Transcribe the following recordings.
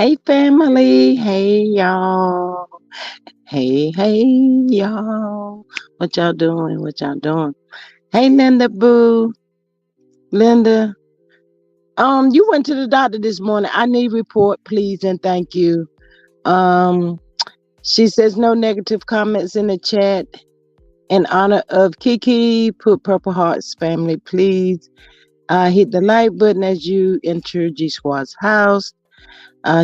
Hey family, hey y'all, hey y'all. What y'all doing? What y'all doing? Hey Linda Boo, Linda. You went to the doctor this morning. I need report, please and thank you. Um, she says no negative comments in the chat. In honor of Kiki, put Purple Hearts family, please. Hit the like button as you enter G Squad's house.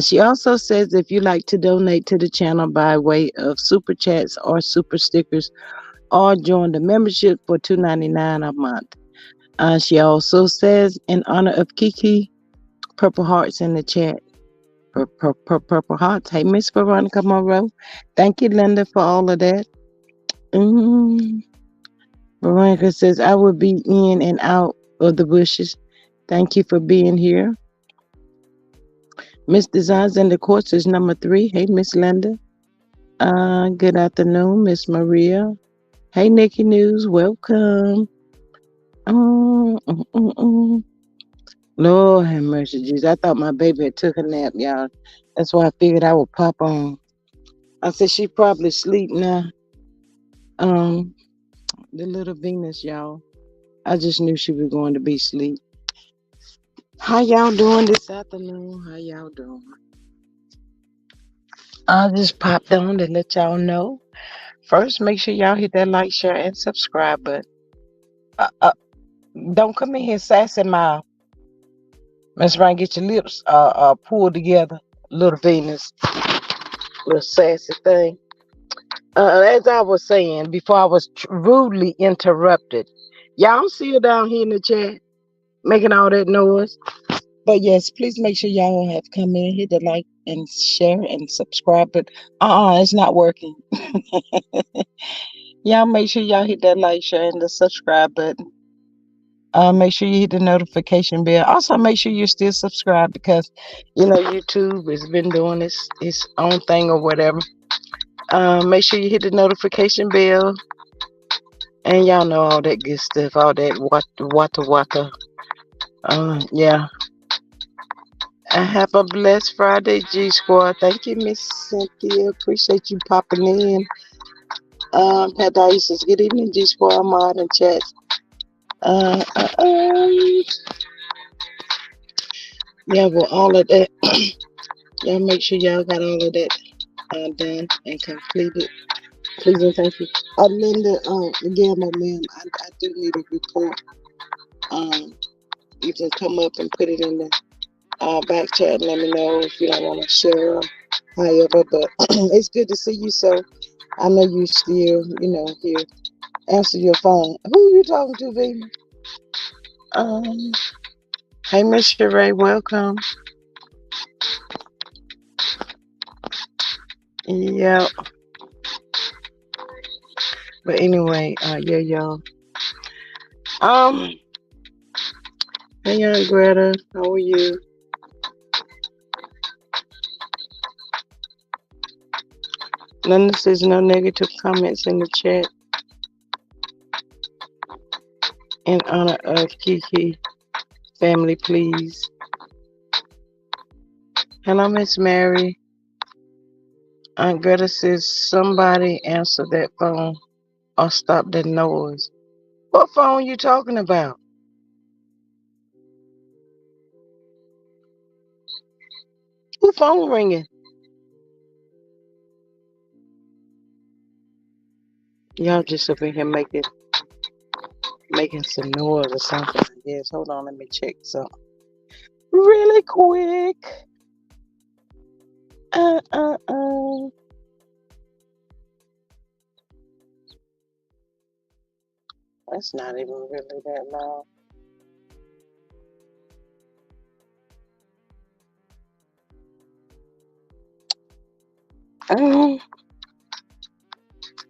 She also says if you like to donate to the channel by way of super chats or super stickers or join the membership for $2.99 a month. She also says in honor of Kiki, Purple Hearts in the chat. Purple Hearts. Hey, Miss Veronica Monroe. Thank you, Linda, for all of that. Mm. Veronica says, I will be in and out of the bushes. Thank you for being here. Miss Designs in the Course is number 3. Hey, Miss Linda. Good afternoon, Miss Maria. Hey, Nikki News, welcome. Lord have mercy, Jesus. I thought my baby had took a nap, y'all. That's why I figured I would pop on. I said she probably sleep now. Um, the little Venus, y'all. I just knew she was going to be asleep. How y'all doing this afternoon? How y'all doing? I just popped on to let y'all know. First, make sure y'all hit that like, share, and subscribe button. Uh, uh, don't come in here sassing my Miss Ryan. Get your lips pulled together, little Venus, little sassy thing. As I was saying before, I was rudely interrupted. Y'all see her down here in the chat making all that noise. But yes, please make sure y'all have come in, hit the like and share and subscribe. But it's not working. Y'all make sure y'all hit that like, share, and the subscribe button. Make sure you hit the notification bell. Also, make sure you're still subscribed because YouTube has been doing its own thing or whatever. Make sure you hit the notification bell, and y'all know all that good stuff, all that wata. Yeah. I have a blessed Friday, G Squad. Thank you, Miss Cynthia. Appreciate you popping in. Pat Dice says, good evening, G Squad, mod and chat. Yeah, well, all of that. Y'all make sure y'all got all of that done and completed. Please and thank you. Linda, again, my ma'am, I do need a report. You can come up and put it in the back chat and let me know if you don't want to share or however. But it's good to see you, so I know you still, here. Answer your phone. Who are you talking to, baby? Hey, Miss Sheree, welcome. Yeah. But anyway, yeah, y'all. Hey, Aunt Greta, how are you? None says no negative comments in the chat. In honor of Kiki family, please. Hello, Miss Mary. Aunt Greta says somebody answer that phone or stop that noise. What phone you talking about? Who phone ringing? Y'all just up in here making some noise or something. Yes, hold on, let me check something really quick. That's not even really that loud.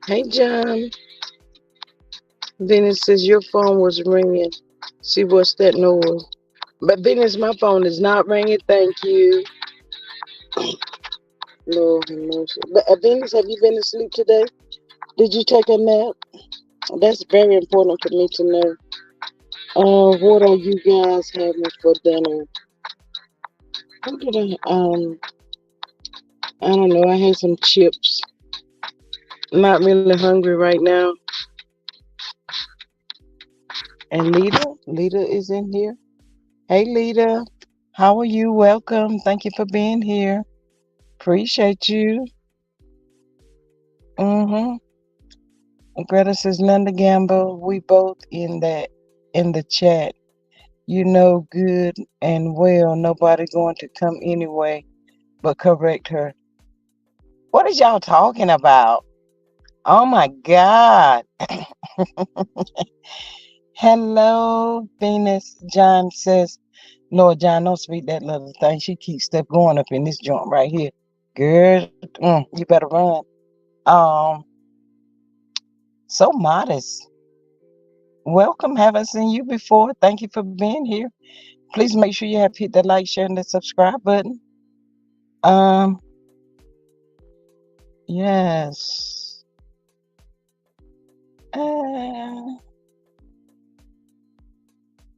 Hey, John. Venus says your phone was ringing. See, what's that noise? But Venus, my phone is not ringing. Thank you. Lord have mercy. But Venus, have you been asleep today? Did you take a nap? That's very important for me to know. What are you guys having for dinner? What did I I don't know. I had some chips. Not really hungry right now. And Lita is in here. Hey, Lita. How are you? Welcome. Thank you for being here. Appreciate you. Mm-hmm. Greta says, Linda Gamble, we both in the chat. You know good and well nobody going to come anyway, but correct her. What is y'all talking about? Oh my God. Hello, Venus. John says, Lord John, don't speak that little thing. She keeps stuff going up in this joint right here. Girl, you better run. Um, so modest. Welcome. Haven't seen you before. Thank you for being here. Please make sure you have hit the like, share, and the subscribe button. Um, yes.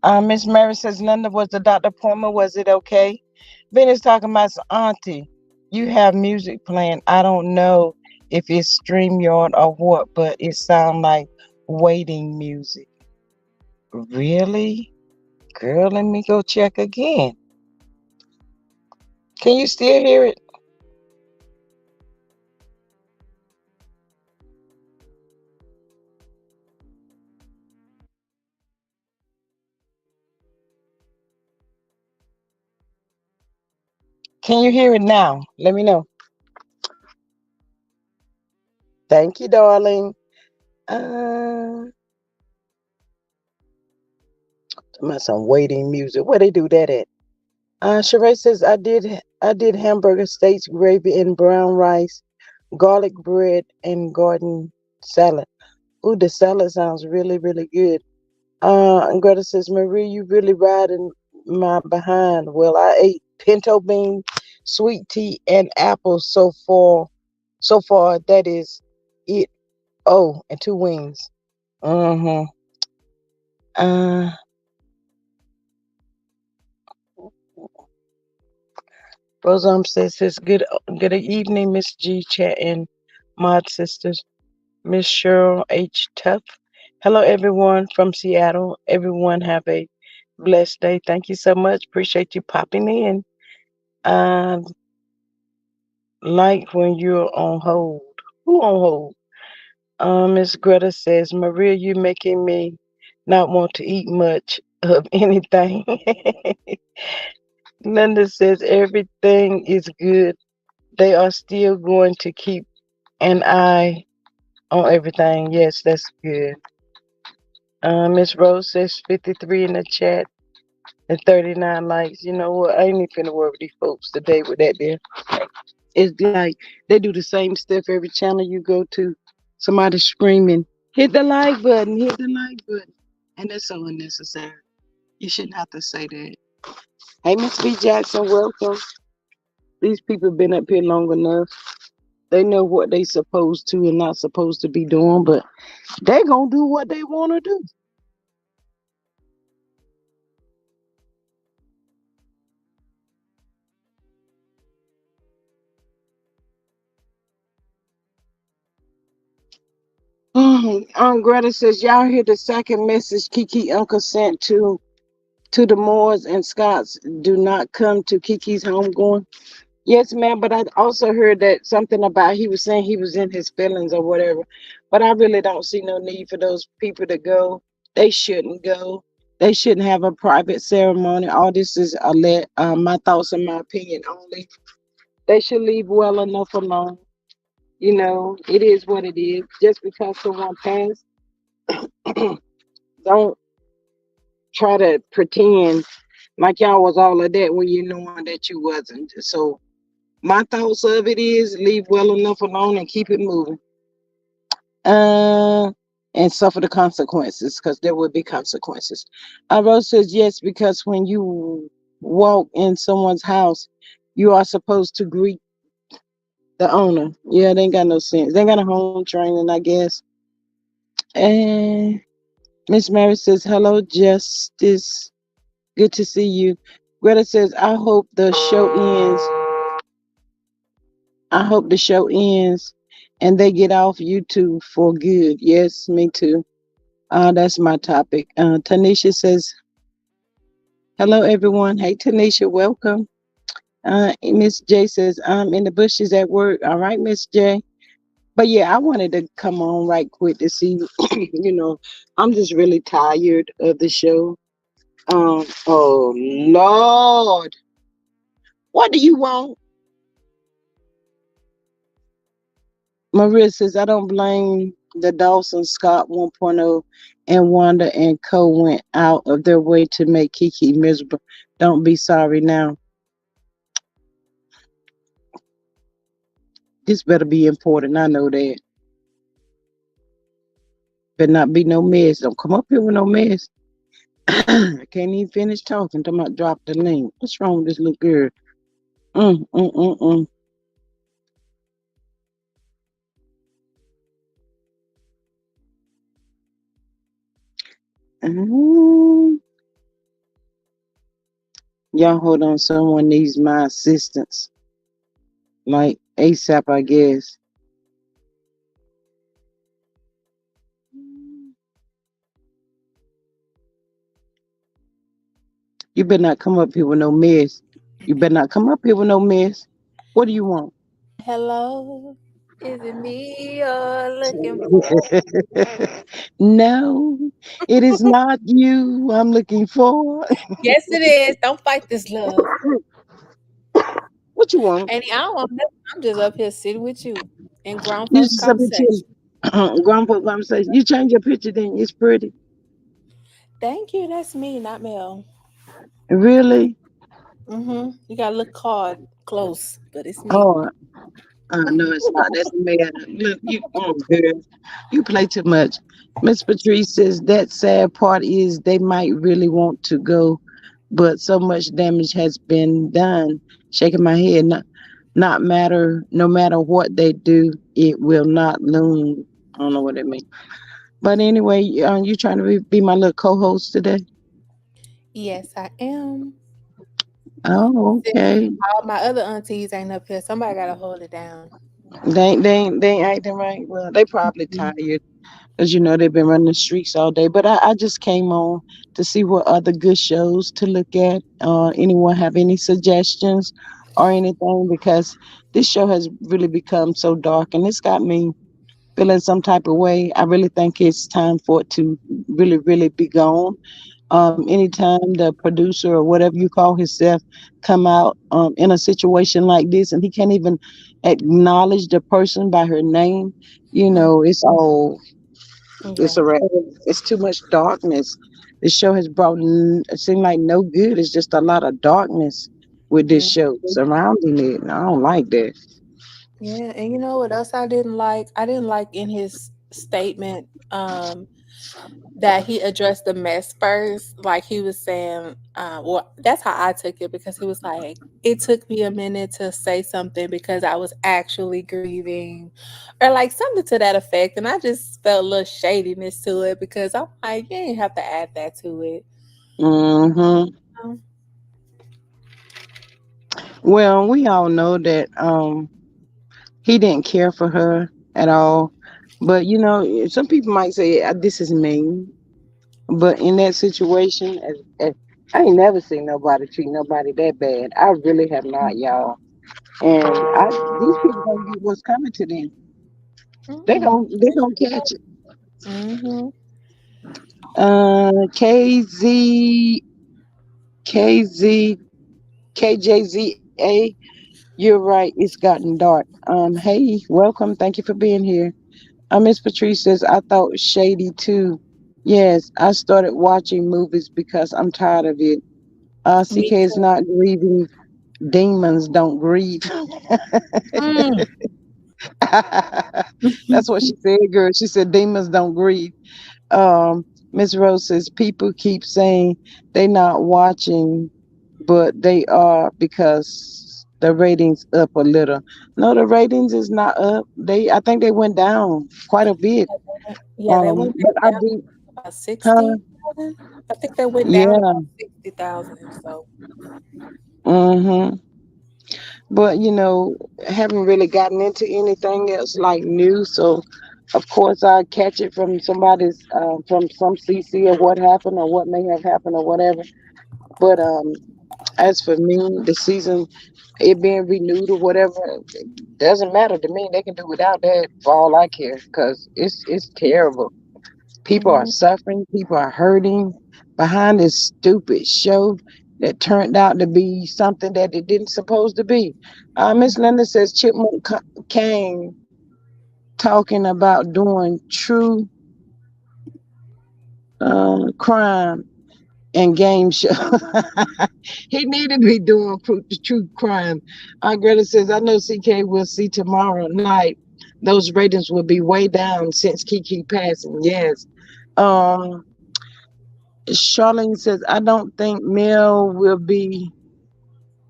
Uh, Miss Mary says, Linda, was the doctor appointment? Was it okay? Venus talking about auntie. You have music playing. I don't know if it's StreamYard or what, but it sounds like waiting music. Really? Girl, let me go check again. Can you still hear it? Can you hear it now? Let me know. Thank you, darling. About some waiting music. Where they do that at? Sheree says I did hamburger steaks, gravy, and brown rice, garlic bread, and garden salad. Ooh, the salad sounds really, really good. And Greta says, Marie, you really riding my behind. Well, I ate pinto bean, sweet tea, and apples so far. So far, that is it. Oh, and two wings. Mm-hmm. Uh, Rosam says, good evening, Miss G Chat and Mod Sisters. Miss Cheryl H. Tuff. Hello, everyone from Seattle. Everyone have a blessed day. Thank you so much. Appreciate you popping in. Um, like when you're on hold. Who on hold? Miss Greta says, Maria, you making me not want to eat much of anything. Linda says, everything is good. They are still going to keep an eye on everything. Yes, that's good. Miss Rose says 53 in the chat and 39 likes. You know what? I ain't even finna worry with these folks today with that there. It's like they do the same stuff every channel you go to. Somebody screaming, hit the like button, hit the like button. And that's so unnecessary. You shouldn't have to say that. Hey, Miss B. Jackson, welcome. These people been up here long enough. They know what they supposed to and not supposed to be doing, but they gonna do what they want to do. Greta says, y'all hear the second message Kiki uncle sent to the Moors and Scots. Do not come to Kiki's homegoing. Yes, ma'am, but I also heard that something about he was saying he was in his feelings or whatever. But I really don't see no need for those people to go. They shouldn't go. They shouldn't have a private ceremony. All this is my thoughts and my opinion only. They should leave well enough alone. You know, it is what it is. Just because someone passed, don't try to pretend like y'all was all of that when you knowing that you wasn't. So my thoughts of it is leave well enough alone and keep it moving. Uh, and suffer the consequences because there will be consequences. Rose says yes, because when you walk in someone's house, you are supposed to greet the owner. Yeah, they ain't got no sense. They ain't got a home training, I guess. And Miss Mary says, hello, Justice. Good to see you. Greta says, I hope the show ends I hope the show ends and they get off YouTube for good. Yes, me too. That's my topic. Tanisha says, hello, everyone. Hey, Tanisha, welcome. Miss J says, I'm in the bushes at work. All right, Miss J. But yeah, I wanted to come on right quick to see, I'm just really tired of the show. Oh, Lord. What do you want? Maria says, I don't blame the Dawson Scott 1.0 and Wanda and Co went out of their way to make Kiki miserable. Don't be sorry now. This better be important. I know that. Better not be no mess. Don't come up here with no mess. I can't even finish talking. Talking about drop the link. What's wrong with this little girl? Mm, mm, mm, mm. Mm. Y'all hold on. Someone needs my assistance. Like ASAP, I guess. You better not come up here with no mess. You better not come up here with no mess. What do you want? Hello, is it me you're looking for? No, it is not you I'm looking for. Yes, it is. Don't fight this love. What you want? And I don't want nothing. I'm just up here sitting with you in grown You folks just up here conversation. grandpa conversation. You change your picture, then it's pretty. Thank you. That's me, not Mel. Really? You got to look hard, close, but it's me. Oh, no, it's not. That's a man. Look, girl, you play too much. Miss Patrice says that sad part is they might really want to go, but so much damage has been done. Shaking my head, not matter, no matter what they do, it will not loom. I don't know what that means. But anyway, you trying to be my little co-host today? Yes, I am. Oh, Since okay. all my other aunties ain't up here, somebody got to hold it down. They ain't acting right. Well, they probably tired. As you know, they've been running the streets all day. But I just came on to see what other good shows to look at. Anyone have any suggestions or anything? Because this show has really become so dark and it's got me feeling some type of way. I really think it's time for it to really, really be gone. Anytime the producer or whatever you call himself come out in a situation like this and he can't even acknowledge the person by her name, Mm, it's all it's yeah. a wrap. It's too much darkness. This show has brought it seemed like no good. It's just a lot of darkness with this Mm. show surrounding it. And I don't like that. Yeah, and you know what else I didn't like? I didn't like in his statement that he addressed the mess first. Like he was saying, well, that's how I took it because he was like, it took me a minute to say something because I was actually grieving, or like something to that effect. And I just felt a little shadiness to it because I'm like, you ain't have to add that to it. Hmm. Um, Well, we all know that he didn't care for her at all. But some people might say this is mean. But in that situation, I ain't never seen nobody treat nobody that bad. I really have not, y'all. And these people gonna get what's coming to them. They gonna catch it. mm-hmm. KZ KZ KJZA. You're right. It's gotten dark. Hey, welcome. Thank you for being here. Miss Patrice says I thought shady too. Yes, I started watching movies because I'm tired of it. Me CK is too. not grieving. Demons don't grieve. Mm. That's what she said, girl. She said demons don't grieve. Miss Rose says people keep saying they not watching, but they are because the ratings up a little. No, the ratings is not up. I think they went down quite a bit. Yeah, they went But back I down do, about huh? 60,000. I think they went down Yeah. about 60,000. So Mm-hmm. But haven't really gotten into anything else like new. So, of course, I catch it from from some CC or what happened or what may have happened or whatever. But as for me, the season it being renewed or whatever, it doesn't matter to me. They can do without that for all I care, because it's terrible. People are Mhm. suffering. People are hurting behind this stupid show that turned out to be something that it didn't supposed to be. Miss Linda says Chipmunk came talking about doing true crime and game show. He needed to be doing true crime. Greta says, I know CK will see tomorrow night. Those ratings will be way down since Kiki passing. Yes. Um, Charlene says, I don't think Mel will be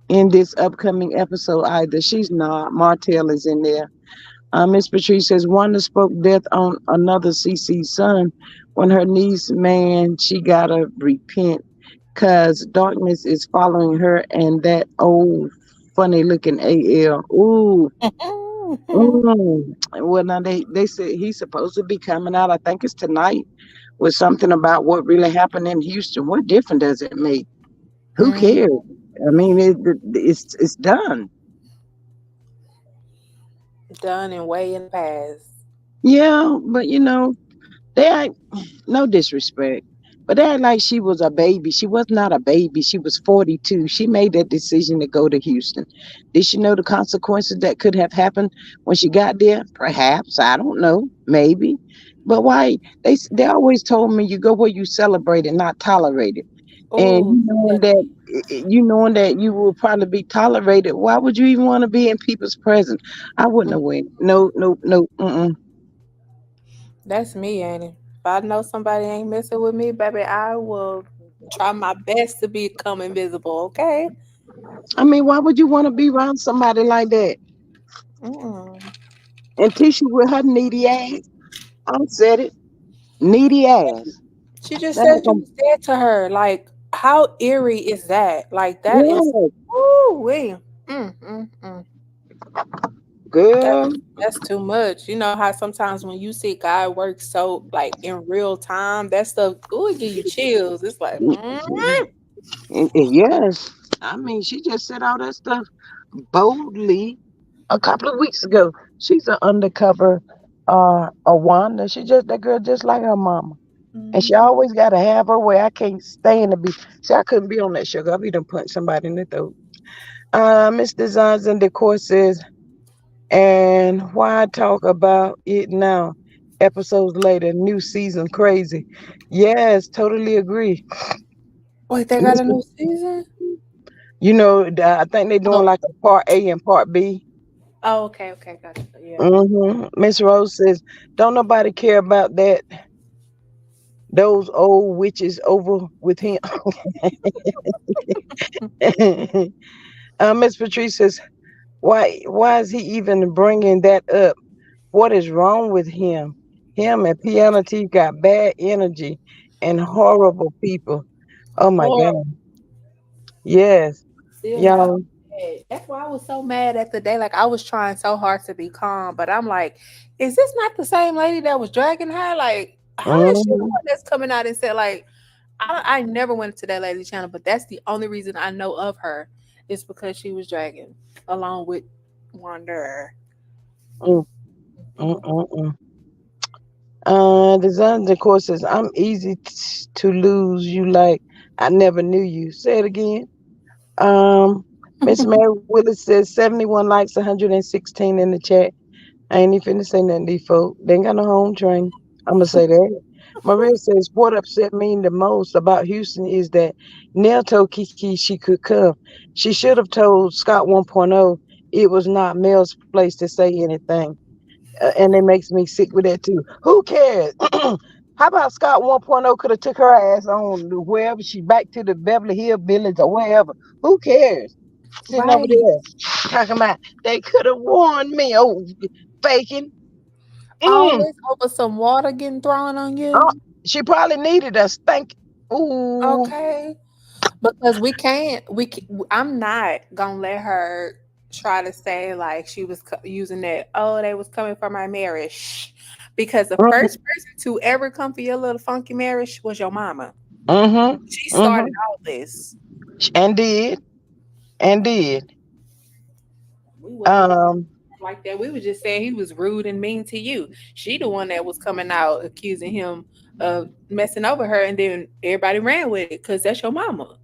in this upcoming episode either. She's not. Martell is in there. Miss Patrice says, Wanda spoke death on another CC's son. When her niece, man, she gotta repent because darkness is following her and that old funny looking AL. Ooh. Mm. Well, now they said he's supposed to be coming out. I think it's tonight with something about what really happened in Houston. What difference does it make? Who Mhm. cares? I mean, it's done. Done and way in the past. Yeah, but they act, no disrespect, but they act like she was a baby. She was not a baby. She was 42. She made that decision to go to Houston. Did she know the consequences that could have happened when she got there? Perhaps. I don't know. Maybe. But why? They always told me you go where you celebrate it, not tolerate it. And Oh, you knowing that you will probably be tolerated, why would you even want to be in people's presence? I wouldn't have went. No, no, no. Mm-mm. that's me, ain't it? If I know somebody ain't messing with me, baby, I will try my best to become invisible. Okay. I mean, why would you want to be around somebody like that? Mm-mm. And Tisha with her needy ass. I said it. Needy ass. She just said you That- was dead to her. Like, how eerie is that? Like, that is, Yeah, woo wee. Mm. That's girl. that's too much. You know how sometimes when you see God work so like in real time, that stuff, ooh, it give you chills. It's like, Yes. I mean, she just said all that stuff boldly a couple of weeks ago. She's an undercover a Wanda. She just that girl just like her mama. And she mm-hmm. always gotta have her way. I can't stand to be see, I couldn't be on that sugar. I'll be done punch somebody in the throat. Miss Designs and Decor says, and why talk about it now? Episodes later, new season crazy. Yes, totally agree. Wait, they got Miss a new season? I think they're doing Oh, like a part A and part B. oh, okay, gotcha. Yeah. Miss Rose says, don't nobody care about that. Those old witches over with him. Miss Patrice says, why is he even bringing that up? What is wrong with him? Him and Piano T got bad energy and horrible people. Oh my Horrible. God. Yes. Still not Y'all. mad. That's why I was so mad at the day. Like I was trying so hard to be calm, but I'm like, is this not the same lady that was dragging her? Like, how is she the Mhm, one that's coming out and said like, I never went to that lady's channel, but that's the only reason I know of her is because she was dragging along with Wanderer. mm, mm, mm, mm. Design the course says, I'm easy to lose you like I never knew you. Say it again. Um, Miss Mary Willis says 71 likes, 116 in the chat. I ain't even finna say nothing to these folk. They ain't got no home train. I'm gonna say that. Maria says, what upset me the most about Houston is that Nell told Kiki she could come. She should have told Scott 1.0 it was not Mel's place to say anything. And it makes me sick with that too. Who cares? How about Scott 1.0 could have took her ass on to wherever she back to the Beverly Hill Village or wherever? Who cares? Sitting over Right. there talking about they could have warned me. Oh, faking. All Mm. this over some water getting thrown on Oh, you. she probably needed a stank. Ooh. Okay. Because we can't, I'm not gonna let her. try to say like she was using that, oh, they was coming for my marriage. Because the Mhm, first person to ever come for your little funky marriage was your mama. mhm, She started mhm. all this. And did, and did. We wasn't even Um, like that. We was just saying he was rude and mean to you. She the one that was coming out accusing him of messing over her, and then everybody ran with it because that's your mama.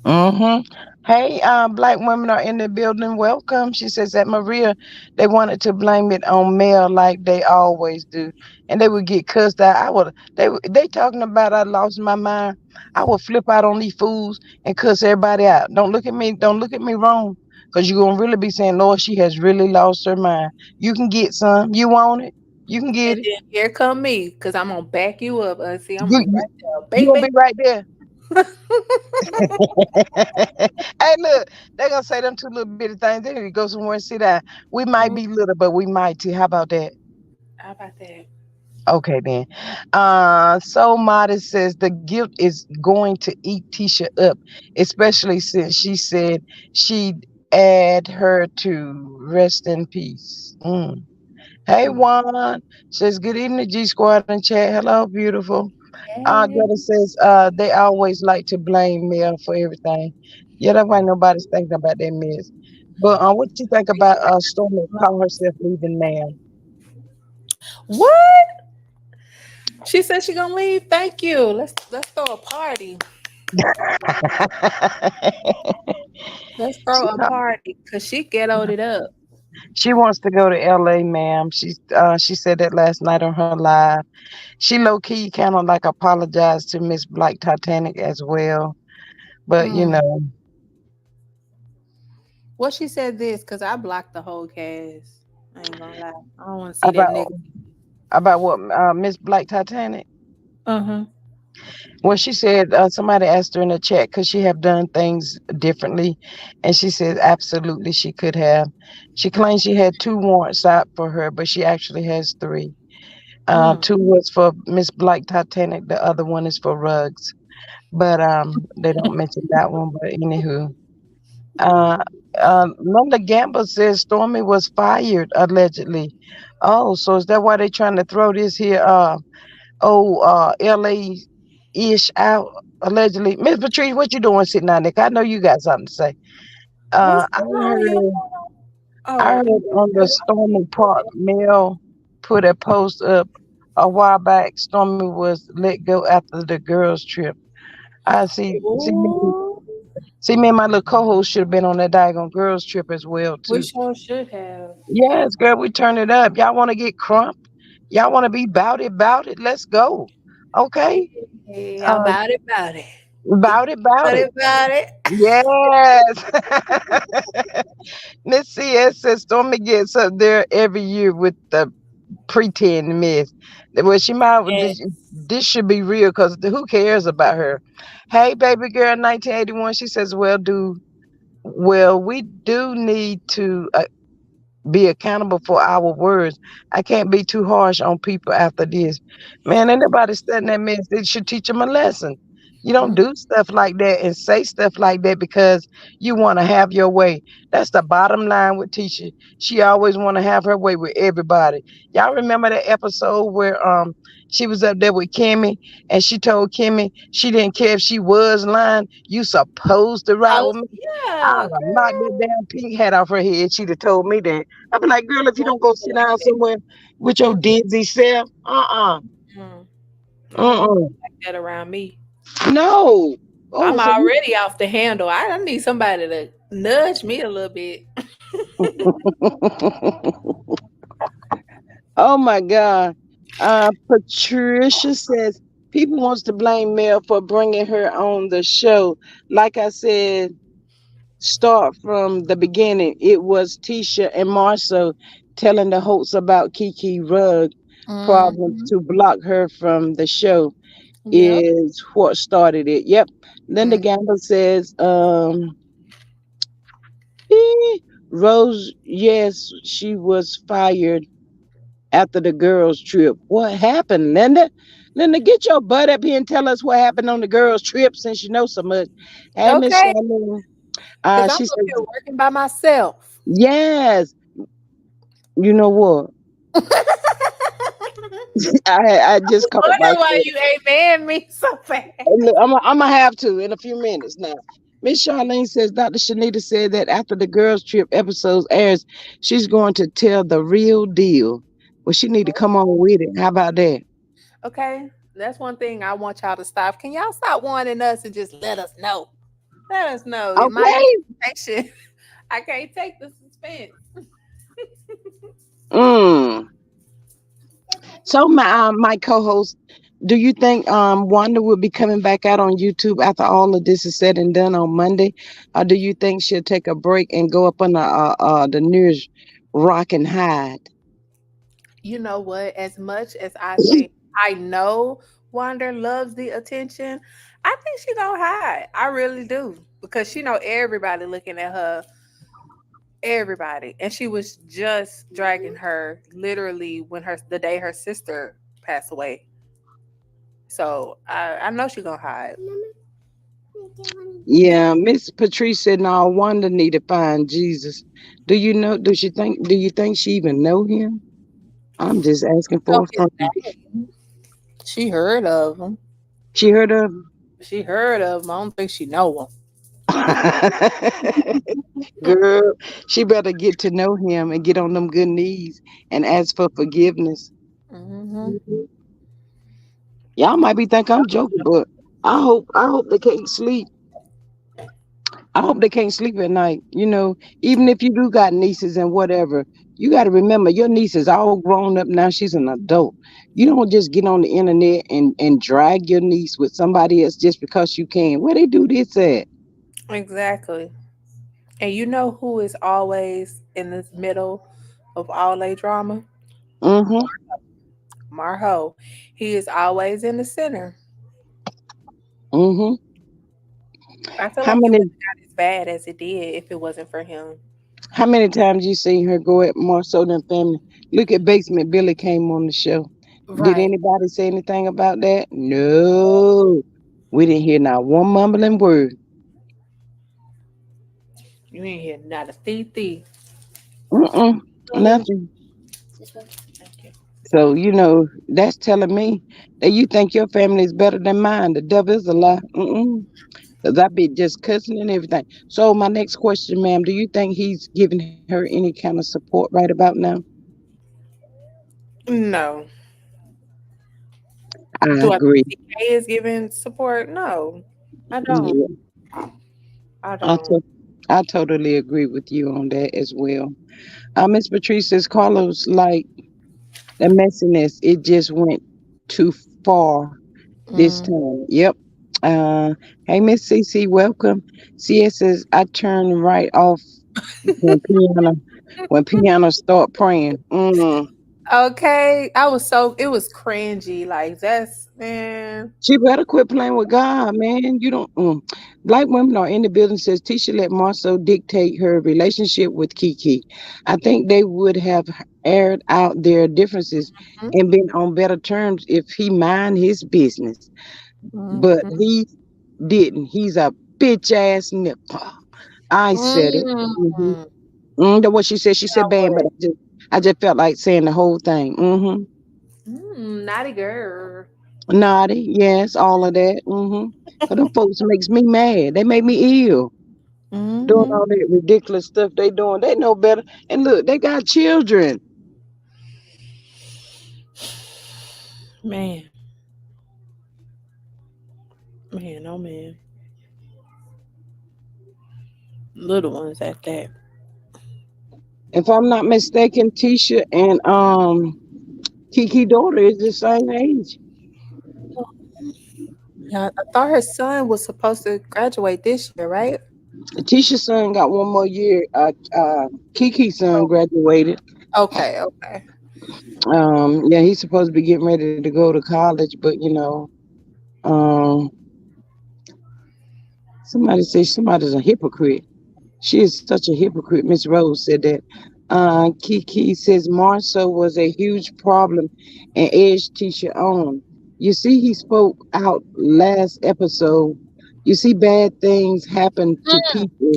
mhm. Hey, black women are in the building. Welcome. She says that Maria, they wanted to blame it on male like they always do, and they would get cussed out. They talking about I lost my mind. I would flip out on these fools and cuss everybody out. Don't look at me. Don't look at me wrong, cause you're gonna really be saying, Lord, she has really lost her mind. You can get some. You want it. You can And get it. then here come me, because I'm gonna back you up. See, I'm You gonna be you, right there, you gonna be baby. right there. Hey, look, they're gonna say them two little bitty things. They need to go somewhere and sit down. We might Mm, be little, but we mighty. How about that? how about that? Okay, then. So modest says the guilt is going to eat Tisha up, especially since she said she'd add her to rest in peace. Mm. Hey, Mm. Juan says good evening, G Squad and chat. Hello, beautiful. Hey. Greta says they always like to blame Mel for everything. Yeah, that's why nobody's thinking about that mess. But what you think about Stormy call herself leaving man? What? She said she gonna leave. Thank you. Let's throw a party. Let's throw she a ca- party because she ghettoed it up. she wants to go to LA, ma'am. She said that last night on her live. She low key kind of like apologized to Miss Black Titanic as well. But you Mm. know Well, she said this because I blocked the whole cast. I ain't gonna lie. I don't want to see that about nigga. what Miss Black Titanic. Uh huh. Well, she said somebody asked her in the chat could she have done things differently, and she said absolutely she could have. She claims she had two warrants out for her, but she actually has three. Mm. Two was for Miss Black Titanic, the other one is for Rugs, but they don't mention that one. But anywho, uh, Linda Gamble says Stormy was fired allegedly. Oh, so is that why they trying to throw this here? LA ish out allegedly. Miss Patrice, what you doing sitting down there? 'Cause I know you got something to say. What's I going on here? heard I Oh, heard on the Stormy Park Mail put a post up a while back. Stormy was let go after the girls trip. I ooh, see me and my little co-host should have been on that daggone girls trip as well we too. sure should have. Yes, girl, we turn it up. Y'all want to get crump? Y'all want to be bout it, bout it? Let's go. Okay. Hey, how Uh, about it? About it. bout it, bout About it. it? About it? Yes. Miss CS says Stormy gets up there every year with the pretend mess. Well, she might. Yes. This should be real because who cares about her? Hey, baby girl, 1981. She says, well, we do need to be accountable for our words. I can't be too harsh on people after this. Man, ain't nobody studying that mess. They should teach them a lesson. You don't Mm. do stuff like that and say stuff like that because you want to have your way. That's the bottom line with teacher. She always want to have her way with everybody. Y'all remember that episode where she was up there with Kimmy and she told Kimmy she didn't care if she was lying. You supposed to ride with me. I'd Yeah, have knocked that damn pink hat off her head. She'd have told me that. I'd be like, girl, if you don't go sit down girl. somewhere with your dizzy self, Mm, I don't want uh-uh, like that around me. no. Oh, I'm so you. already off the handle. I need somebody to nudge me a little bit. Oh my God. Patricia says people wants to blame Mel for bringing her on the show. Like I said, start from the beginning. It was Tisha and Marceau telling the hoax about Kiki Rug problems Hmm. to block her from the show Yep. is what started it. Yep. Linda Mm. Gamble says, eh, Rose, yes, she was fired after the girls' trip. What happened, Linda? Linda, get your butt up here and tell us what happened on the girls' trip since you know so much. Hey, Miss Okay. Charlene. Because I'm She up said, here working by myself. yes. You know what? I just caught Wonder why myself. you amen me so fast. And look, I'm gonna have to in a few minutes now. Miss Charlene says Dr. Shanita said that after the girls trip episodes airs, she's going to tell the real deal. Well, she need to come on with it. How about that? Okay, that's one thing I want y'all to stop. Can y'all stop wanting us and just let us know? Let us know. My Okay. anticipation. I can't take the suspense. Mm. So my co-host, do you think Wanda will be coming back out on YouTube after all of this is said and done on Monday, or do you think she'll take a break and go up on the nearest rock and hide? You know what? As much as I say, I know Wanda loves the attention. I think she gonna hide. I really do because she know everybody looking at her. Everybody, and she was just dragging her literally when the day her sister passed away. So I know she gonna hide. Yeah, Miss Patrice said, "No, Wanda need to find Jesus." Do you know? Do she think? Do you think she even know him? I'm just asking Know for a his friend. name. She heard of him. She heard of him? She heard of him. I don't think she know him. Girl, she better get to know him and get on them good knees and ask for forgiveness. Hmm. Y'all might be think I'm joking, but I hope they can't sleep. I hope they can't sleep at night. You know, even if you do got nieces and whatever, you got to remember your niece is all grown up now. She's an adult. You don't just get on the internet and drag your niece with somebody else just because you can. Where they do this at? Exactly. And you know who is always in the middle of all a drama? Mm-hmm. Marho. He is always in the center. Mm-hmm. I feel How like it many wouldn't have got as bad as it did if it wasn't for him. how many times you seen her go at more so than family? Look at Basement Billy came on the show. Did Right. anybody say anything about that? No. We didn't hear not one mumbling word. You ain't hear not a thee. Mm-mm. Nothing. Thank you. So, that's telling me that you think your family is better than mine. The devil is a lie. Mm-mm. 'Cause I be just cussing and everything. So, my next question, ma'am, do you think he's giving her any kind of support right about now? No. I Do I agree. think DK is giving support? No. I don't. Yeah, I I, don't. to- I totally agree with you on that as well. Miss Patrice says, Carlos, like the messiness, it just went too far this Mm. time. Yep. Uh, hey, Miss CC, welcome. CS says, I turn right off when piano when piano start praying. Okay. It was cringy. Like, that's, man. She better quit playing with God, man. You don't. Black women are in the building. Says Tisha let Marceau dictate her relationship with Kiki. I think they would have aired out their differences and been on better terms if he mind his business. But Mm-hmm. he didn't. He's a bitch ass nipper. I said it. Mm-hmm. Mm. That's what she said. She You said know bam, but what? I just felt like saying the whole thing. Naughty girl. Naughty, yes, all of that. Cause them folks makes me mad. They make me ill doing Hmm. all that ridiculous stuff they doing. They know better. And look, they got children. Man, man, oh man, little ones at that. If I'm not mistaken, Tisha and Kiki daughter is the same age. Yeah, I thought her son was supposed to graduate this year, right? Tisha's son got one more year. Kiki's son Oh, graduated. okay, okay. Yeah, he's supposed to be getting ready to go to college, but um, somebody say somebody's a hypocrite. She is such a hypocrite. Miss Rose said that. Kiki says Marceau was a huge problem and edged Tisha on. You see, he spoke out last episode You see, bad things happen to people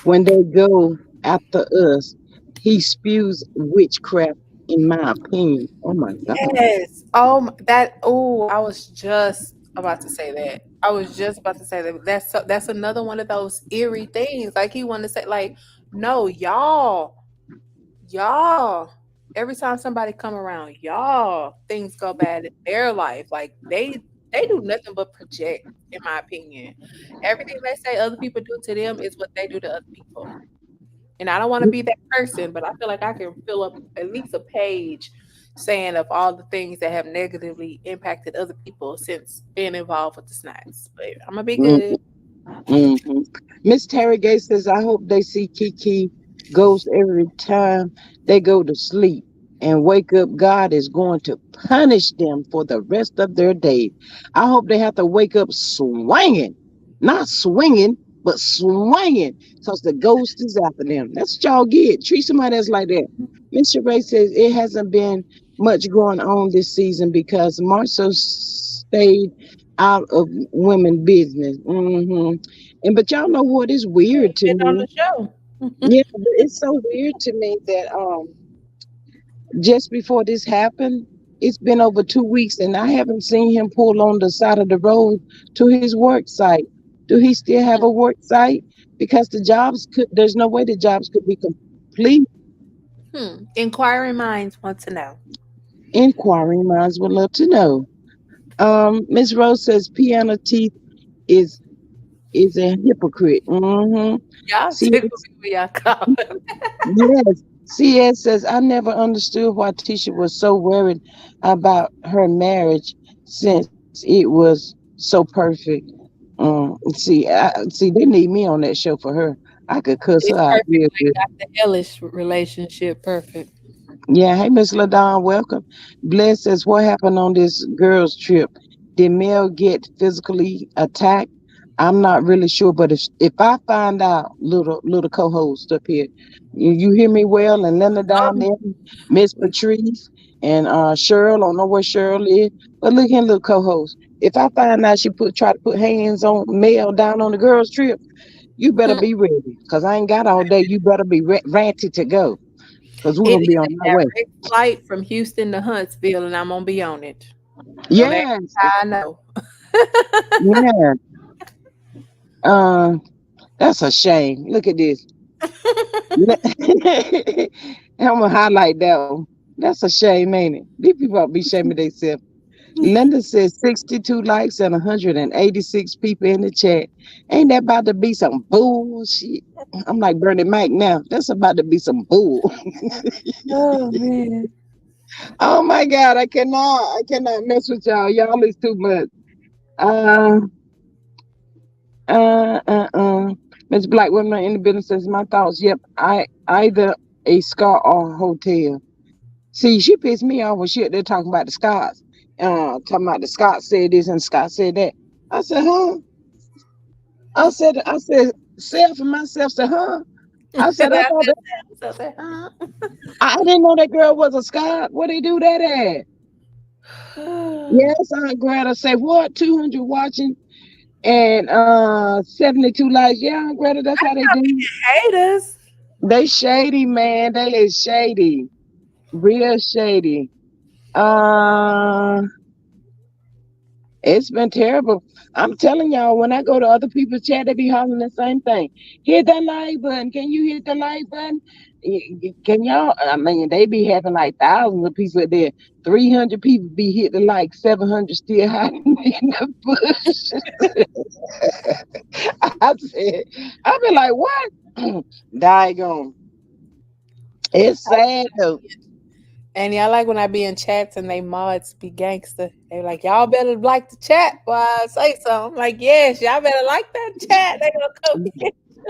when they go after us. He spews witchcraft, in my opinion. Oh my God. Yes. Oh, that. Oh, I was just about to say that. I was just about to say that. That's another one of those eerie things. Like he wanted to say, like, no, y'all. Every time somebody come around, y'all, things go bad in their life. Like they do nothing but project, in my opinion. Everything they say other people do to them is what they do to other people. And I don't want to be that person, but I feel like I can fill up at least a page saying of all the things that have negatively impacted other people since being involved with the snacks. But I'm gonna be Mm, good. mm-hmm. Miss Terry Gay says, I hope they see Kiki ghost every time they go to sleep and wake up. God is going to punish them for the rest of their days. I hope they have to wake up swinging, not swinging, but swinging, because the ghost is after them. That's what y'all get. Treat somebody else like that. Mr. Ray says, it hasn't been much going on this season because Marcel stayed out of women business. And but y'all know what is weird to Been on me? the show. Yeah, but it's so weird to me that just before this happened, it's been over 2 weeks and I haven't seen him pull on the side of the road to his work site. Do he still have a work site? Because there's no way the jobs could be complete. Inquiring minds want to know. Inquiring minds would love to know. Miss Rose says piano teeth is is a hypocrite. Y'all See, tickle me when y'all call them. yes. CS says, I never understood why Tisha was so worried about her marriage since it was so perfect. See, they need me on that show for her. I could cuss her It's out perfect real when good. got the hellish relationship perfect. Yeah, hey, Miss LaDon, welcome. Bless says, what happened on this girls' trip? Did Mel get physically attacked? I'm not really sure, but if I find out, little co-host up here, you hear me well, and Linda down Um, there, Miss Patrice, and Cheryl, I don't know where Cheryl is, but look here, little co-host. If I find out she try to put hands on Mel down on the girls' trip, you better hmm. be ready, cause I ain't got all day. You better be ready to go, cause we're It gonna be is on a our way. direct flight from Houston to Huntsville, and I'm gonna be on it. So that's Yes, how I know. yeah. Uh, that's a shame. Look at this. I'm gonna highlight that one. That's a shame, ain't it? These people ought to be shaming themselves. Linda says 62 likes and 186 people in the chat. Ain't that about to be some bullshit? I'm like Bernie Mac now. That's about to be some bull. Oh man. Oh my God, I cannot mess with y'all. Y'all is too much. Uh, Uh, uh, uh. Miss Black Women in the Business says, my thoughts. Yep, I either a Scott or a hotel. See, she pissed me off when shit they're talking about the Scots. Talking about the Scott said this and Scott said that. I said, huh? I said, self and myself said, huh? I said, I thought that Huh? I didn't know that girl was a Scot. Where they do that at? Yes, Aunt Greta say what? 200 watching and 72 likes. Yeah, Aunt Greta, that's how they do. Haters. They shady, man. They is shady. Real shady. Uh it's been terrible. I'm telling y'all, when I go to other people's chat, they be hollering the same thing. Hit that like button. Can you hit the like button? Can y'all? I mean, they be having like thousands of people there. 300 people be hit the like, 700 still hiding in the bush. I said, I be like, what? Daggone. It's sad though. And y'all like when I be in chats and they mods be gangster. They like, y'all better like the chat while I say something. I'm like, yes, y'all better like that chat. They gonna come get you.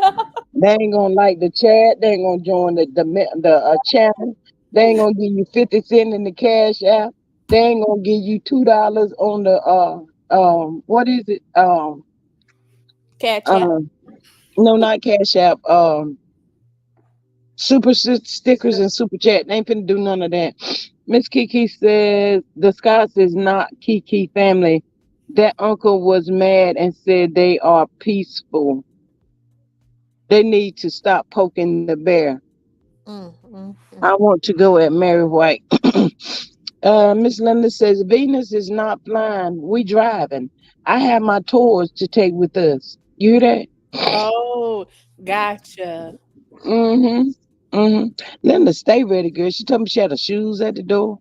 They ain't gonna like the chat. They ain't gonna join the channel. They ain't gonna give you 50 cents in the cash app. They ain't gonna give you $2 on the what is it Cat chat. um no, not cash app, stickers and super chat. They ain't finna do none of that. Miss Kiki says the Scots is not Kiki family. That uncle was mad and said they are peaceful. They need to stop poking the bear. Mm, mm, I mm. want to go at Mary White. Miss Linda says Venus is not flying. We driving. I have my tours to take with us. You hear that? Oh, gotcha. Mm-hmm. Mm-hmm. Linda, stay ready, girl. She told me she had her shoes at the door.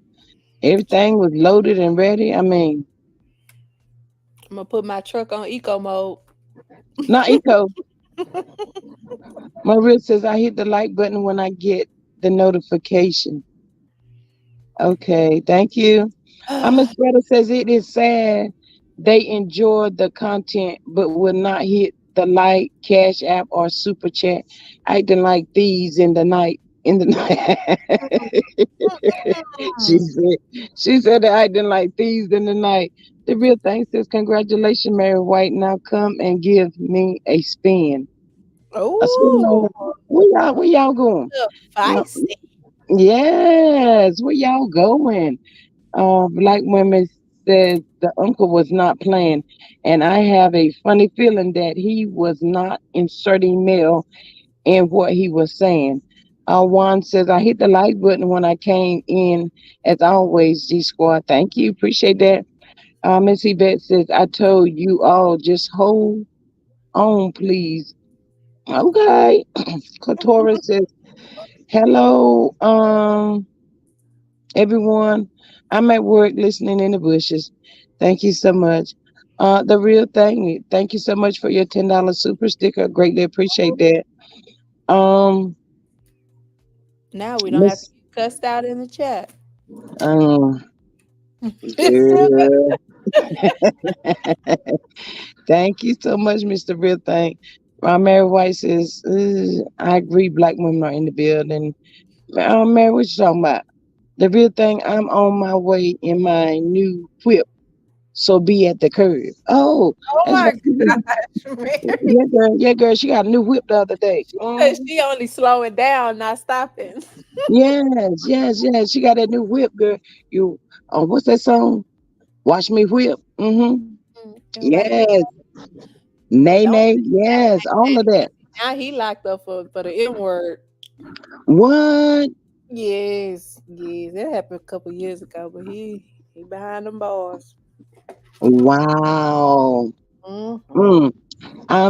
Everything was loaded and ready. I mean, I'm gonna put my truck on eco mode. not eco. Maria says I hit the like button when I get the notification. Okay, thank you. Miss Greta says it is sad they enjoy the content but will not hit the like, cash app, or super chat, acting like thieves in the night. In the night, she Mm. said they're acting like thieves in the night. The real thing says, "Congratulations, Mary White. Now come and give me a spin. A spin Ooh, on where y'all going? little No, feisty. yes, where y'all going?" Black women said the uncle was not playing, and I have a funny feeling that he was not inserting mail in what he was saying. Juan says I hit the like button when I came in, as always. G Squad, thank you, appreciate that. Miss Yvette says I told you all just hold on, please. Okay. Katora says hello. Everyone, I'm at work listening in the bushes. Thank you so much. The real thing, thank you so much for your $10 super sticker. Greatly appreciate that. Um, Now we don't have to Miss, get cussed out in the chat. um, girl, thank you so much, Mr. Real Thing. Mary White says, I agree, black women are in the building. Mary, what you talking about? The real thing, I'm on my way in my new whip, so be at the curb. Oh, Oh that's my right. gosh, Mary. Yeah, girl, she got a new whip the other day. She said she only slowing down, not stopping. Yes. She got that new whip, girl. You, what's that song? Watch me whip. Mm-hmm. Everybody say, Yes. hey, Nay, don't nay. now, Yes. All of that. now he locked up for the N word. What? Yes, yes. That happened a couple years ago, but he behind them bars. Wow. Mm-hmm. Mm.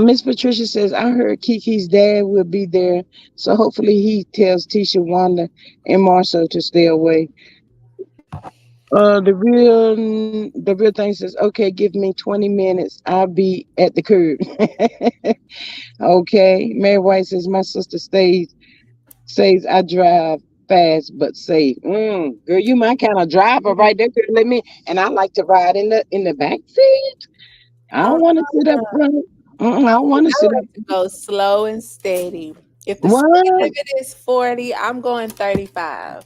Miss Patricia says, I heard Kiki's dad will be there. So hopefully he tells Tisha, Wanda, and Marcel to stay away. The real thing says, okay, give me 20 minutes. I'll be at the curb. Okay. Mary White says, my sister says I drive fast but safe. Girl, you my kind of driver right there. Girl, let me, and I like to ride in the back seat. I Uh, don't want to sit up front. I don't want to I sit up. like to go slow and steady. If the speed What? limit is 40, I'm going 35.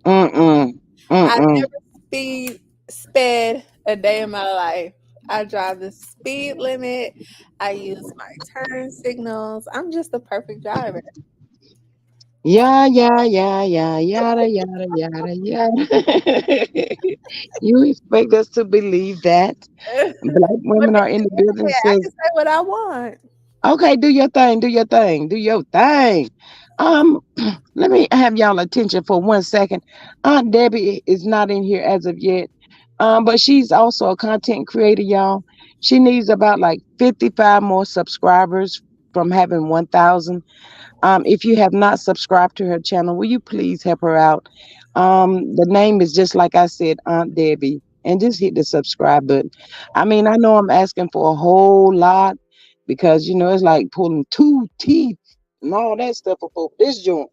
Mm-mm. I Mm-mm. never sped a day in my life. I drive the speed limit. I use my turn signals. I'm just the perfect driver. Yeah, yada. You expect us to believe that black What women the are in the building? internet? I Says, can say what I want. okay, do your thing. Um, let me have y'all attention for 1 second. Aunt Debbie is not in here as of yet. But she's also a content creator, y'all. She needs about like 55 more subscribers from having 1,000. If you have not subscribed to her channel, will you please help her out? The name is just like I said, Aunt Debbie, and just hit the subscribe button. I mean, I know I'm asking for a whole lot because it's like pulling two teeth and all that stuff for this joint.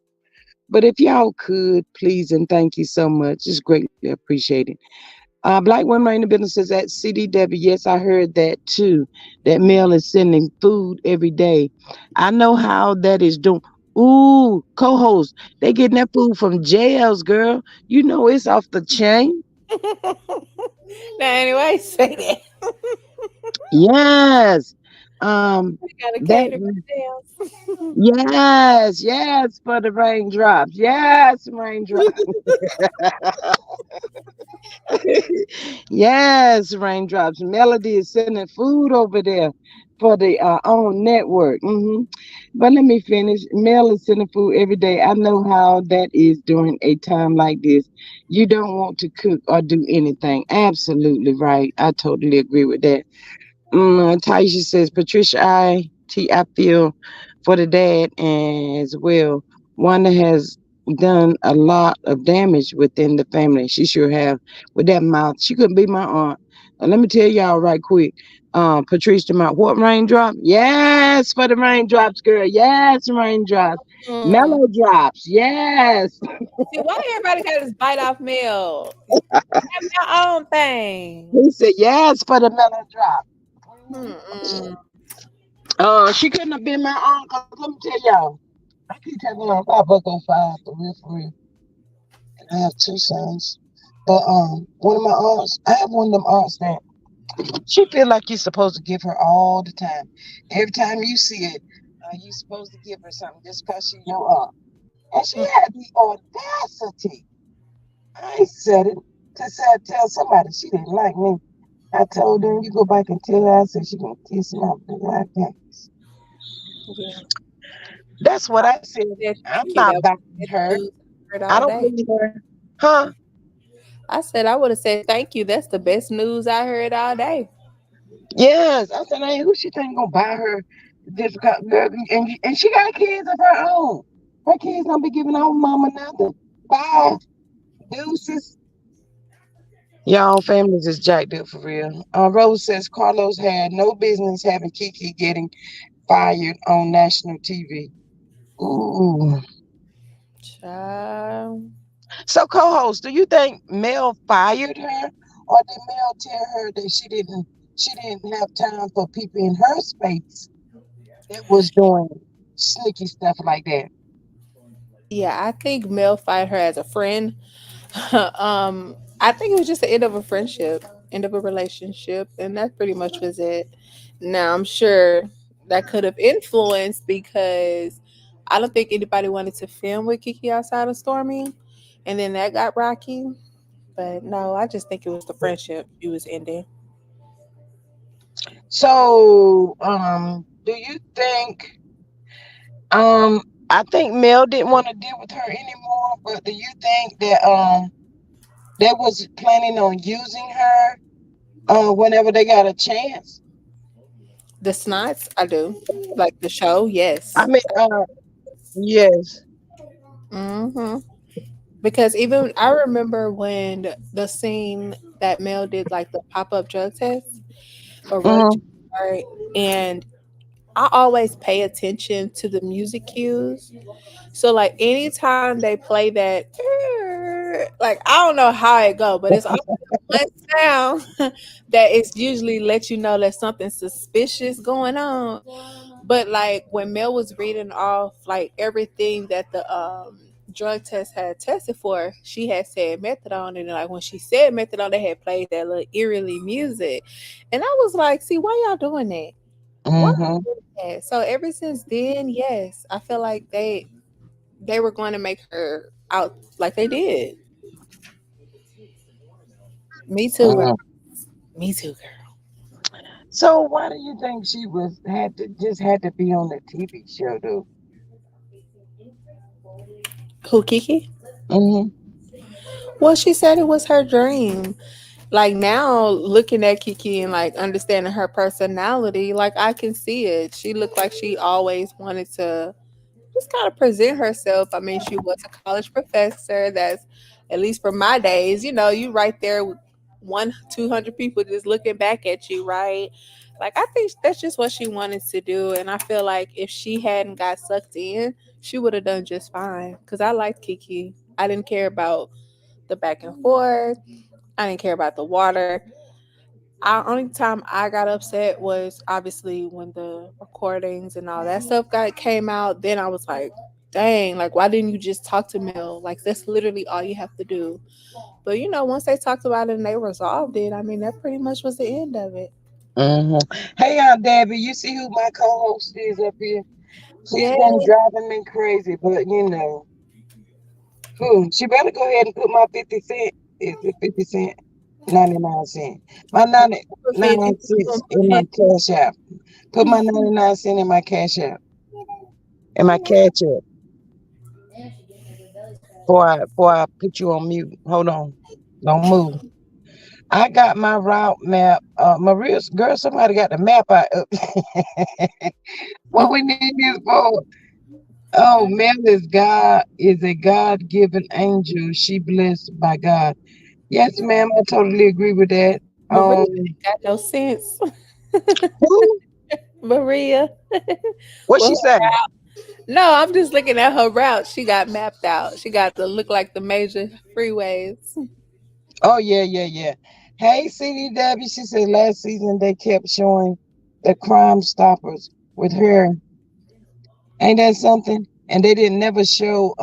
But if y'all could, please and thank you so much, it's greatly appreciated. Black women are in the businesses at CDW. Yes, I heard that too. That mail is sending food every day. I know how that is doing. Ooh, co-host, they getting that food from jails, girl. You know it's off the chain. Now, anyway, say that. Yes. We gotta That cater for them. yes, yes for the raindrops. Yes, raindrops. Yes, raindrops. Melody is sending food over there for the own network. But let me finish. Mel is sending food every day. I know how that is during a time like this. You don't want to cook or do anything. Absolutely right. I totally agree with that. Taisha says, Patricia, I feel for the dad as well. Wanda has done a lot of damage within the family. She sure have with that mouth. She couldn't be my aunt. Let me tell y'all right quick. Patricia, my what raindrop? Yes, for the raindrops, girl. Yes, raindrops. Mm. Mellow drops. Yes. See, why everybody got this bite off meal? Have your own thing. He said yes for the mellow drop. Mm-mm. She couldn't have been my aunt, cause let me tell y'all. I keep telling her I about go five for real, for real. And I have two sons. But one of my aunts, I have one of them aunts that she feel like you're supposed to give her all the time. Every time you see it, you supposed to give her something just because she's your aunt. And she had the audacity. I said it to say, tell somebody she didn't like me. I told her, you go back and tell her, I said she gonna kiss my black ass. Yeah. That's what I said. Yeah, I'm Kiki, not that was backing the best her. news I heard I all don't day. believe her. Huh? I said I would have said thank you. That's the best news I heard all day. Yes, I said, hey, who she think gonna buy her this girl? And she got kids of her own. Her kids don't be giving her mama nothing. Bye, deuces. Y'all families is jacked up for real. Rose says Carlos had no business having Kiki getting fired on national TV. Ooh. Child. So, co-host, do you think Mel fired her, or did Mel tell her that she didn't have time for people in her space that was doing sneaky stuff like that? Yeah, I think Mel fired her as a friend. I think it was just the end of a friendship, end of a relationship, and that pretty much was it. Now I'm sure that could have influenced because I don't think anybody wanted to film with Kiki outside of Stormy, and then that got rocky. But no, I just think it was the friendship he was ending. So, do you think I think Mel didn't want to deal with her anymore, but do you think that they was planning on using her whenever they got a chance? The Snots, I do like the show. I Yes. mean, yes. hmm Because even I remember when the scene that Mel did, like the pop up drug test or rug Mm-hmm. check, right? And I always pay attention to the music cues. So like anytime they play that, like I don't know how it go, but it's always one sound that it's usually let you know that something suspicious going on. But like when Mel was reading off like everything that the drug test had tested for, she had said methadone, and like when she said methadone, they had played that little eerily music, and I was like, "See, why y'all doing that? Why Mm-hmm. y'all doing that?" So ever since then, yes, I feel like they were going to make her out like they did. Me too, girl. Mm. Me too, girl. So why do you think she was had to be on the TV show though? Who, Kiki? Mm-hmm. Well, she said it was her dream. Like now, looking at Kiki and like understanding her personality, like I can see it. She looked like she always wanted to just kind of present herself. I mean, she was a college professor. That's at least for my days. You know, you right there with 200 people just looking back at you, right? Like I think that's just what she wanted to do, and I feel like if she hadn't got sucked in, she would have done just fine. Cause I liked Kiki. I didn't care about the back and forth. I didn't care about the water. Only time I got upset was obviously when the recordings and all that stuff got came out. Then I was like, dang, like why didn't you just talk to Mel? Like that's literally all you have to do. But you know, once they talked about it and they resolved it, I mean that pretty much was the end of it. Hmm. Hey, Aunt Debbie, you see who my co-host is up here? She's Yeah. been driving me crazy, but she better go ahead and put my 50 cent. Is it 50 cent? 99 cent. My For 50, 99 cents for in my 50. cash app. Put my 99 cent in my cash app. In my cash app. Before I put you on mute. Hold on. Don't move. I got my route map. Maria's girl, somebody got the map out. What we need this for? Oh, Mel is a God given angel. She blessed by God. Yes, ma'am. I totally agree with that. Maria ain't got no sense. Who? Maria. What Well, she say? no, I'm just looking at her route. She got mapped out. She got to look like the major freeways. Oh yeah, yeah, yeah. Hey, CDW. She said last season they kept showing the Crime Stoppers with her. Ain't that something? And they didn't never show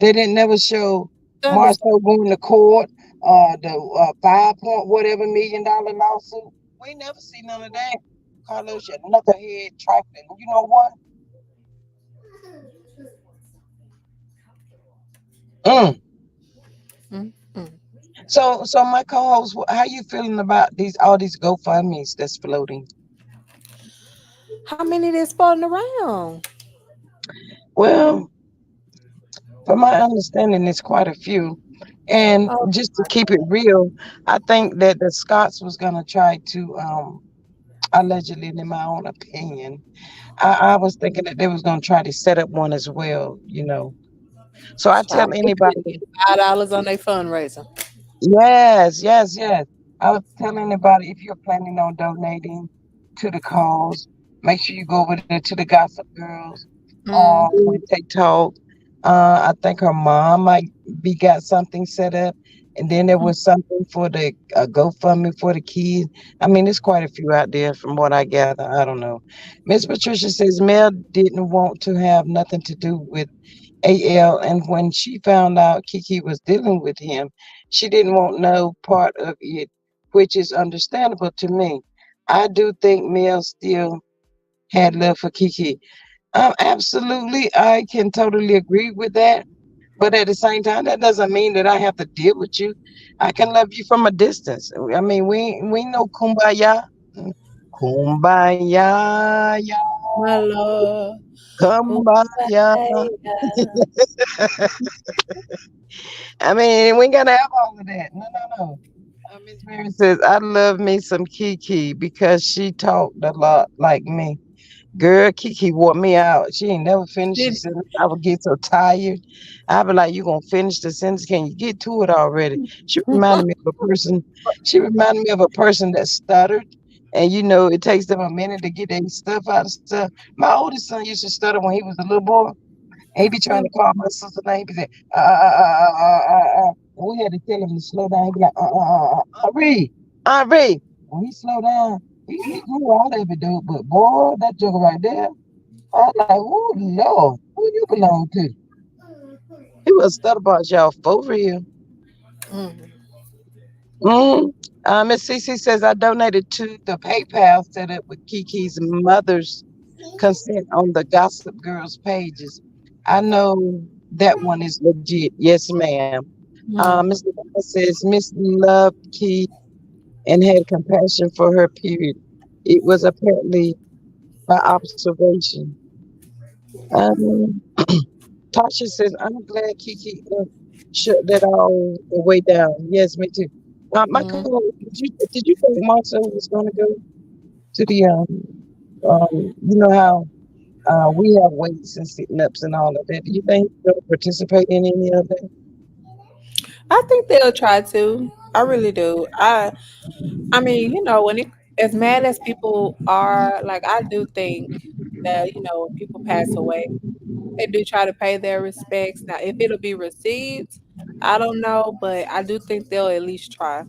Thunderstorm. Marcel going to court, the 5 point whatever $1 million lawsuit. We never see none of that. Carlos, you knucklehead trifling. You know what? Mm. Mm, mm. So my co-host, how you feeling about all these GoFundmes that's floating? How many that's floating around? Well, from my understanding, it's quite a few. And Oh, just to keep it real, I think that the Scots was gonna try to allegedly, in my own opinion, I was thinking that they was gonna try to set up one as well. So I child, tell they could anybody, get $5 on their fundraiser. yes, yes, yes. I was telling anybody, if you're planning on donating to the cause, make sure you go over there to the Gossip Girls Mm. on TikTok. I think her mom might be got something set up, and then there was something for the GoFundMe for the kids. I mean, there's quite a few out there from what I gather. I don't know. Miss Patricia says Mel didn't want to have nothing to do with AL, and when she found out Kiki was dealing with him, she didn't want no part of it, which is understandable to me. I do think Mel still had love for Kiki. Absolutely, I can totally agree with that. But at the same time, that doesn't mean that I have to deal with you. I can love you from a distance. I mean, we know kumbaya. Mm, kumbaya, My Lord. kumbaya. Kumbaya. I mean, we gotta have all of that. No, no, no. Miss Mary says, I love me some Kiki because she talked a lot like me. Girl, Kiki wore me out. She ain't never finished. She Did said, I would get so tired. I'd be like, you gonna finish the sentence? Can you get to it already? She reminded me of a person. She reminded me of a person that stuttered. And it takes them a minute to get their stuff out of stuff. My oldest son used to stutter when he was a little boy. And he be trying to call my sister name. He be saying, and we had to tell him to slow down. He be like, Henri, Henri. When he slow down, he grew out of it, though. But boy, that joker right there, I was like, oh, Lord, who you belong to? He was stutter about y'all for real. mm. Mm. Miss Cece says, I donated to the PayPal set up with Kiki's mother's consent on the Gossip Girls pages. I know that one is legit. Yes, ma'am. Mr. Mm. Donna says Miss loved Key and had compassion for her, period. It was apparently by observation. Um, Tasha says, I'm glad Kiki shut that all the way down. Yes, me too. Mm. Michael, did you think Marcel was going to go to the, how we have weights and sitting ups and all of that. Do you think he's going to participate in any of that? I think they'll try to. I really do. I mean, when as mad as people are, like I do think that, when people pass away, they do try to pay their respects. Now, if it'll be received, I don't know, but I do think they'll at least try.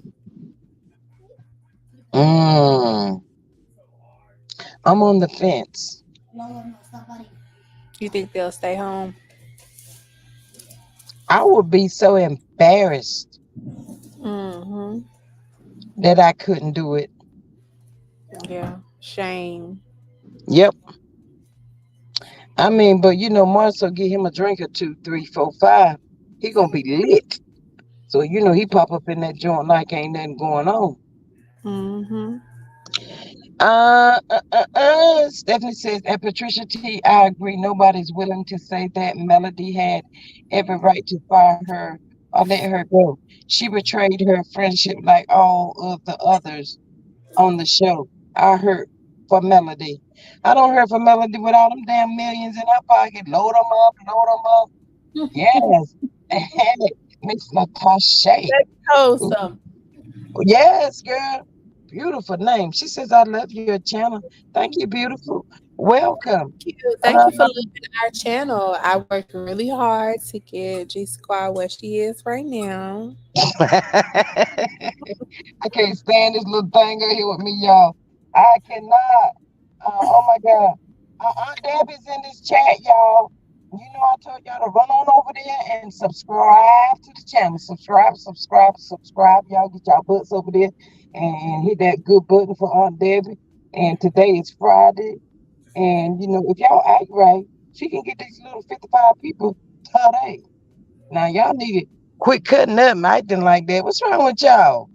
Mm, I'm on the fence. You think they'll stay home? I would be so embarrassed Hmm. that I couldn't do it. Yeah. Shame. Yep. I mean, but Marcel get him a drink or two, three, four, five. He gonna be lit. So he pop up in that joint like ain't nothing going on. Mm-hmm. Stephanie says, and Patricia T, I agree. Nobody's willing to say that Melody had every right to fire her or let her go. She betrayed her friendship like all of the others on the show. I hurt for Melody. I don't hurt for Melody with all them damn millions in her pocket. Load them up, load them up. Yes. Miss Natasha. That's wholesome. Yes, girl. Beautiful name. She says, I love your channel. Thank you, beautiful. Welcome. Thank you. Uh, Thank you for loving our channel. I worked really hard to get G Squad where she is right now. I can't stand this little thing out here with me, y'all. I cannot. Oh my God. Aunt Debbie's in this chat, y'all. I told y'all to run on over there and subscribe to the channel. Subscribe, subscribe, subscribe. Y'all get y'all butts over there and hit that good button for Aunt Debbie. And today is Friday. And if y'all act right, she can get these little 55 people today. Now y'all need to quit cutting up and acting like that. What's wrong with y'all?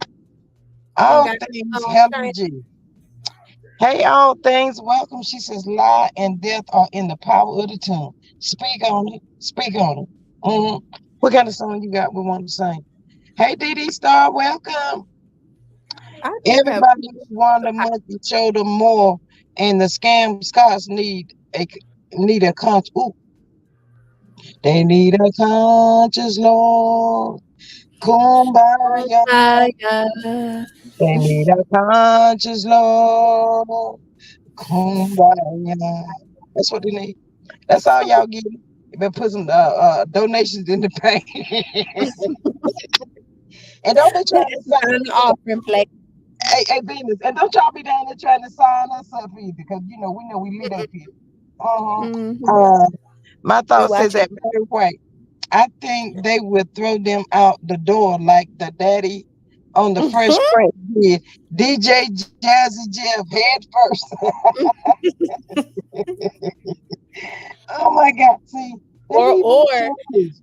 You don't All got things no Helen train. G. Hey, all things welcome. She says, lie and death are in the power of the tongue. Speak on it. Speak on it. hmm What kind of song you got we want to sing? Hey, DD Star, welcome. I do have Everybody want the monkey show them more, and the scam Scots need a conscious. Ooh, they need a conscious Lord. Kumbaya. fire. They need a conscious Lord. Kumbaya. That's what they need. That's all y'all get. You better put some donations in the bank. And don't be Put trying to it sign on the us up. offering plate. Hey, Venus. And don't y'all be down there trying to sign us up either, because we know we lit up here. Uh-huh. Mm-hmm. Uh, my We thought says watching. that very white. I think they would throw them out the door like the daddy on the Fresh Prince did. DJ Jazzy Jeff head first. Oh my God. See, they or need more or choices.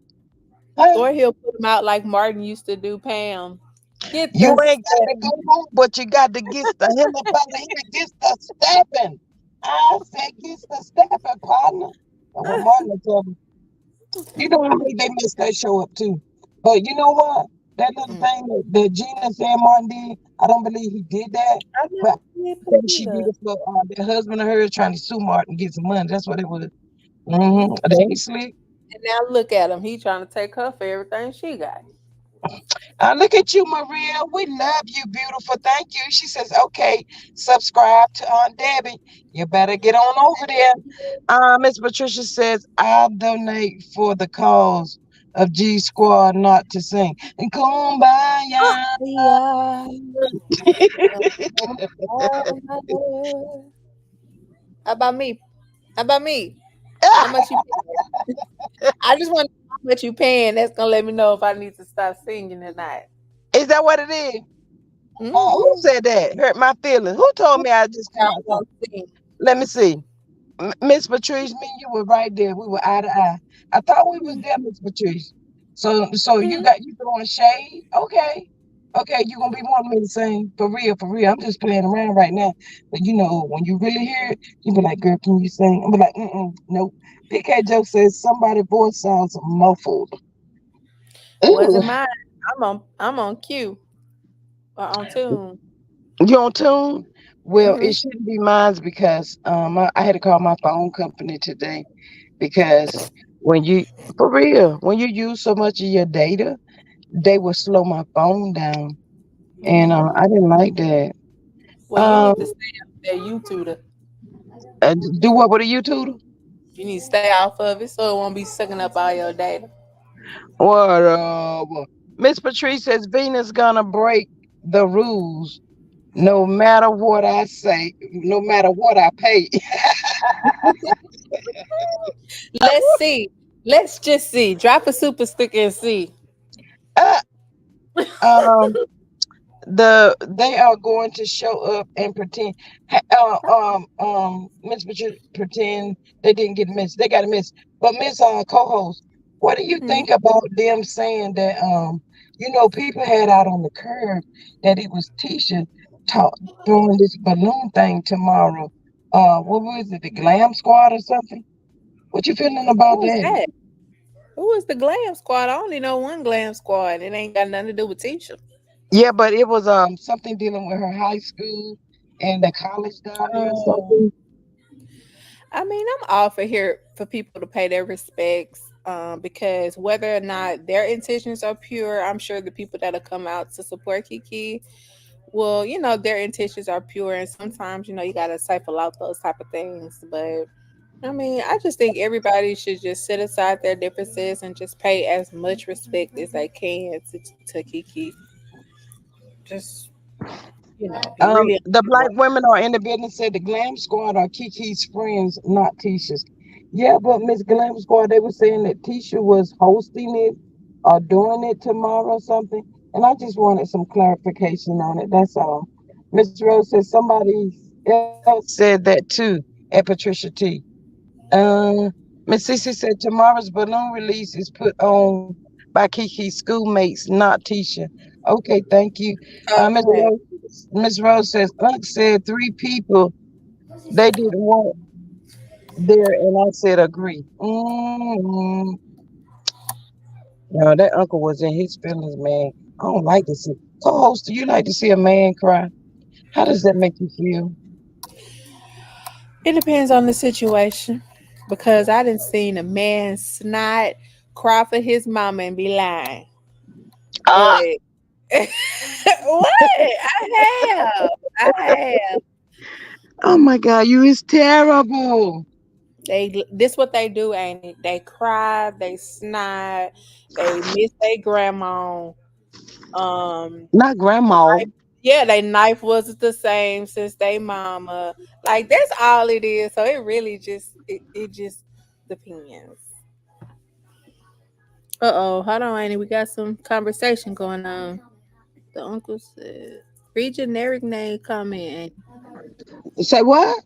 Huh? or he'll put them out like Martin used to do Pam. Get You the ain't got to step. go home, but you got to get the hell up out of here. Get the stepping. I said, get the stepping, partner. And what Martin told me, I think they messed that show up too. But you know what? That little Mm. thing that Gina said Martin did, I don't believe he did that. I never But did I put think she did either. it for the husband of hers trying to sue Martin and get some money. That's what it was. Mm. They ain't slick. And now look at him. He trying to take her for everything she got. Look at you, Maria. We love you, beautiful. Thank you. She says, okay, subscribe to Aunt Debbie. You better get on over there. Miss Patricia says, I'll donate for the cause of G Squad not to sing. And Kumbaya. Yeah. How about me? How about me? How much you paying? I just want to know how much you paying. That's gonna let me know if I need to stop singing or not. Is that what it is? Who Mm-hmm. said that? Hurt my feelings. Who told me I just come I out? won't sing. Let me see. Miss Patrice, me and you were right there. We were eye to eye. I thought we was there, Miss Patrice. So Mhm. you throwing shade? Okay. Okay, you gonna be wanting me to sing for real, for real. I'm just playing around right now. But when you really hear it, you be like, girl, can you sing? I'm be like, nope. PK Joe says somebody's voice sounds muffled. Ooh, Wasn't mine. I'm on cue or on tune. you on tune? Well, it Mhm. shouldn't be mine because I had to call my phone company today because when you for real, when you use so much of your data, they will slow my phone down, and Mhm. I didn't like that. Well, you Um, need to stay off that YouTuber. do what with a YouTube? You need to stay off of it so it won't be sucking up all your data. What? Miss Patrice says Venus gonna break the rules no matter what I say, no matter what I pay. Let's see. Let's just see. Drop a super sticker and see. Uh, um, they are going to show up and pretend. Miss Patricia pretend they didn't get missed. They got a miss. But Miss co-host, what do you Mhm. think about them saying that people had out on the curb that it was Tisha talk doing this balloon thing tomorrow? What was it, the Glam Squad or something? What you feeling about Who is that? that? Who is the Glam Squad? I only know one Glam Squad. It ain't got nothing to do with Tisha. Yeah, but it was something dealing with her high school and the college down there or Oh. something. I mean, I'm all for here for people to pay their respects, because whether or not their intentions are pure, I'm sure the people that'll come out to support Kiki, well, their intentions are pure, and sometimes you gotta cycle out those type of things. But I mean, I just think everybody should just set aside their differences and just pay as much respect as they can to Kiki. Just be really The black understanding. women are in the business said the Glam Squad are Kiki's friends, not Tisha's. Yeah, but Miss Glam Squad, they were saying that Tisha was hosting it or doing it tomorrow or something. And I just wanted some clarification on it. That's all. Miss Rose said somebody else said that too at Patricia T. Uh, Miss Cece said tomorrow's balloon release is put on by Kiki's schoolmates, not Tisha. Okay, thank you. Okay. Miss Rose says Unc said three people they didn't want there, and I said agree. No, that uncle was in his feelings, man. I don't like to see. Co-host, do you like to see a man cry? How does that make you feel? It depends on the situation, because I didn't seen a man snot cry for his mama and be lying. Ah, But what? I have. oh my God, you is terrible. This what they do, ain't it? They cry, they snot, they miss their grandma. Not The grandma. knife, yeah, they knife wasn't the same since they mama. Like that's all it is. So it really it just depends. Hold on, Annie. We got some conversation going on. The uncle said, read generic name comment. Say what?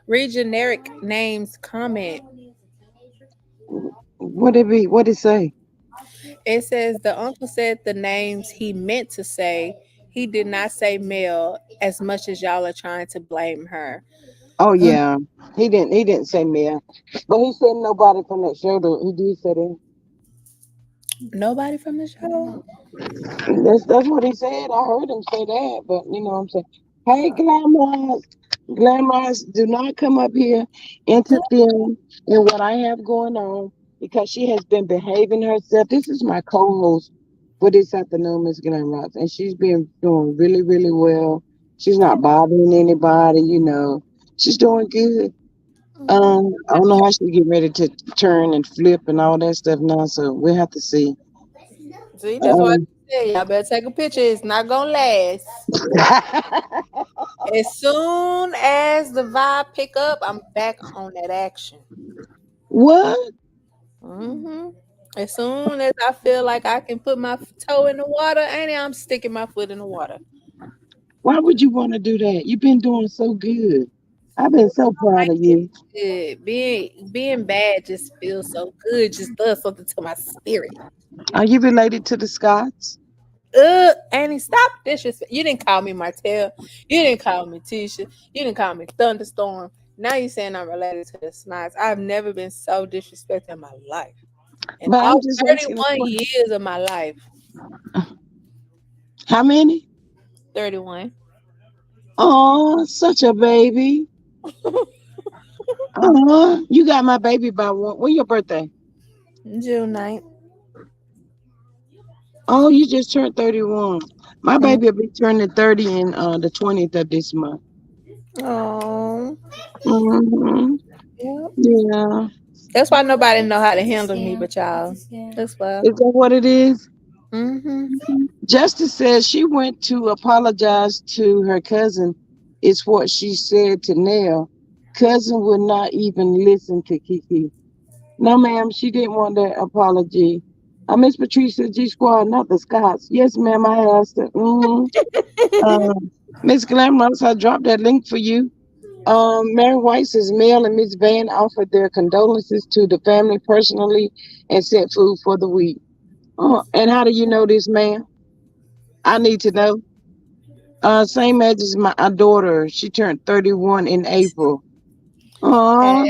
Read generic names comment. What it be? What it say? It says the uncle said the names he meant to say. He did not say male as much as y'all are trying to blame her. Oh yeah, he didn't. He didn't say Mia, but he said nobody from that show. Though he did say that. Nobody from the show? That's what he said. I heard him say that. But you know what I'm saying. Hey, glamorous, do not come up here interfering in what I have going on because she has been behaving herself. This is my co-host for this afternoon, Miss Glamorous, and she's been doing really, really well. She's not bothering anybody. She's doing good. I don't know how she get ready to turn and flip and all that stuff now, so we'll have to see. See, that's why I Um, said y'all better take a picture. It's not gonna last. As soon as the vibe pick up, I'm back on that action. what? hmm As soon as I feel like I can put my toe in the water, and I'm sticking my foot in the water. Why would you want to do that? You've been doing so good. I've been so proud of you. Good. Being bad just feels so good. Just does something to my spirit. Are you related to the Scots? Annie, stop disrespect. You didn't call me Martell. You didn't call me Tisha. You didn't call me Thunderstorm. Now you saying I'm related to the Snots. I've never been so disrespected in my life. In But I'm all just asking a 31 question. years of my life. How many? 31. Oh, such a baby. Oh, you got my baby by one. When your birthday? June 9th. Oh, you just turned 31. My baby will be turning 30 in the 20th of this month. Oh. Hmm. Yep. Yeah. That's why nobody know how to handle me but y'all. That's why. Is that what it is? Mm-hmm. Justice says she went to apologize to her cousin, is what she said to Nell. Cousin would not even listen to Kiki. No, ma'am, she didn't want that apology. Miss Patricia G Squad, not the Scots. Yes, ma'am, I asked her. Miss Glamorous, I dropped that link for you. Mary White's mail and Miss Van offered their condolences to the family personally and sent food for the week. And how do you know this, man? I need to know. Same age as my daughter. She turned 31 in April. Hey. Uh,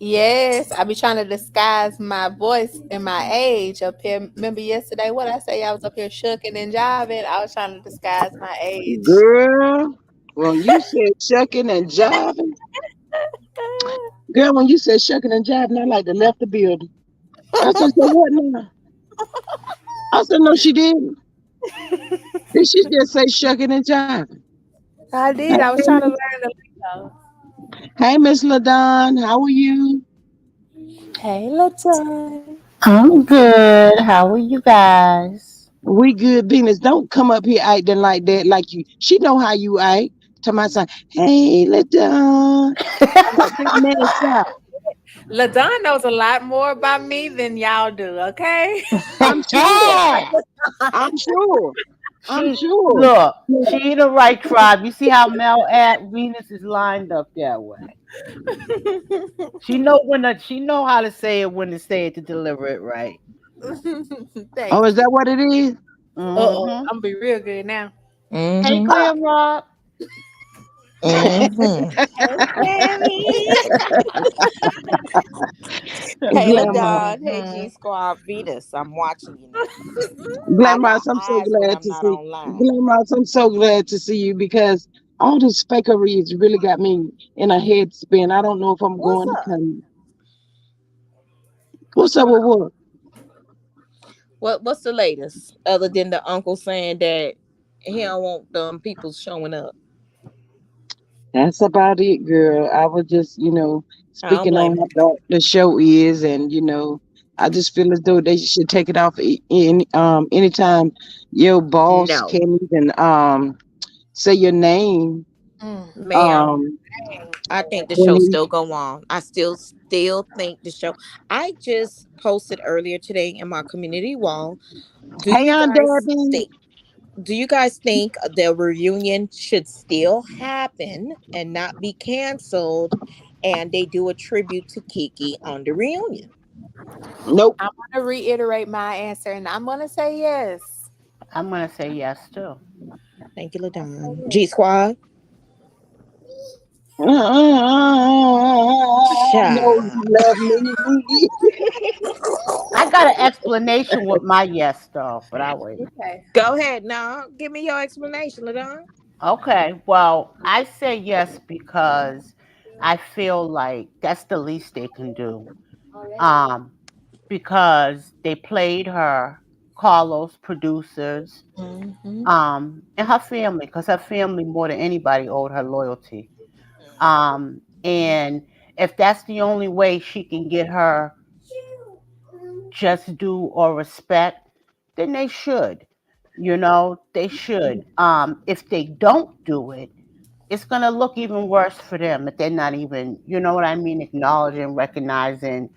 Yes, I be trying to disguise my voice and my age up here. Remember yesterday what I say? I was up here shucking and jiving. I was trying to disguise my age. girl, when you said shucking and jiving, girl, when you said shucking and jiving, I like to left the building. I said, so what now? I said, no, she didn't. Did she just say shucking and jiving? I Hey, did. I was trying to learn the lingo. hey, Miss LaDon, how are you? Hey, Latan. I'm good. How are you guys? We good, Venus. Don't come up here acting like that, like you. She know how you act. To my son, hey, LaDon. Like that man stop. Ladon knows a lot more about me than y'all do, okay? I'm sure. I'm sure. I'm she sure. look. She the right tribe. You see how Mel at Venus is lined up that way. She know how to say it when to say it to deliver it right. Oh, Thank is you. that what it is? Uh-oh, Mm-hmm. I'm gonna be real good now. Hey, Mm-hmm. Ah, Glam Rock. Mm-hmm. Hey, Grammy. Hey, Glamour. LaDon. Hey, G Mm-hmm. Squad Venus. I'm watching you now. I Glamour, got I'm so eyes when glad I'm to not see. online. Glamour, I'm so glad to see you because all this fakery has really got me in a head spin. I don't know if I'm What's going to up? come. What's up with what? What's the latest? Other than the uncle saying that he don't want them people showing up. That's about it, girl. I was just, I don't speaking blame on him. how dark the show is, and I just feel as though they should take it off anytime your boss No, can't even say your name Mm. ma'am. um I think the when show he still go on. I still think the show. I just posted earlier today in my community wall. Do Hey you on guys Debbie. think? Do you guys think the reunion should still happen and not be canceled, and they do a tribute to Kiki on the reunion? Nope. I'm gonna reiterate my answer, and I'm gonna say yes. I'm gonna say yes too. Thank you, Ladon. G Squad. I know Child. you love me. I got an explanation with my yes though, but I wait. Okay. Go ahead now. Give me your explanation, Ladon. Okay, well, I say yes because I feel like that's the least they can do. Um, because they played her, Carlos, producers, Mm-hmm. and her family, because her family more than anybody owed her loyalty. And if that's the only way she can get her just due or respect, then they should. They should. If they don't do it, it's gonna look even worse for them if they're not even, you know what I mean, acknowledging, recognizing.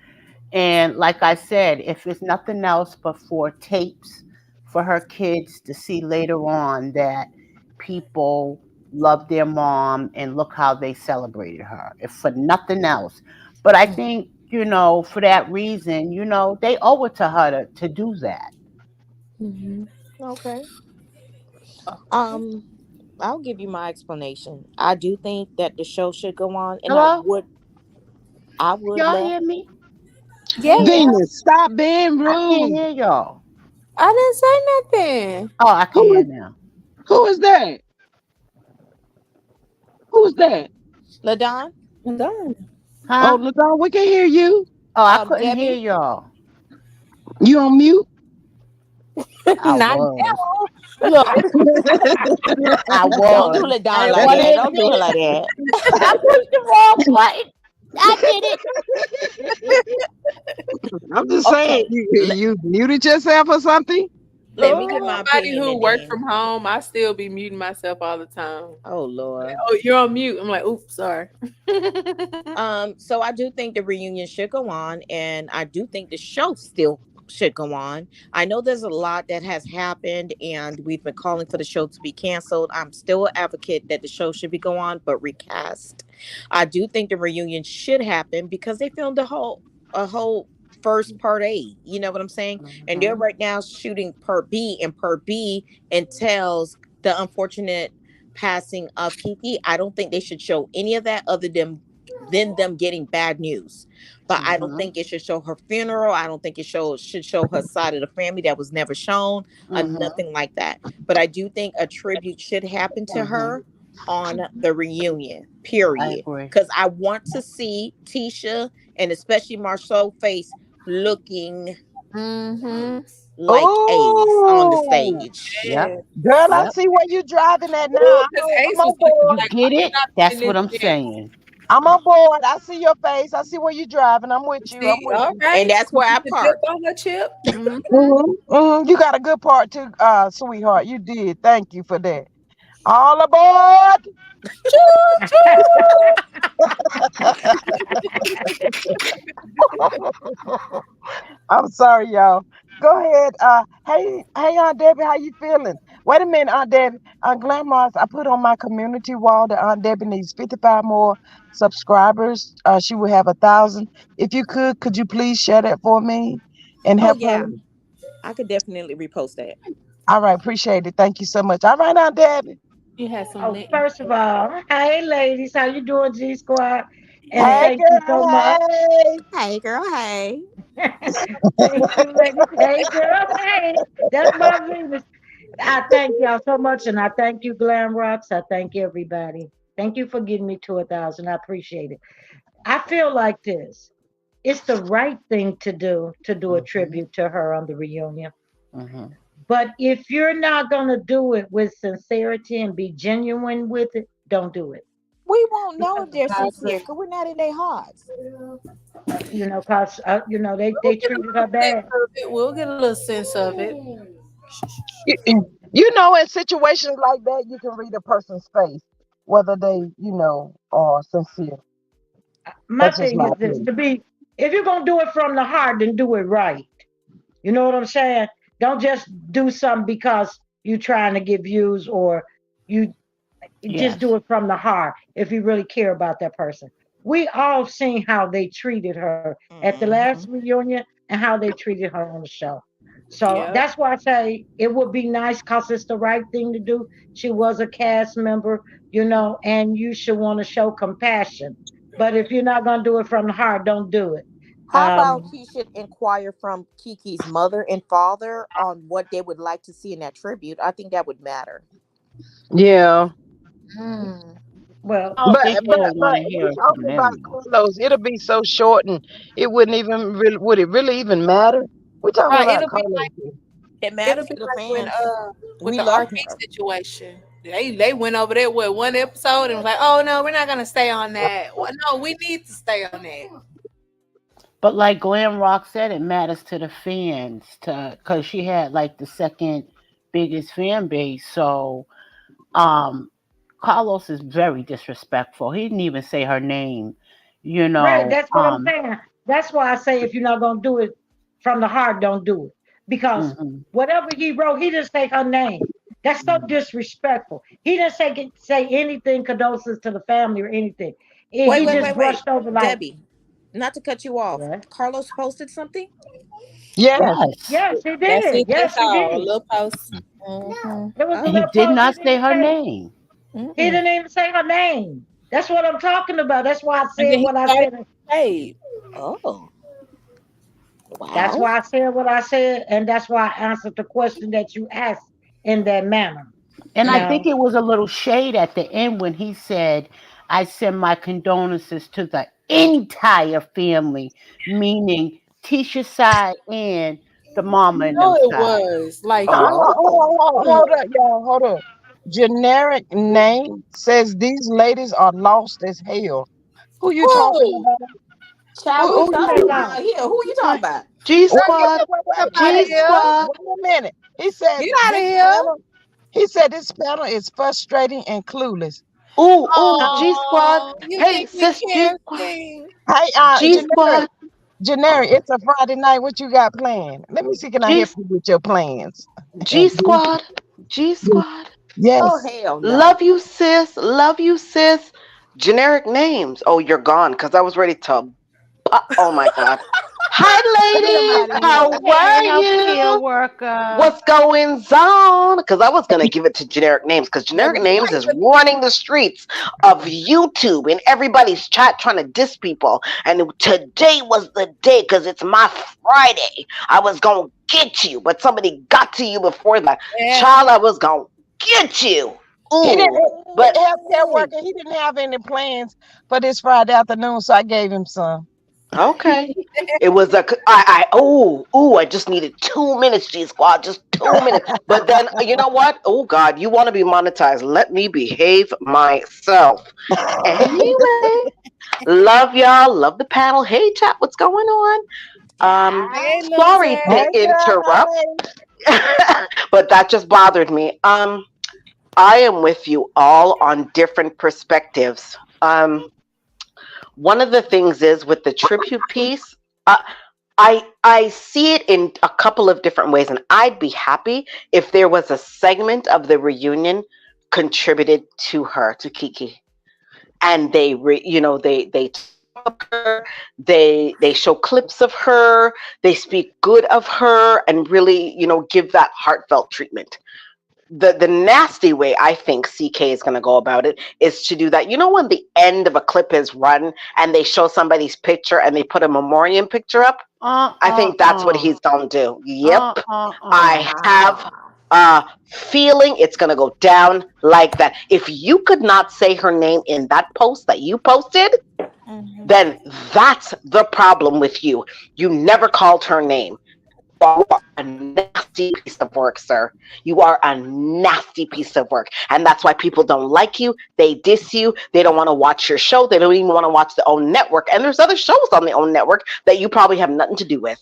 And like I said, if it's nothing else but for tapes for her kids to see later on that people love their mom and look how they celebrated her, if for nothing else. But I think, for that reason, they owe it to her to do that. Mm-hmm. Okay. Okay. Um, I'll give you my explanation. I do think that the show should go on, and Hello? I would Y'all love. hear me? Yeah, Venus, stop being I can't rude. hear y'all. I didn't say nothing. Oh, I can Who hear is now. who is that? Who's that? Ladon, I'm done. Oh, Huh? Ladon, we can hear you. Oh, I couldn't hear Debbie, y'all. You on mute? I Not was. now. Look, I don't do was. I Ladon didn't like want to that. Don't do her admit like it. that. I pushed the wrong button. I did it. I'm just saying, Okay, you muted yourself or something? let me give Oh, my somebody opinion, who and worked then. from home, I still be muting myself all the time. Oh Lord. Oh, you're on mute. I'm like, oops, sorry. So I do think the reunion should go on, and I do think the show should go on. I know there's a lot that has happened and we've been calling for the show to be canceled. I'm still an advocate that the show should be go on, but recast. I do think the reunion should happen because they filmed a whole first part A. You know what I'm saying? And they're Mhm. right now shooting part B, and part B entails the unfortunate passing of Kiki. I don't think they should show any of that other than them getting bad news. But I don't Mhm. think it should show her funeral. I don't think it should show her side of the family that was never shown, or Mhm. nothing like that. But I do think a tribute should happen to Mhm. her on the reunion. I Period. agree. Because I want to see Tisha and especially Marceau face looking Mm-hmm. like Ace on the Oh, stage. Yep. Yes. girl, I Yep. see where you driving at now. Because I'm Ace on was looking board. You like, get why you it? not in That's this what I'm mess? saying. I'm on board. I see your face. I see where you driving. I'm with you. I'm See, with all you. And right. that's You where I get the dip park. on her chip. Mm-hmm. You got a good part too, sweetheart. You did. Thank you for that. All aboard. Choo choo. I'm sorry, y'all. Go ahead. Hey, Aunt Debbie, how you feeling? Wait a minute, Aunt Debbie. Aunt Glamross, I put on my community wall that Aunt Debbie needs 55 more subscribers. She will have 1,000. If you could you please share that for me and Oh help her? yeah, I could definitely repost that. All right, appreciate it. Thank you so much. All right, Aunt Debbie. You had some Oh, lint. first of all, hey ladies, how you doing, G Squad? And Hey, Hey. thank you so girl. much. Hey. Hey girl, hey. Thank you, ladies. Hey, girl, hey, that's my Venus. I thank y'all so much, and I thank you, Glam Rocks. I thank everybody. Thank you for getting me to 1,000. I appreciate it. I feel like this. It's the right thing to do a Mhm. tribute to her on the reunion. Mhm. But if you're not gonna do it with sincerity and be genuine with it, don't do it. We won't know if they're I sincere agree. because we're not in their hearts. Cause they We'll get a treated her little sense bad. of it. We'll get a little sense of it. You know, in situations like that, you can read a person's face, whether they, are sincere. My That's just thing my is this: opinion. to be, if you're gonna do it from the heart, then do it right. You know what I'm saying? Don't just do something because you're trying to get views, or you just Yes. do it from the heart if you really care about that person. We all seen how they treated her at the last Hmm. reunion and how they treated her on the show. So Yep. that's why I say it would be nice because it's the right thing to do. She was a cast member, and you should want to show compassion. But if you're not going to do it from the heart, don't do it. How about Um, he should inquire from Kiki's mother and father on what they would like to see in that tribute? I think that would matter. Yeah, Mm. well, I don't but think but they'll but want to we hear it from talking about them. Carlos. It'll be so short, and it wouldn't even really. Would it really even matter? We're talking Right. about Carlos. It It'll matters be to the like when fans. with We the love RP her. situation. They went over there with one episode and was like, oh no, we're not gonna stay on that. Well, no, we need to stay on that. But like Glam Rock said, it matters to the fans to because she had like the second biggest fan base. So um Carlos is very disrespectful. He didn't even say her name, you right, know. that's what I'm saying. That's why I say if you're not going to do it from the heart, don't do it. Because Mhm. whatever he wrote, he didn't say her name. That's so Mhm. disrespectful. He didn't say anything condolences to the family or anything. Wait, He wait, just wait, wait. brushed over like, Debbie, not to cut you off. what? Carlos posted something? Yes, Yes. Yes, he That's did. it. That's Yes, he all. A did. little post. Mm-hmm. It was a And he Oh. little did post. not say her name. He Mm-mm. didn't even say her name. That's what I'm talking about. That's why I And said then he what I started said. shade. Oh. That's Wow. why I said what I said, and that's why I answered the question that you asked in that manner. And I Now, think it was a little shade at the end when he said, I send my condolences to the entire family, meaning Tisha's side and the mama You and them know it side. was. Like you hold, know Oh. hold, hold, hold up, y'all. Hold up. Generic name says these ladies are lost as hell. Who you talking who? about? Child, we who you lost say Who? around lost? here. Who you talking about? G Wait, wait, Squad. wait, wait, Get wait, out G of wait. here. Squad. Wait a minute. He said Get out of this here. panel. He said this panel is frustrating and clueless. Ooh, ooh, Uh, G Squad. Oh, you Hey, think we sis, G can't Squad. sing? Hey, G generic. Squad. Yes. Generic, it's a Friday night. What you got planned? Let me see. Can I G help you with your plans? G Squad. G Squad. Oh Yes. hell no. Love you, sis. Love you, sis. Generic names. Oh, you're gone because I was ready to. Oh my God. Hi, ladies. Somebody How wants are a healthcare you? worker. What's going on? Because I was going to give it to generic names because Like, generic names is running the streets of YouTube and everybody's chat trying to diss people. And today was the day because it's my Friday. I was going to get you, but somebody got to you before that. yeah. Child, I was going to get you. He didn't Ooh. But healthcare worker. He didn't have any plans for this Friday afternoon, so I gave him some. okay. It was I just needed 2 minutes, G Squad, just 2 minutes. But then, you know what? Oh, God, you want to be monetized. Let me behave myself. Anyway, love y'all. Love the panel. Hey, chat, what's going on? Hey, Sorry loser. Hey, to interrupt, girl. but that just bothered me. I am with you all on different perspectives. One of the things is with the tribute piece. Uh, I see it in a couple of different ways, and I'd be happy if there was a segment of the reunion contributed to her, to Kiki, and they talk about her, they show clips of her, they speak good of her, and really give that heartfelt treatment. The nasty way I think CK is going to go about it is to do that. You know, when the end of a clip is run and they show somebody's picture and they put a memoriam picture up, Uh I uh think that's what uh. he's gonna do. Yep. I Uh. have Nah. a feeling it's gonna go down like that. If you could not say her name in that post that you posted, Mhm. then that's the problem with you. You never called her name. You are a nasty piece of work, sir. You are a nasty piece of work. And that's why people don't like you. They diss you. They don't want to watch your show. They don't even want to watch the own network. And there's other shows on the own network that you probably have nothing to do with.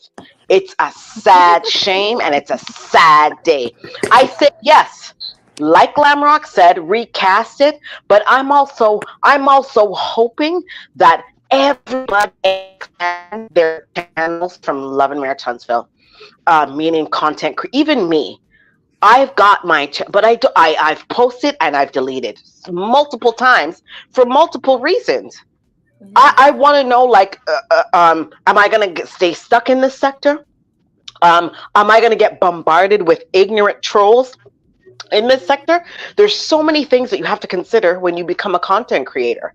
It's a sad shame and it's a sad day. I say yes. Like Glamrock said, recast it, but I'm also hoping that everybody expand their channels from Love and Mayor Huntsville, meaning even me. I've got but I've posted and I've deleted multiple times for multiple reasons. I want to know, like, am I gonna stay stuck in this sector? Am I gonna get bombarded with ignorant trolls in this sector? There's so many things that you have to consider when you become a content creator.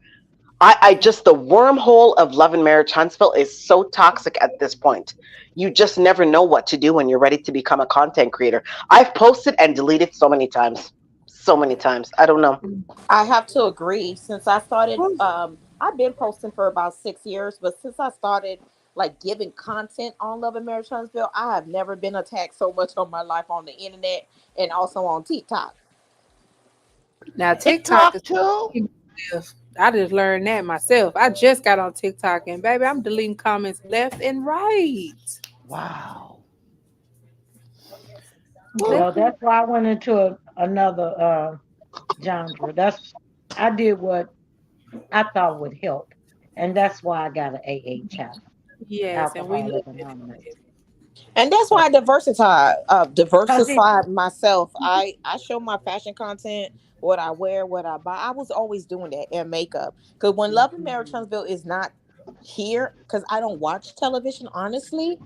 I just, the wormhole of Love and Marriage Huntsville is so toxic at this point. You just never know what to do when you're ready to become a content creator. I've posted and deleted so many times. So many times. I don't know. I have to agree. Since I started, I've been posting for about 6 years, but since I started like giving content on Love and Marriage Huntsville, I have never been attacked so much on my life on the internet and also on TikTok. Now TikTok is TikTok too. I just learned that myself. I just got on TikTok and baby, I'm deleting comments left and right. Wow. Left Well, Whew. and that's why I went into another genre. I did what I thought would help, and that's why I got an AA channel, yes, and we love Alcoholics it. Anonymous. And that's So, why I cause it, diversified myself. I show my fashion content, what I wear, what I buy. I was always doing that, and makeup. Because when Love and Marriage Huntsville is not here, because I don't watch television, honestly,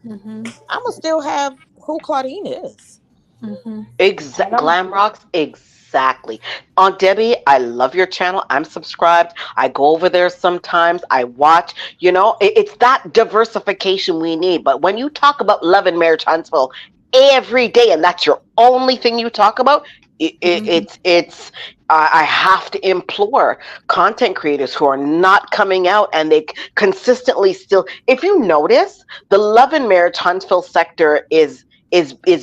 Mm-hmm. I'ma still have who Claudine is. Mm-hmm. and I'm Glam Rocks, exactly. Aunt Debbie, I love your channel. I'm subscribed. I go over there sometimes. I watch. It's that diversification we need. But when you talk about Love and Marriage Huntsville every day, and that's your only thing you talk about, Mm-hmm. it's. I have to implore content creators who are not coming out and they consistently still. If you notice, the Love and Marriage Huntsville sector is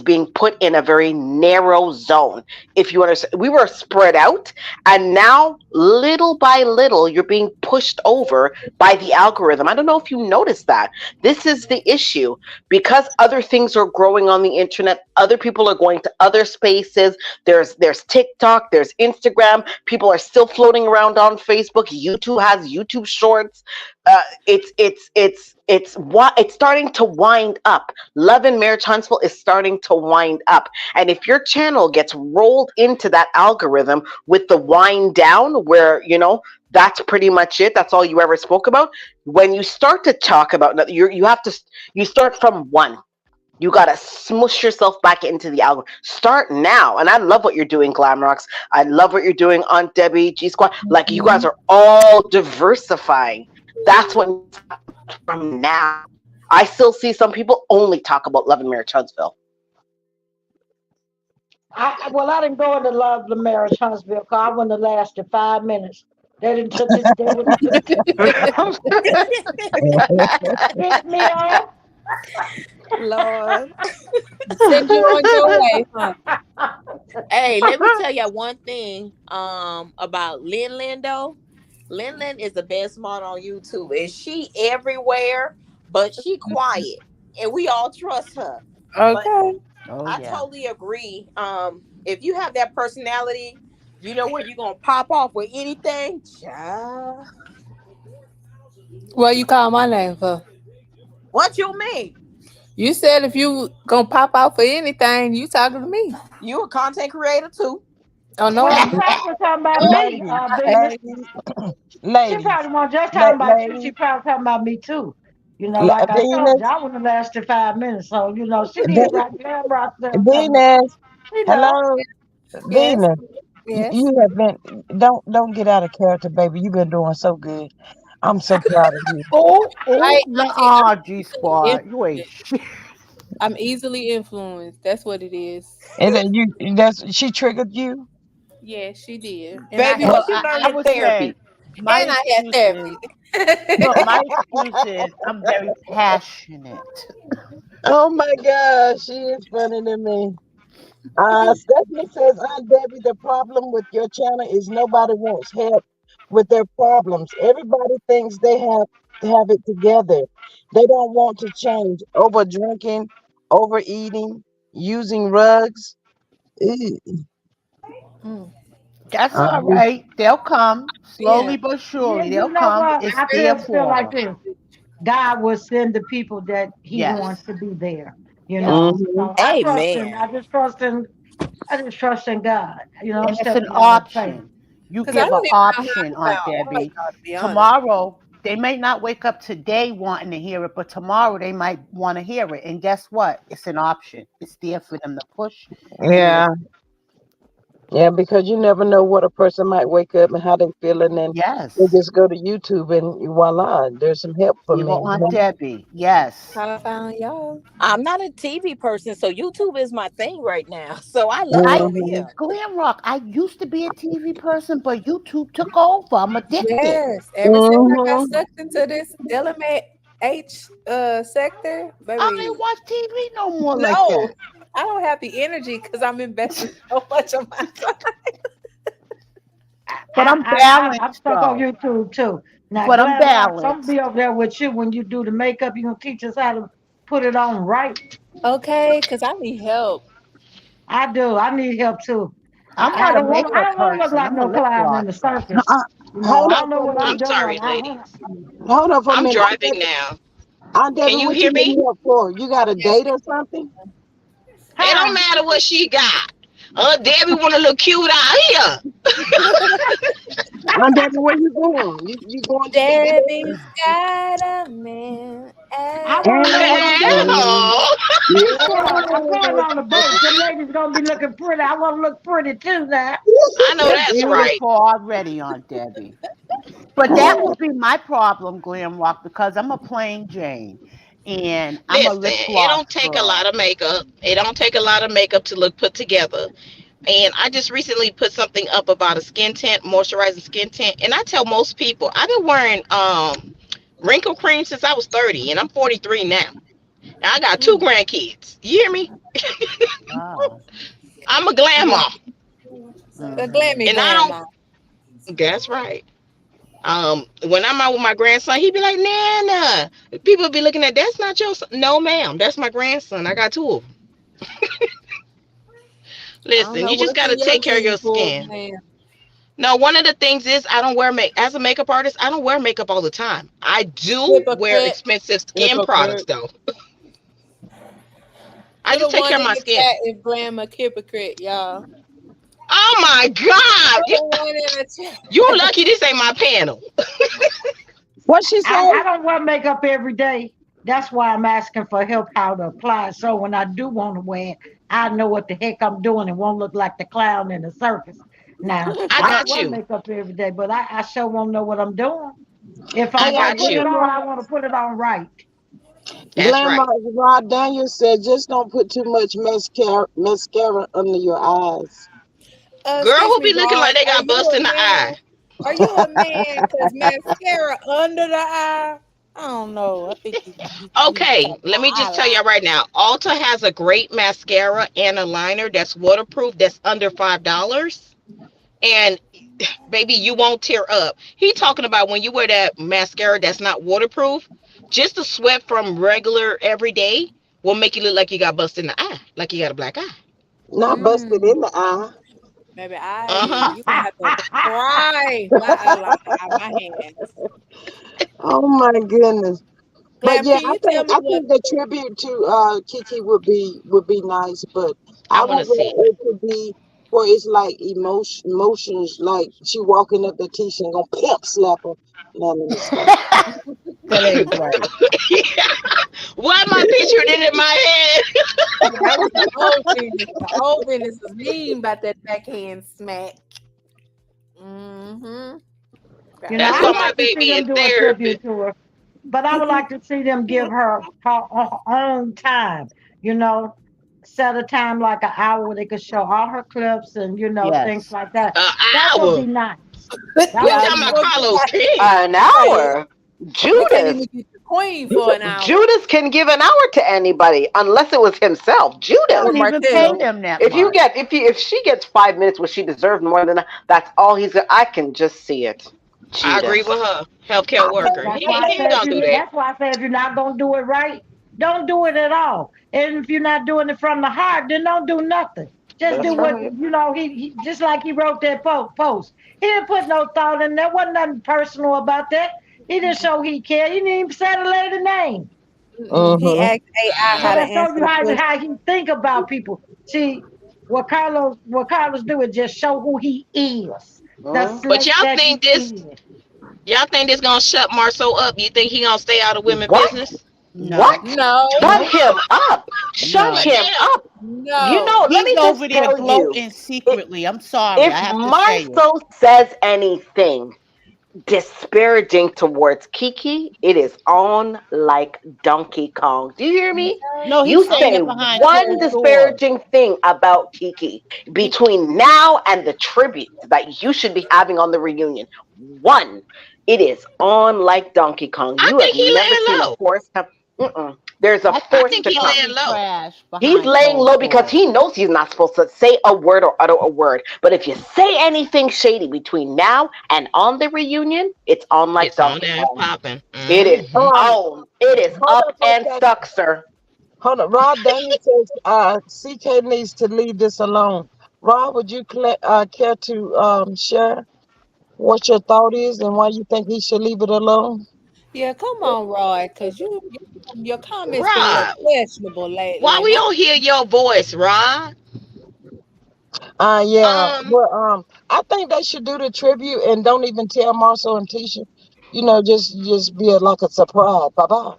being put in a very narrow zone. If you understand, we were spread out, and now little by little, you're being put pushed over by the algorithm. I don't know if you noticed that. This is the issue. Because other things are growing on the internet, other people are going to other spaces. There's TikTok, there's Instagram. People are still floating around on Facebook. YouTube has YouTube Shorts. It's starting to wind up. Love and Marriage Huntsville is starting to wind up. And if your channel gets rolled into that algorithm with the wind down, where that's pretty much it. That's all you ever spoke about. When you start to talk about, you start from one. You gotta smush yourself back into the algorithm. Start now. And I love what you're doing, Glam Rocks. I love what you're doing, Aunt Debbie, G Squad. Like, you guys are all diversifying. That's what needs to happen from now. I still see some people only talk about Love and Marriage Huntsville. I didn't go into Love the Marriage Huntsville because I wouldn't have lasted 5 minutes. They didn't took it. They would have picked me up. Lord. Send you on your way, huh? Hey, let me tell you one thing about Lin though. Lin is the best model on YouTube, and she everywhere, but she quiet, and we all trust her. But Okay. Oh I yeah. totally agree. If you have that personality, you know where you're gonna pop off with anything. Child. What you call my name for? What you mean? You said if you gonna pop out for anything, you talking to me. You a content creator too? Oh no, Well, I'm she not. probably was talking about me, Ladies, business. ladies, She ladies, probably wasn't just talking about you. She ladies, probably talking about me too. Like I told you, Venus, I wouldn't have lasted 5 minutes. So, she did Ve- like Glam Rock said something. Venus. You know. Hello, Yes, Venus. yes. You have been. Don't get out of character, baby. You've been doing so good. I'm so proud of you. Oh, I see. nah, G I'm Squad. You ain't easily shit. influenced. I'm easily influenced. That's what it is. And then that's she triggered you. Yeah, she did. And I Baby, had Well, what you learned I in would say therapy? my and I excuse is had look, therapy. my excuse is I'm very passionate. Oh my gosh, she is funny to me. Stephanie says, Aunt Debbie, the problem with your channel is nobody wants help with their problems. Everybody thinks they have to have it together. They don't want to change. Over drinking, overeating, using rugs. Ew. Mm. That's Uh, all right. They'll come Yeah. slowly but Yeah, surely. you They'll know come. what? It's I there feel for like them. this. God will send the people that He wants Yes. to be there. Yes. mhm. So Amen. I just trust in God. I'm And it's an stepping out in faith. option. You Because I give an don't even know how option, I Aunt found all Debbie. y'all, to be honest. Tomorrow, they may not wake up today wanting to hear it, but tomorrow they might want to hear it. And guess what? It's an option. It's there for them to push and Yeah, listen. yeah, because you never know what a person might wake up and how they feeling, and they Yes. just go to YouTube and voila, there's some help for Give her me. Aunt Debbie. Yes. How I found y'all. I'm not a TV person, so YouTube is my thing right now. So I love it I over Mhm. here. Glam Rock. I used to be a TV person, but YouTube took over. I'm addicted. Yes. Ever since I got Mhm. sucked into this LMH sector, I baby. ain't watch TV no more like No, that. I don't have the energy because I'm investing so much of my time. But I'm I'm balanced stuck on though. YouTube too. Now, But I'm Glam Rocks, I'm gonna balanced. be over there with you when you do the makeup. You gonna teach us how to put it on right. Okay, because I need help. I do. I need help too. I'm I not a don't want. I makeup don't want to look person. like I'm a no lip clown in the glosser. circus. Hold I on don't know for a what I'm minute. I'm sorry, doing. ladies. Hold on for a I'm minute. driving now. Aunt Can Debbie, you what hear you need me? help for? You got a Yes, date or something? It don't Huh? matter what she got. Debbie want to look cute out here. Aunt Debbie, where you going? You going to do the Debbie's got a man I at want to know what home. I'm doing. Oh, I'm going Yes. on the boat. Them ladies gonna be looking pretty. I want to look pretty too now. I know You're that's right. beautiful already, Aunt Debbie. But that would be my problem, Glam Rock, because I'm a plain Jane and I'm a Listen, lip it gloss don't take a lot girl. of makeup. It don't take a lot of makeup to look put together. And I just recently put something up about a skin tint, moisturizing skin tint. And I tell most people I've been wearing wrinkle cream since I was 30, and I'm 43 now. And I got two Mm, grandkids. You hear me? Wow. I'm a glam yeah, mom, a Hmm. glammy and I grandma. don't. That's right. When I'm out with my grandson, he'd be like, Nana. People be looking at, that's not your son. No, ma'am, that's my grandson. I got two of them. I don't Listen, know you just what's got in to your take care of gene your pool, skin. man. No, one of the things is I don't wear make as a makeup artist. I don't wear makeup all the time. I do wear Hypocrite. expensive skin products Hypocrite. though. I Put a just take one care of in my the skin. chat if grandma hypocrite, y'all. Oh my God! Put a one in the You chat. lucky this ain't my panel. What she say? I don't wear makeup every day. That's why I'm asking for help how to apply it. So when I do want to wear it, I know what the heck I'm doing and won't look like the clown in the circus. Now, I I don't got wear you. makeup every day, but I sure won't know what I'm doing. If I I'm Hey, going to got put it you. on, Glamrock, I want to put it on right. That's right. Rod Daniels said just don't put too much mascara under your eyes. Girl Excuse who me, be looking Rod. like they Are got you bust a in the eye. man? Are you a man? Cause mascara under the eye. I don't know. I think you Okay, talking let me about just tell y'all right now. Ulta has a great mascara and a liner that's waterproof. That's under $5. And baby, you won't tear up. He talking about when you wear that mascara that's not waterproof, just the sweat from regular everyday will make you look like you got bust in the eye, like you got a black eye. Not busted Mm, in the eye. maybe I Uh-huh. you gonna have to try my eyeliner out my hands. Oh my goodness. But Glam, yeah, can you tell me I what? think the tribute to Kiki would be nice, but I I want to want see it. it to be where it's like emotions, like she walking up the Tisha and gonna pimp slap her. No, let me stop. That ain't right. Why am I picturing it in my head? See, that was the old business. The old business was mean about that backhand smack. Mm-hmm. You Gotta know, That's get I'd why it. my like to see baby in them do a therapy. tribute to her, but I would like to see them give her own time. You know, set a time like an hour where they could show all her clips and things Yes. like that. An That would hour. be nice. That You would Yeah, be talking you about know, nice. Carlos King? An right. hour. They can't Judas. even get the queen for an hour. Judas can give an hour to anybody unless it was himself. They Judas. don't Or even pay Martell. them that If you much. get if she gets 5 minutes, well, she deserved more than that. That's all he's. I can just see it. I agree Judas. with her. Healthcare I think worker. I That's He why I think he say if don't you do that. that's why I say if you're not gonna do it right, don't do it at all. And if you're not doing it from the heart, then don't do nothing. Just do That's what right. he just like he wrote that post. He didn't put no thought in there. Wasn't nothing personal about that. He didn't show he cared. He didn't even say the lady name. mm-mm. He Mm-hmm. asked AI So how to that shows answer you the how question. he think about people. See, what Carlos do is just show who he is. The Mm. But slate that he is. y'all think this gonna shut Marceau up? You think he gonna stay out of women What? business? No. What? No, Shut Nope. him up. Shut Like No. him damn. up. You no. know, let He's me over just there tell you. gloating If secretly. I'm sorry. if I have to say it. Marceau says anything disparaging towards Kiki, it is on like Donkey Kong. Do you hear me? No. No, You he's saying say it No. behind one closed doors. disparaging thing about Kiki He between now and the tribute that you should be having on the reunion. One, it is on like Donkey Kong. I You have think he never seen laying a low. force come. Mm-mm. There's a I I think force think he's to he come. laying talking low. trash He's behind laying closed low because doors. he knows he's not supposed to say a word or utter a word. But if you say anything shady between now and on the reunion, it's on like It's on Donkey there and Kong. popping. It is Hmm. Um, on. It is hold up up for and a second. stuck, sir. Hold on. Rod Daniel says CK needs to leave this alone. Rod, would you care to share what your thought is and why you think he should leave it alone? Yeah, come on, Roy, because your comments been a little Rod, questionable why lately. we Why? don't hear your voice, Rod? Yeah, Um, but I think they should do the tribute and don't even tell Marcel and Tisha. Just be like a surprise. Bye bye.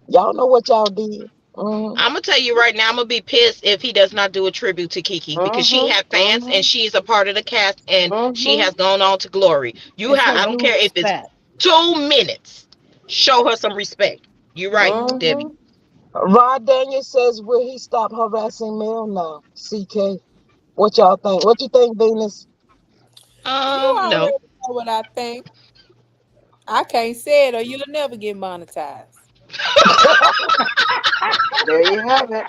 Y'all know what y'all did. Mm-hmm. I'm gonna tell you right now, I'm gonna be pissed if he does not do a tribute to Kiki because she Mm-hmm. had fans and Mm-hmm. she's a part of the cast and she Mm-hmm. has gone on to glory. You It's have, her I don't due care if it's respect. 2 minutes. Show her some respect. You're right, Debbie. Mm-hmm. Rod Daniel says, will he stop harassing Mel now? CK. What y'all think? What you think, Venus? You No. already know what I think. I can't say it or you'll never get monetized. There you have it.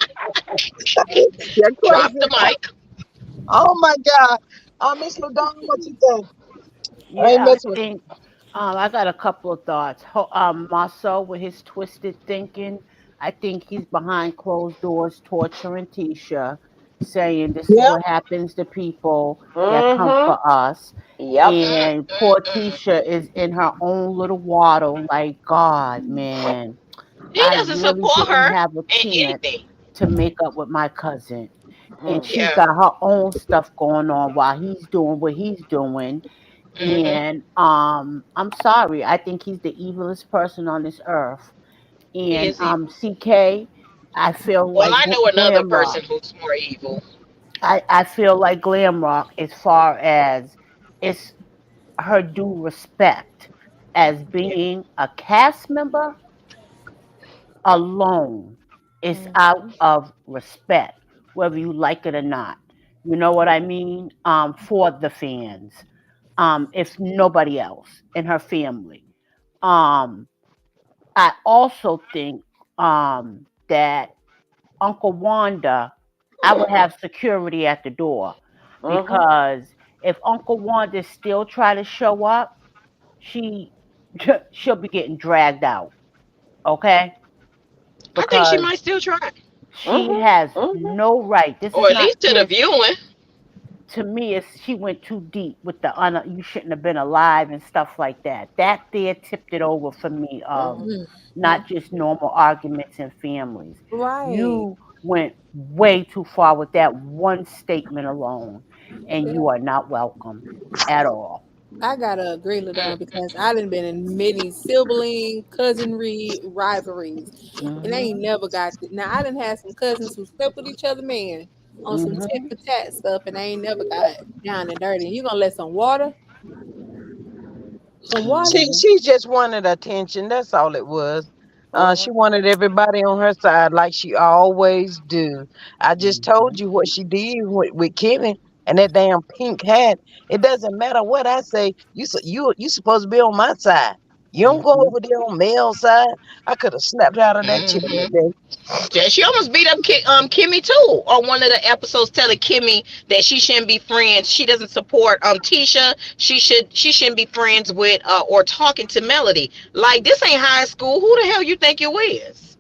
You're Drop crazy. the mic. Oh my God. Miss LaDonna, what you think? I ain't Yeah, I messing with think you. I got a couple of thoughts. Marcel, with his twisted thinking, I think he's behind closed doors torturing Tisha, saying this is Yep. what happens to people that come Mm-hmm. for us. Yep. And poor Tisha is in her own little waddle, like, God, man, He I doesn't really support didn't her have a in chance anything. to make up with my cousin. And Mm. she's Yeah. got her own stuff going on while he's doing what he's doing. Hmm. And I'm sorry, I think he's the evilest person on this earth. He And is evil. CK, I feel Well, like I know another Glam Rock. person who's more evil. I feel like Glam Rock, as far as it's her due respect as Yeah. being a cast member alone is Mm. out of respect, whether you like it or not. You know what I mean? For the fans, if nobody else in her family. Um, I also think that Uncle Wanda, I would have security at the door, Mm-hmm. because if Uncle Wanda still try to show up, she she'll be getting dragged out. Okay, I think she because might still try, she Mm-hmm. has Mm-hmm. no right. This or is at not least to the his. viewing. To me, it's she went too deep with the you shouldn't have been alive and stuff like that. That there tipped it over for me of Mm-hmm. Mm. not just normal arguments in families. Right. You went way too far with that one statement alone, and Yeah. you are not welcome at all. I gotta agree, Ladon, Mm. because I done been in many sibling cousinry rivalries, and they Mhm. ain't never got. Now I done had some cousins who slept with each other, man, on some tit Mhm. for tat stuff, and they ain't never got down and dirty. You gonna let some water? Mhm. She just wanted attention. That's all it was. She Mm-hmm. wanted everybody on her side like she always do. I just told Mhm. you what she did with Kimmy and that damn pink hat. It doesn't matter what I say. You supposed to be on my side. You don't go Mhm. over there on Mel's side. I could have snapped out of that chair that Hmm. day. Yeah, she almost beat up Kimmy too on one of the episodes, telling Kimmy that she shouldn't be friends. She doesn't support Tisha. She shouldn't be friends with or talking to Melody. Like, this ain't high school. Who the hell you think you is?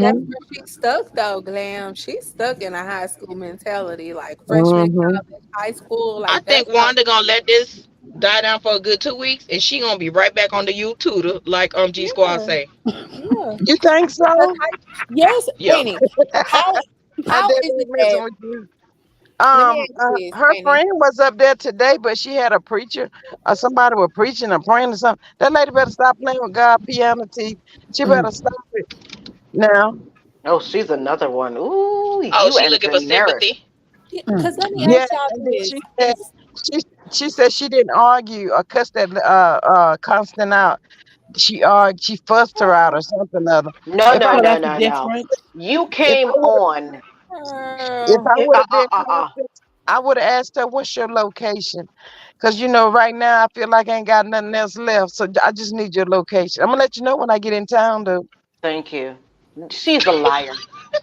That's Mm-hmm. where she's stuck though, Glam. She's stuck in a high school mentality, like freshman, Mm-hmm. college, high school. I Like think that's how. Wanda gonna let this die down for a good 2 weeks, and she gonna be right back on the U tutor, like G Squad Yeah, say. yeah. You think Because so? yes, Yep. Penny. How I how is definitely it messing that? with you. Let me ask you this, Her Penny. friend was up there today, but she had a preacher or somebody was preaching or praying or something. That lady better stop playing with God piano teeth. She better stop it now. Oh, she's another one. Ooh, Oh, you she and looking for Daenerys. sympathy. Mm. Because let me Yeah, ask y'all and then this. she she said she didn't argue or cuss that Constant out. She fussed her out or something other. No, If I no, So would no, that's the no, no. difference. You if came I would on. if I would have been Uh. Constant, I would have asked her what's your location. Cause right now I feel like I ain't got nothing else left. So I just need your location. I'm gonna let you know when I get in town though. Thank you. She's a liar.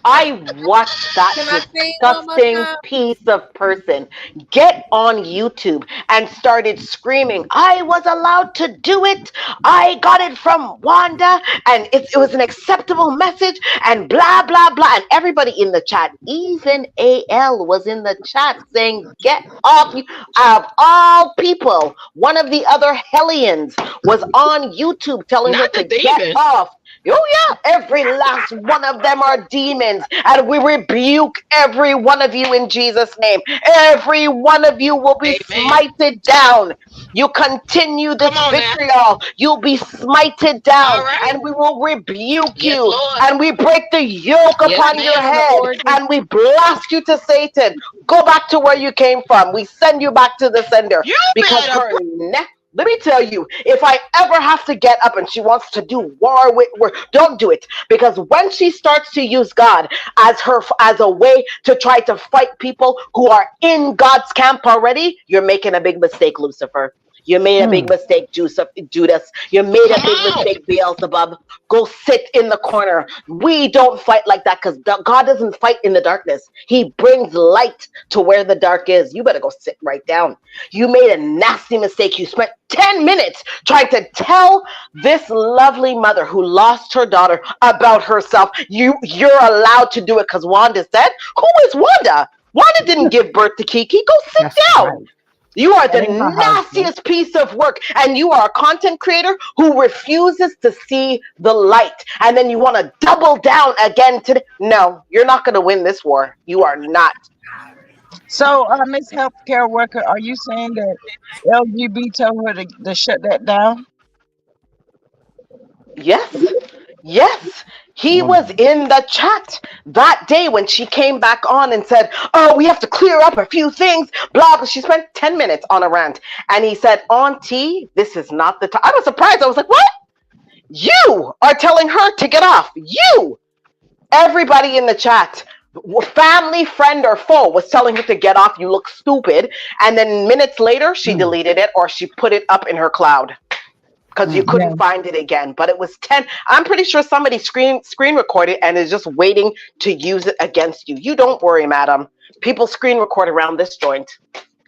I watched that Can I say it one more disgusting time? piece of person get on YouTube and started screaming, I was allowed to do it. I got it from Wanda and it was an acceptable message and blah, blah, blah. And everybody in the chat, even AL was in the chat saying, get off you. Of all people, one of the other Hellions was on YouTube telling her Not the to get demon. off. Oh, yeah, every last one of them are demons. And we rebuke every one of you in Jesus' name. Every one of you will be Amen. smited down. You continue Come this on now. vitriol, you'll be smited down, All right. and we will rebuke Yes, you, Lord. and we break the yoke Can Yes, I upon speak your ma'am. on the head, origin? and we blast you to Satan. Go back to where you came from. We send you back to the sender You because better her neck. Let me tell you, if I ever have to get up and she wants to do war with, don't do it, because when she starts to use God as a way to try to fight people who are in God's camp already, you're making a big mistake, Lucifer. You made a Mm. big mistake, Judas. You made a Come big on. mistake, Beelzebub. Go sit in the corner. We don't fight like that because God doesn't fight in the darkness. He brings light to where the dark is. You better go sit right down. You made a nasty mistake. You spent 10 minutes trying to tell this lovely mother who lost her daughter about herself. You're allowed to do it because Wanda said, who is Wanda? Wanda didn't give birth to Kiki. Go sit That's down. right. You are That the ain't my husband. nastiest piece of work, and you are a content creator who refuses to see the light. And then you want to double down again today. No, you're not going to win this war. You are not. So, Miss Healthcare Worker, are you saying that LGB told her to shut that down? Yes. Yes, he Oh, was in the chat that day when she came back on and said, "Oh, we have to clear up a few things." Blah blah. She spent 10 minutes on a rant, and he said, "Auntie, this is not the time." I was surprised. I was like, "What? You are telling her to get off? You?" Everybody in the chat, family, friend, or foe, was telling her to get off. You look stupid. And then minutes later, she Mm, deleted it or she put it up in her cloud because you mm. yeah. couldn't find it again. But it was 10. I'm pretty sure somebody screen recorded and is just waiting to use it against you. You don't worry, madam. People screen record around this joint.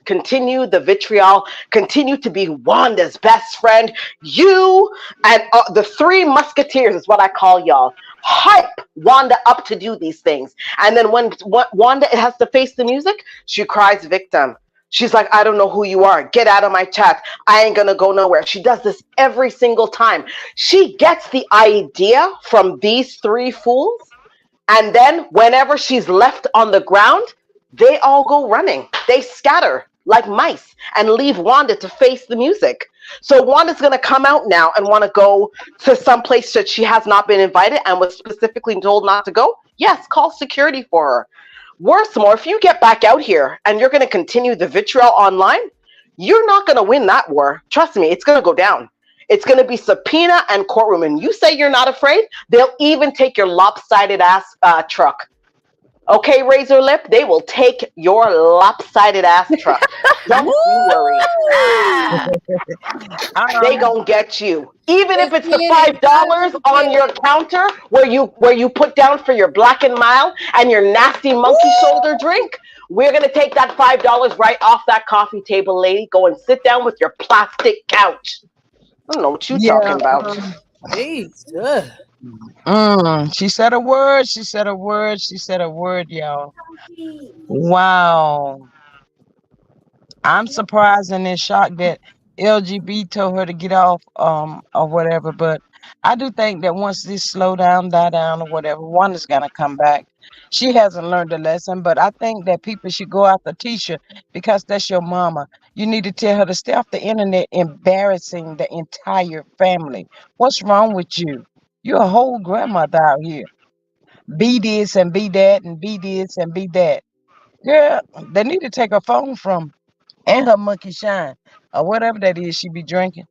Continue the vitriol. Continue to be Wanda's best friend. You and the three musketeers is what I call y'all. Hype Wanda up to do these things. And then when Wanda has to face the music, she cries victim. She's like, I don't know who you are. Get out of my chat. I ain't gonna go nowhere. She does this every single time. She gets the idea from these three fools. And then whenever she's left on the ground, they all go running. They scatter like mice and leave Wanda to face the music. So Wanda's going to come out now and want to go to some place that she has not been invited and was specifically told not to go. Yes, call security for her. Worse more, if you get back out here and you're going to continue the vitriol online, you're not going to win that war. Trust me, it's going to go down. It's going to be subpoena and courtroom. And you say you're not afraid, they'll even take your lopsided ass truck. Okay, Razor Lip, they will take your lopsided ass truck. Don't you worry. Ah, They Um, gonna get you. Even if It's it's the getting $5 on your excited. counter where you put down for your Black and Mild and your nasty monkey shoulder drink, we're gonna take that $5 right off that coffee table, lady. Go and sit down with your plastic couch. I don't know what you yeah. talking about. Jesus. She said a word. She said a word. She said a word, y'all. Wow. I'm surprised and in shock that LGB told her to get off or whatever. But I do think that once this slow down, die down or whatever, one is gonna come back. She hasn't learned a lesson, but I think that people should go after Tisha because that's your mama. You need to tell her to stay off the internet embarrassing the entire family. What's wrong with you? You're a whole grandmother out here. Be this and be that and be this and be that. Girl, they need to take her phone from and her monkey shine or whatever that is she be drinking.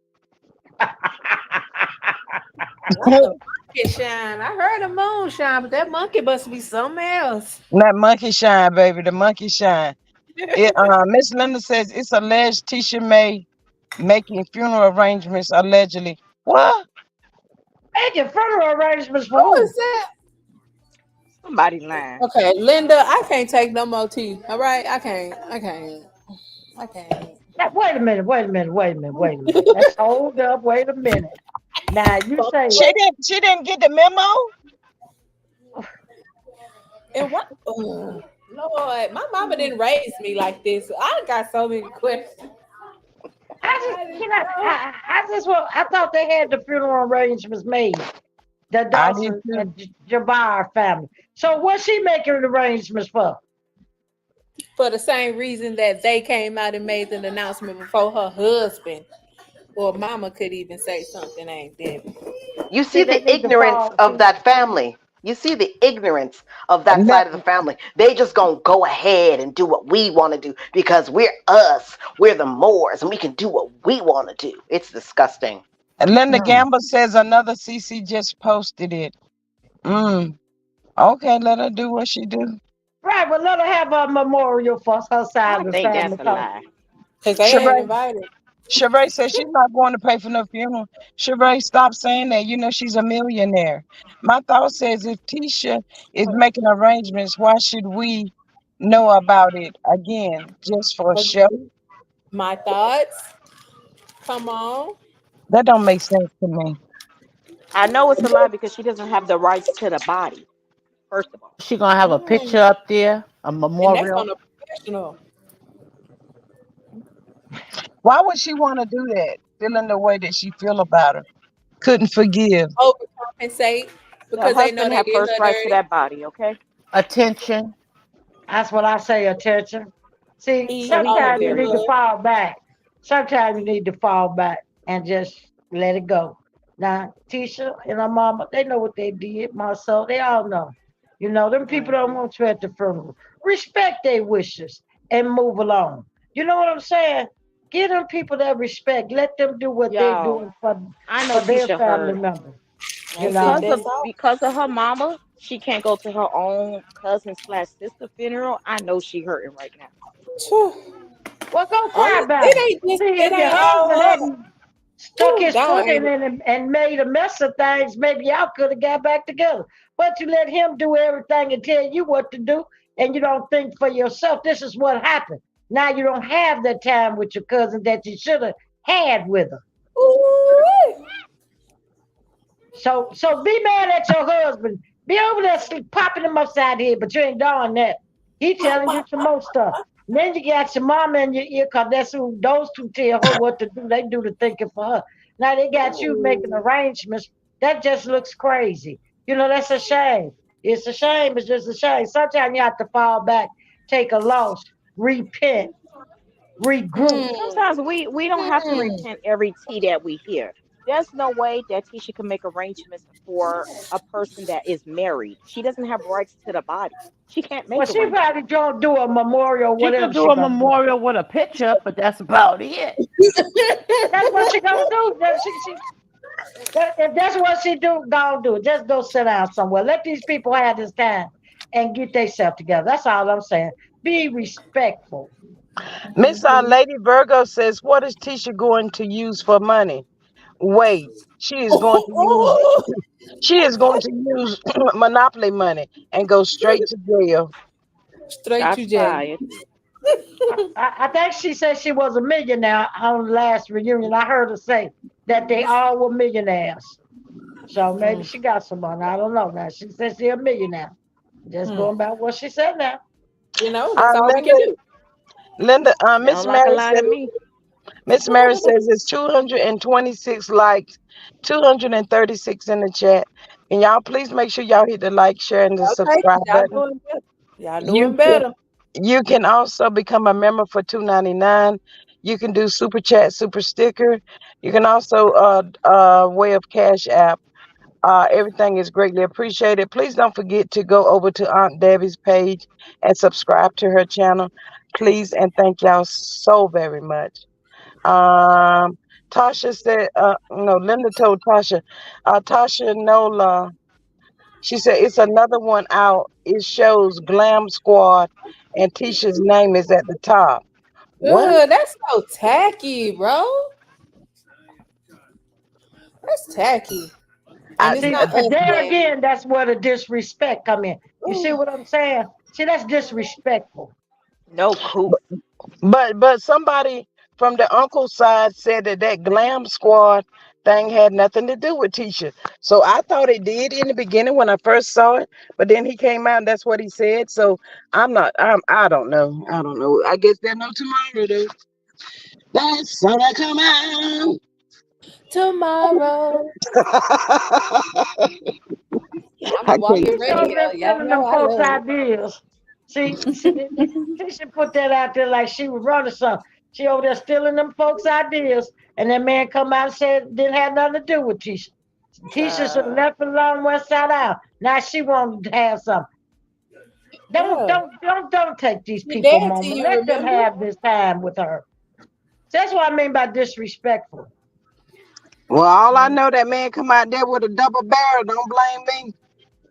Not the monkey shine. I heard a moon shine, but that monkey must be something else. That monkey shine, baby, the monkey shine. It Miss Linda says it's alleged Tisha May making funeral arrangements allegedly. What? Making funeral arrangements for Who who? is that? Somebody lying. Okay, Linda, I can't take no more tea. All right, I can't. I can't. I can't. Now, wait a minute, wait a minute, wait a minute, wait a minute. Let's hold up, wait a minute. Now you say She didn't get the memo? And what? Oh, Lord, my mama didn't raise me like this. I got so many questions. I didn't know. I just I thought they had the funeral arrangements made. The I did Dawson too. and Jabbar family. So what's she making arrangements for? For the same reason that they came out and made an announcement before her husband or mama could even say something ain't there. You See, see they the need to ignorance fall. of See, that family. You see the ignorance of that Let, side of the family. They just gonna go ahead and do what we want to do because we're us. We're the Moors, and we can do what we want to do. It's disgusting. Linda mm. Gamble says another CC just posted it. Mm. Okay, let her do what she do. Right, well, let her have a memorial for her I side of the think that's family. a Cause lie. Because they ain't Shabray, invited. Sheree says she's not going to pay for no funeral. Sheree, stop saying that. You know she's a millionaire. My thought says if Tisha is making arrangements, why should we know about it again just for a show? My thoughts. Come on. That don't make sense to me. I know it's a lie because she doesn't have the rights to the body. First of all, She gonna have a Mm. picture up there, a And that's on memorial. a professional. Why would she want to do that? Feeling the way that she feel about her. Couldn't forgive. Overcompensate the because they know husband they have did first her right to dirty. that body. Okay, Attention. That's what I say, attention. See, so He he can sometimes you bury need to her. understood. fall back. Sometimes you need to fall back and just let it go. Now, Tisha and her mama, they know what they did. Marcel, they all know. You know, them people don't Hmm. want you at the funeral. Respect their wishes and move along. You know what I'm saying? Give them people that respect. Let them do what they're Y'all, doing I know for their Tisha family hurt members. You That's it. know? That's all. because of her mama. She can't go to her own cousin slash sister funeral. I know she hurting right now. Phew. Well, go cry Only about it. it ain't just See, it if your ain't all husband her. hadn't stuck Whew, his foot God. in it and made a mess of things, maybe y'all could have got back together. But you let him do everything and tell you what to do, and you don't think for yourself. This is what happened. Now you don't have the time with your cousin that you should have had with her. Ooh. So be mad at your husband. Be over there sleep, popping him upside the head, but you ain't doing that. He Pop, telling you pop, some pop. more stuff. And then you got your mama in your ear, cause that's who those two tell her what to do. They do the thinking for her. Now they got you making Ooh. arrangements. That just looks crazy. You know, that's a shame. It's a shame. It's just a shame. Sometimes you have to fall back, take a loss, repent, regroup. Mm. Sometimes we don't have to Mm. repent every tea that we hear. There's no way that Tisha can make arrangements for a person that is married. She doesn't have rights to the body. She can't Well, make she probably arrangements. don't do a memorial, She could whatever do she a gonna do. memorial with a picture, but that's about it. That's what she gonna do. If that's what she do, go do it. Just go sit down somewhere. Let these people have this time and get themselves together. That's all I'm saying. Be respectful. Miss Lady Virgo says, what is Tisha going to use for money? Wait, she is going to use monopoly money and go straight to jail. Straight to Shots jail. fired. I think she said she was a millionaire on the last reunion. I heard her say that they all were millionaires. So maybe Mm. she got some money. I don't know. Now she said she a millionaire. Just Mm. going by what she said now. You know, that's all we can Linda, do. Miss Sound like a Mary lie to says, me. it's 226 likes, 236 in the chat. And y'all please make sure y'all hit the like, share, and the Okay, subscribe y'all button. doing better. Y'all You doing can better. you can also become a member for $2.99. You can do super chat, super sticker. You can also way of cash app. Everything is greatly appreciated. Please don't forget to go over to Aunt Debbie's page and subscribe to her channel. Please and thank y'all so very much. Um, Tasha said, no, Linda told Tasha, Tasha Nola, she said, it's another one out. It shows Glam Squad and Tisha's name is at the top. What? Ugh, that's so tacky, bro. That's tacky. I, And it's See, not us, there baby. again, that's where the disrespect come in. You see Ooh. what I'm saying? See, that's disrespectful. No coop. but somebody from the uncle side said that Glam Squad thing had nothing to do with Tisha. So I thought it did in the beginning when I first saw it, but then he came out and that's what he said. So I don't know. I don't know. I guess they'll know tomorrow though. That's how I come out. Tomorrow. I'm I a can't. walking Tisha over radio. there Y'all stealing know them I folks' love it. ideas. See, Tisha put that out there like she was running something. She over there stealing them folks' ideas, and that man come out and said didn't have nothing to do with Tisha. Tisha should have Child. left it alone, went sat out. Now she wanted to have something. Yeah. Don't take these She people dead to moment. you, Let them remember? have this time with her. That's what I mean by disrespectful. Well, all I know that man come out there with a double barrel. Don't blame me.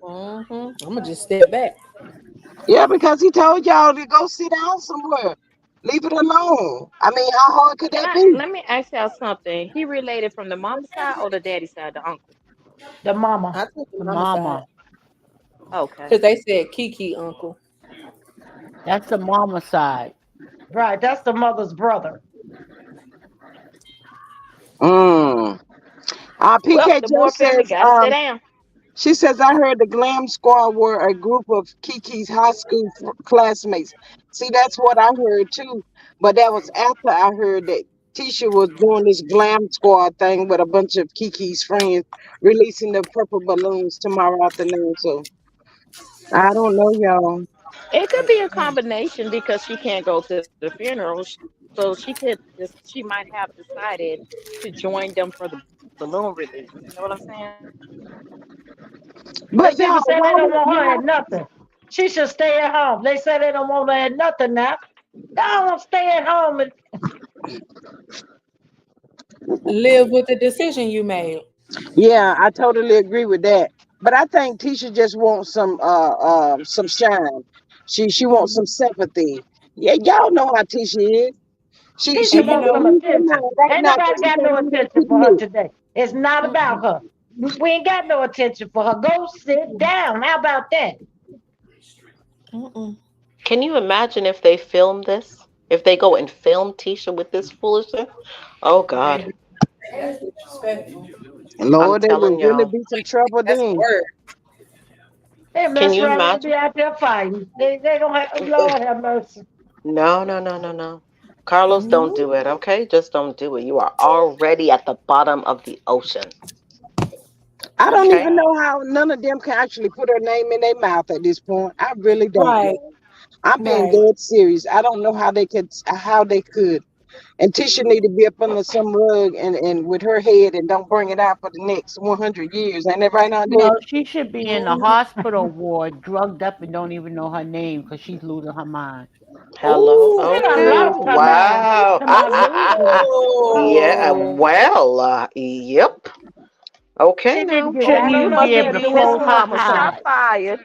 Mm-hmm. I'm gonna just step back. Yeah, because he told y'all to go sit down somewhere. Leave it alone. I mean, how hard could Can that I be? let me ask y'all something? He related from the mama side or the daddy side, the uncle? The mama. I took the The mama side mama. Okay. because they said Kiki uncle. That's the mama side. Right, that's the mother's brother. Mm. Well, PK the Moore Joe family says, got to sit down. she says, I heard the Glam Squad were a group of Kiki's high school classmates. See, that's what I heard too. But that was after I heard that Tisha was doing this Glam Squad thing with a bunch of Kiki's friends, releasing the purple balloons tomorrow afternoon. So I don't know, y'all. It could be a combination because she can't go to the funeral, so she could just she might have decided to join them for the balloon release. You know what I'm saying? Them But y'all, people say why they don't would want her y'all? at nothing. She should stay at home. They say they don't want her at nothing now. They don't want to stay at home. And Live with the decision you made. Yeah, I totally agree with that. But I think Tisha just wants some shine. She wants some Mhm. sympathy. Yeah, y'all know how Tisha is. She Tisha And you wants to wants some know, leave her attention. alone right Ain't now because nobody she's got trying no to leave her attention to for her the today. It's not about mm-mm. her. We ain't got no attention for her. Go sit down. How about that? Mm-mm. Can you imagine if they film this? If they go and film Tisha with this foolishness? Oh God, Baby, that's disrespectful. I'm Lord, there telling will really y'all. be some trouble That's then. word. They Can mess you around and imagine? be out there fighting. They don't have, Lord have mercy. No, no, no, no, no. Carlos, don't No. do it, okay? Just don't do it. You are already at the bottom of the ocean, I don't okay? even know how none of them can actually put her name in their mouth at this point. I really don't, Right, y'all. I'm being right. dead serious. I don't know how they could. And Tisha need to be up under some rug and with her head and don't bring it out for the next 100 years. Ain't that right now, Dad? No, she should be in the Mhm. hospital ward, drugged up and don't even know her name because she's losing her mind. Hello? Oh, She done Okay. lost her mind. Wow. Come on, losing. Yeah, oh. well, yep. Okay She need to now. get, I Shouldn't don't you Okay. know, be Must able get to be get his a float her mama. husband. Shot high? fired.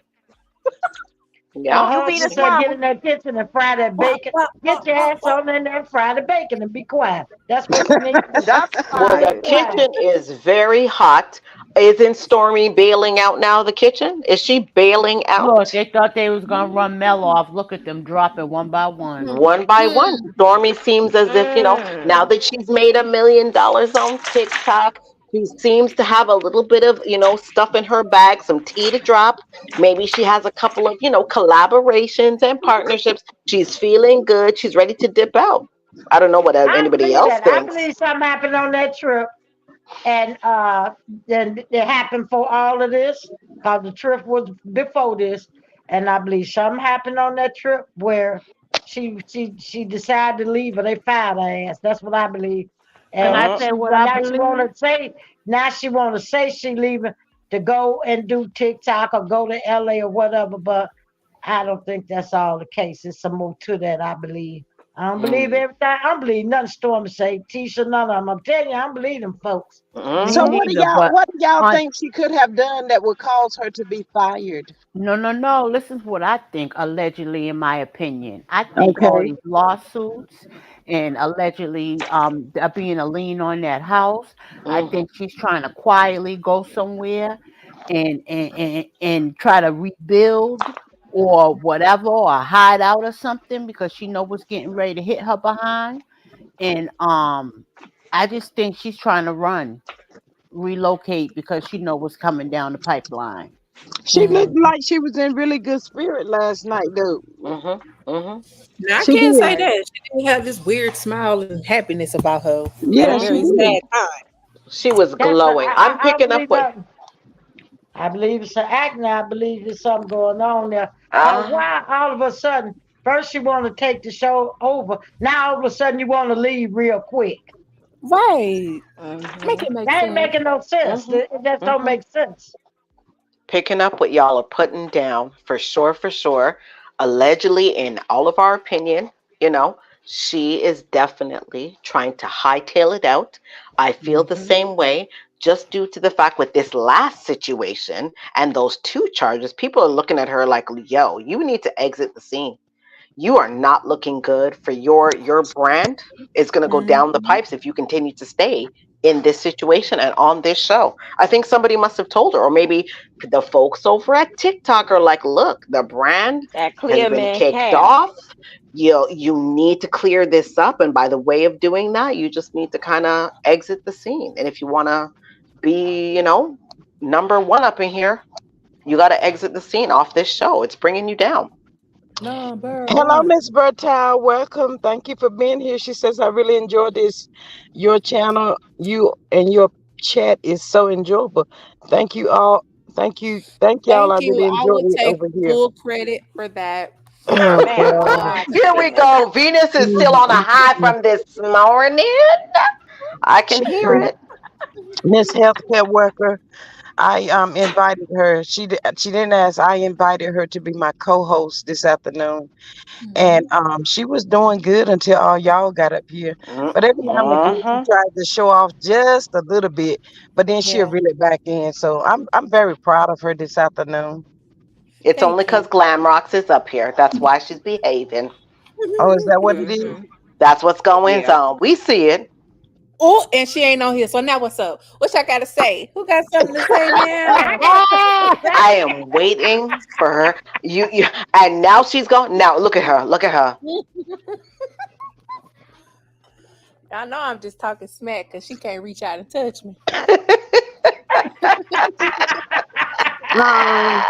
Yeah. A You beat husband his said, get mama. in that kitchen and fry that Wah, bacon. wah, wah, Get your wah, ass wah. on in there and fry the bacon and be quiet. That's what she needs to do. Shots Well, Be the fired. quiet. kitchen is very hot. Isn't Stormy bailing out now, the kitchen? Is she bailing Look, out? they thought they was gonna run Mel off. Look at them dropping one by one. One by one. Stormy seems as if, now Mm. that she's made $1 million on TikTok, she seems to have a little bit of, stuff in her bag, some tea to drop. Maybe she has a couple of, collaborations and partnerships. She's feeling good. She's ready to dip out. I don't know what I anybody believe else that. I thinks. believe something happened on that trip, and then it happened for all of this because the trip was before this, and I believe something happened on that trip where she decided to leave, or they fired her ass. That's what I believe. Can I And Uh, say she, what well, I now she want believe? to say, she leaving to go and do TikTok or go to LA or whatever, but I don't think that's all the case. There's some more to that, I believe. I don't believe mm, everything. I don't believe nothing Storm say. Tisha, none of them. I'm telling you, I don't believe them folks. Me So mhm. what do neither. y'all But what do y'all on think she could have done that would cause her to be fired? no, no, no. Listen to what I think, allegedly, in my opinion. I think all Okay. these lawsuits and allegedly being a lien on that house, I Mhm. think she's trying to quietly go somewhere and try to rebuild or whatever or hide out or something because she know what's getting ready to hit her behind. And I just think she's trying to relocate because she know what's coming down the pipeline. She looked Mm. like she was in really good spirit last night, though. Mhm. Mhm. Now I She can't say did. that. She did have this weird smile and happiness about her at a Yeah, she very Mhm. did. sad time. She was That's glowing. I'm I don't picking up believe what. nothing. I believe it's an act now. I believe there's something going on there. Cause Ah. why all of a sudden first you want to take the show over, now all of a sudden you want to leave real quick. Right. Make Mhm. it make That ain't sense. making no sense. Mhm. It just don't Mhm. make sense. Picking up what y'all are putting down for sure. For sure. Allegedly, in all of our opinion, you know, she is definitely trying to hightail it out. I feel the Hmm. same way. Just due to the fact with this last situation and those two charges, people are looking at her like, yo, you need to exit the scene. you are not looking good for your brand is going to go down the Mhm. pipes if you continue to stay in this situation and on this show. I think somebody must have told her, or maybe the folks over at TikTok are like, look, the brand That has clear been man kicked cash. off. You need to clear this up, and by the way of doing that, you just need to kind of exit the scene. And if you want to be, number one up in here, you got to exit the scene off this show. It's bringing you down. Number Hello, one. Miss Bertal. Welcome. Thank you for being here. She says, I really enjoyed this. Your channel, you and your chat is so enjoyable. Thank you all. Thank you. Thank y'all. I Thank you. really I enjoyed will it take over here. full credit for that. Oh, Man, God. God Here we forbid. go. Venus is still on a high Mm-mm-mm. from this morning. I can hear it. Miss Healthcare Worker, I invited her. She didn't ask. I invited her to be my co-host this afternoon. And Mhm. she was doing good until all y'all got up here. But every now and again she Mm-hmm. tries to show off just a little bit, but then she'll Yeah. reel it back in. So I'm very proud of her this afternoon. It's only Thank because you. Glam Rocks is up here. That's why she's behaving. Oh, is that what it is? Hmm. That's what's going Yeah. on. We see it. Oh, and she ain't on here. So now what's up? What y'all gotta say? Who got something to say I now? got something to say. I am waiting for her. And now she's gone. Now look at her. Look at her. I know I'm just talking smack because she can't reach out and touch me. Um,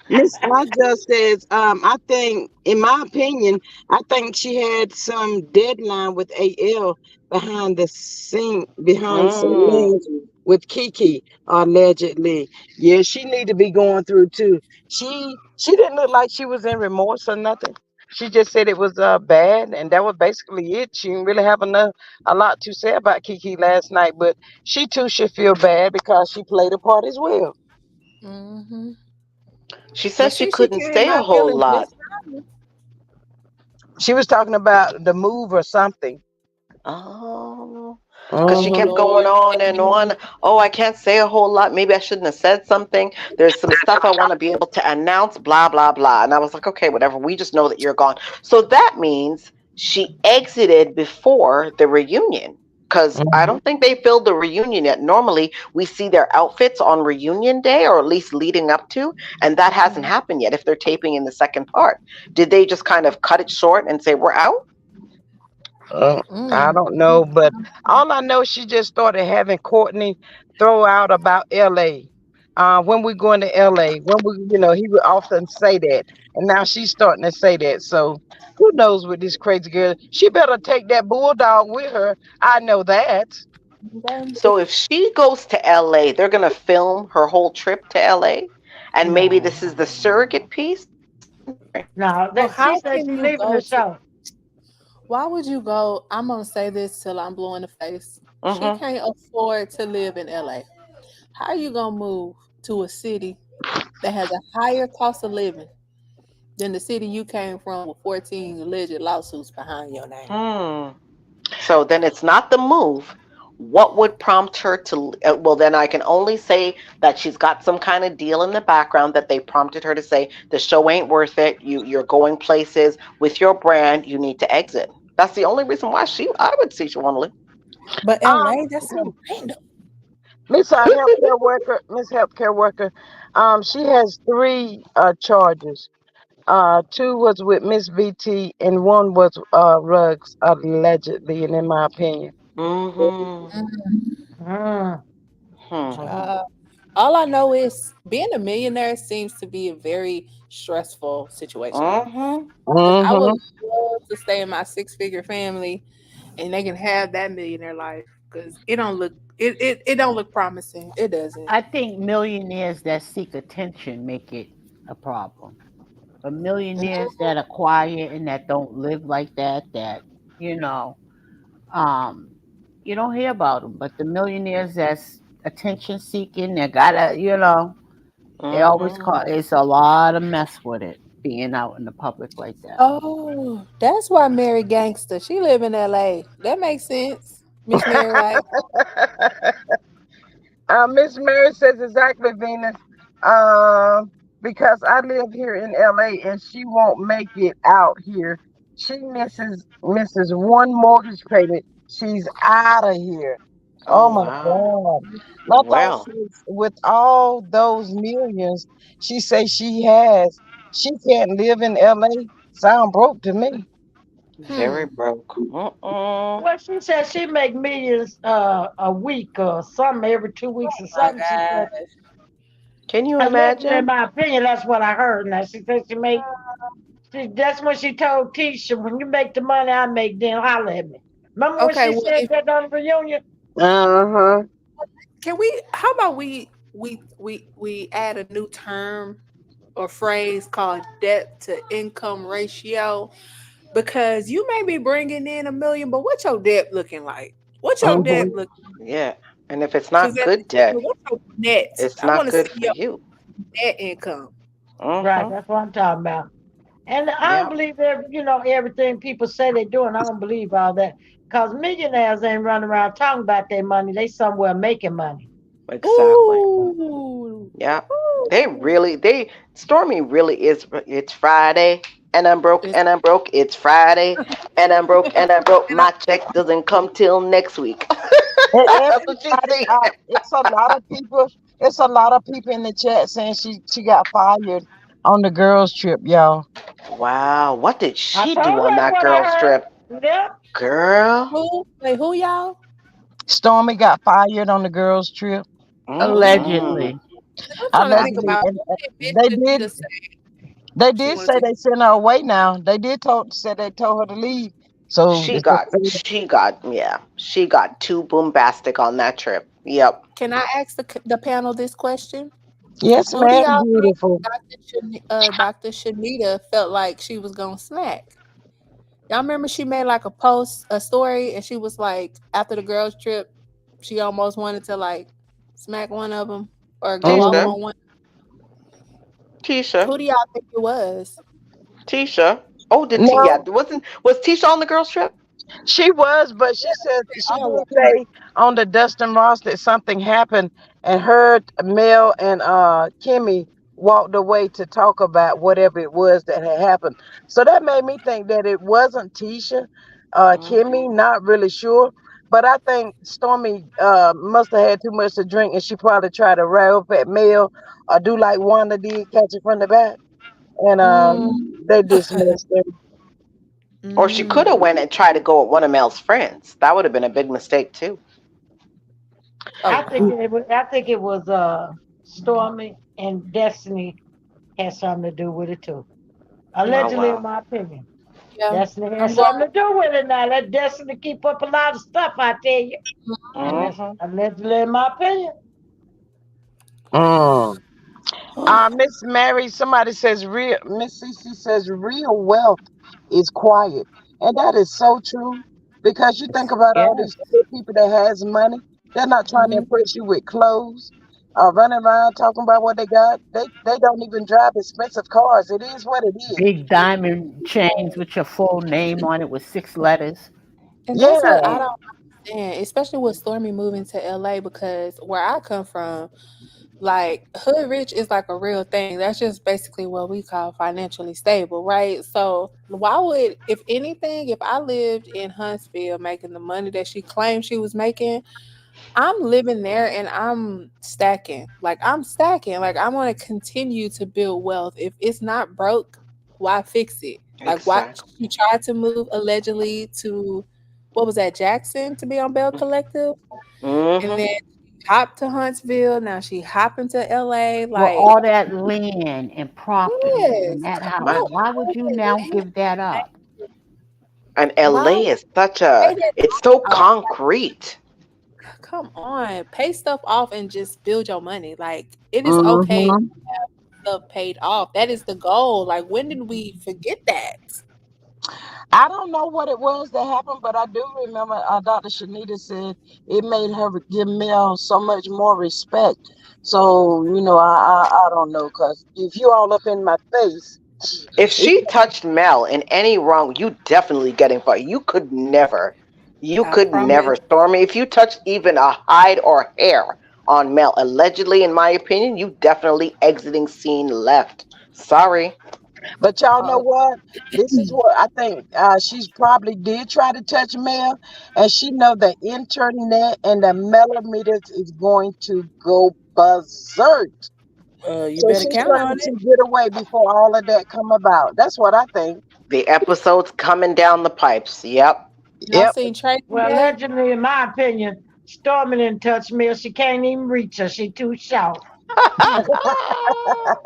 Miss Aja says, I think, in my opinion, I think she had some deadline with AL behind some Mm. things with Kiki, allegedly. Yeah, she need to be going through too. She didn't look like she was in remorse or nothing. She just said it was bad, and that was basically it. She didn't really have a lot to say about Kiki last night, but she too should feel bad because she played a part as well. Hmm. She But said she she couldn't came say a out whole feeling lot. just fine. She was talking about the move or something. Oh, because she Oh Hmm. kept going Lord. on and on. Oh, I can't say a whole lot. Maybe I shouldn't have said something. There's some stuff I want to be able to announce, blah, blah, blah. And I was like, okay, whatever. We just know that you're gone. So that means she exited before the reunion. Because I don't think they filmed the reunion yet. Normally, we see their outfits on reunion day or at least leading up to, and that hasn't happened yet if they're taping in the second part. Did they just kind of cut it short and say, we're out? I Mm. don't know, but all I know, she just started having Courtney throw out about LA. When we going to LA, he would often say that, and now she's starting to say that. So who knows with this crazy girl? She better take that bulldog with her. I know that. So if she goes to LA, they're going to film her whole trip to LA. And maybe No, this is the surrogate piece. no. Well, That she how said can she you leaving the go to? show. Why would you go? I'm gonna say this till I'm blue in the face. She Hmm. can't afford to live in LA. How you gonna move to a city that has a higher cost of living than the city you came from with 14 alleged lawsuits behind your name? Hmm. So then it's not the move. What would prompt her to? Well, then I can only say that she's got some kind of deal in the background that they prompted her to say the show ain't worth it. You're going places with your brand. You need to exit. That's the only reason why I would see she want to leave. But Um, LA, that's so random. Miss Healthcare Worker, she has three charges. Two was with Miss BT, and one was Ruggs, allegedly, and in my opinion. Mm-hmm. Mm. Hmm. Uh, all I know is being a millionaire seems to be a very stressful situation. Mm-hmm. Because I would Mm-hmm. love to stay in my six-figure family and they can have that millionaire life because it don't look promising. It doesn't. I think millionaires that seek attention make it a problem. But millionaires that are quiet and that don't live like that, you know, um, you don't hear about them. But the millionaires that's attention seeking, they gotta, they always Mm-hmm. call. It's a lot of mess with it being out in the public like that. Oh, that's why Mary Gangster. She live in LA. That makes sense. Miss Mary, right? Miss Mary says exactly, Venus. Um, because I live here in LA and she won't make it out here. She misses one mortgage payment. She's out of here. Oh Oh my wow. God. My thought Well, is with all those millions she say she has, she can't live in LA. Sound broke to me. Hmm. very broke. Mm-mm. Well, she said she make millions a week or something every 2 weeks or My something. She said God. Can you allegedly, in imagine? my opinion, that's what I heard. Now she said she make. That's when she told Tisha, "When you make the money I make, then holler at me." Remember when Okay, she well, said if that on the reunion? Uh-huh. can we? How about we add a new term or phrase called debt to income ratio? Because you may be bringing in 1 million, but what's your debt looking like? What's your Mm-hmm. debt look? Yeah. And if it's Because not at the good end, debt, what's your net? it's I want not to good see for your you. net income. Right, Mm-hmm. that's what I'm talking about. And I don't Yeah. believe everything people say they're doing. I don't believe all that. Because millionaires ain't running around talking about their money. They somewhere making money. Exactly. Ooh. Yeah. They Ooh. really they Stormy really is it's Friday and I'm broke It's, and I'm broke. It's Friday and I'm broke and I'm broke. My check doesn't come till next week. And That's what she everybody, said. it's a lot of people. It's a lot of people in the chat saying she got fired on the girls' trip, y'all. Wow, what did I she do told you on that's that what I girl's heard. trip? Yep. Girl. who? Wait, who y'all? Stormy got fired on the girls' trip. Mm-mm. Allegedly. I'm trying to think Allegedly, about and, what did they Miss did. Shanita say They she did wanted say to. they sent her away. Now they did said they told her to leave. So She it's just got she got yeah, she got too bombastic on that trip. Yep. Can I ask the panel this question? yes, Who do ma'am, y'all think beautiful. Dr. Shanita felt like she was gonna smack? Y'all remember she made like a post, a story, and she was like, after the girls' trip, she almost wanted to like smack one of them or go off Tisha. Hmm. on one. Tisha. Who do y'all think it was? Tisha. Oh, yeah, No, was Tisha on the girls trip? she was, but she said she All did of them. say on the Dustin Ross that something happened, and her, Mel, and Kimmy walked away to talk about whatever it was that had happened. So that made me think that it wasn't Tisha, Hmm. Kimmy. Not really sure, but I think Stormy must have had too much to drink, and she probably tried to rile up at Mel or do like Wanda did, catch it from the back, and Mm, they dismissed her. Or she could have mm. went and tried to go with one of Mel's friends. That would have been a big mistake too. Oh wow. I think it was Stormy and Destiny had something to do with it too. Oh Allegedly, in wow. my opinion. Yeah. Destiny I'm has going. something to do with it now. Let Destiny keep up a lot of stuff, I tell you. And that's Hmm. allegedly, in my opinion. Mm. Miss Mary, somebody says real. Miss Cece says real wealth is quiet, and that is so true. Because you think about all Yeah. these people that has money, they're not trying to Mhm. impress you with clothes, running around talking about what they got. They don't even drive expensive cars. It is what it is. Big diamond chains with your full name on it with 6 letters. And that's what Yeah. I don't understand, especially with Stormy moving to LA because where I come from, like hood rich is like a real thing. That's just basically what we call financially stable, right? So why would, if anything, if I lived in Huntsville making the money that she claimed she was making, I'm living there and I'm stacking. Like I'm stacking. Like I want to continue to build wealth. If it's not broke, why fix it? Like why Exactly. she tried to move allegedly to what was that, Jackson, to be on Bell Collective, and Hmm. then she hopped to Huntsville. Now she hopping to LA. Well, Like all that land and property and yes, that come house, My on, why would you now give that up? and why LA is such pay a that it's so off? concrete. Come on, pay stuff off and just build your money. Like it is okay Hmm. stuff paid off. That is the goal. Like, when did we forget that? I don't know what it was that happened, but I do remember Dr. Shanita said it made her give Mel so much more respect. So, I don't know, because if you all up in my face, If it, she touched Mel in any wrong, you definitely getting fired. You I could never, promise. Stormy. If you touch even a hide or hair on Mel. Allegedly, in my opinion, you definitely exiting scene left. Sorry. But y'all know Oh, what? This is what I think. She's probably did try to touch Mel, and she know the internet and the millimeters is going to go berserk. you So better she's count trying on to it. get away before all of that come about. That's what I think. The episode's coming down the pipes. Yep. Y'all Yep. seen Training Well, Day? allegedly, in my opinion, Stormy didn't touch me. She can't even reach her. She too short. Mm.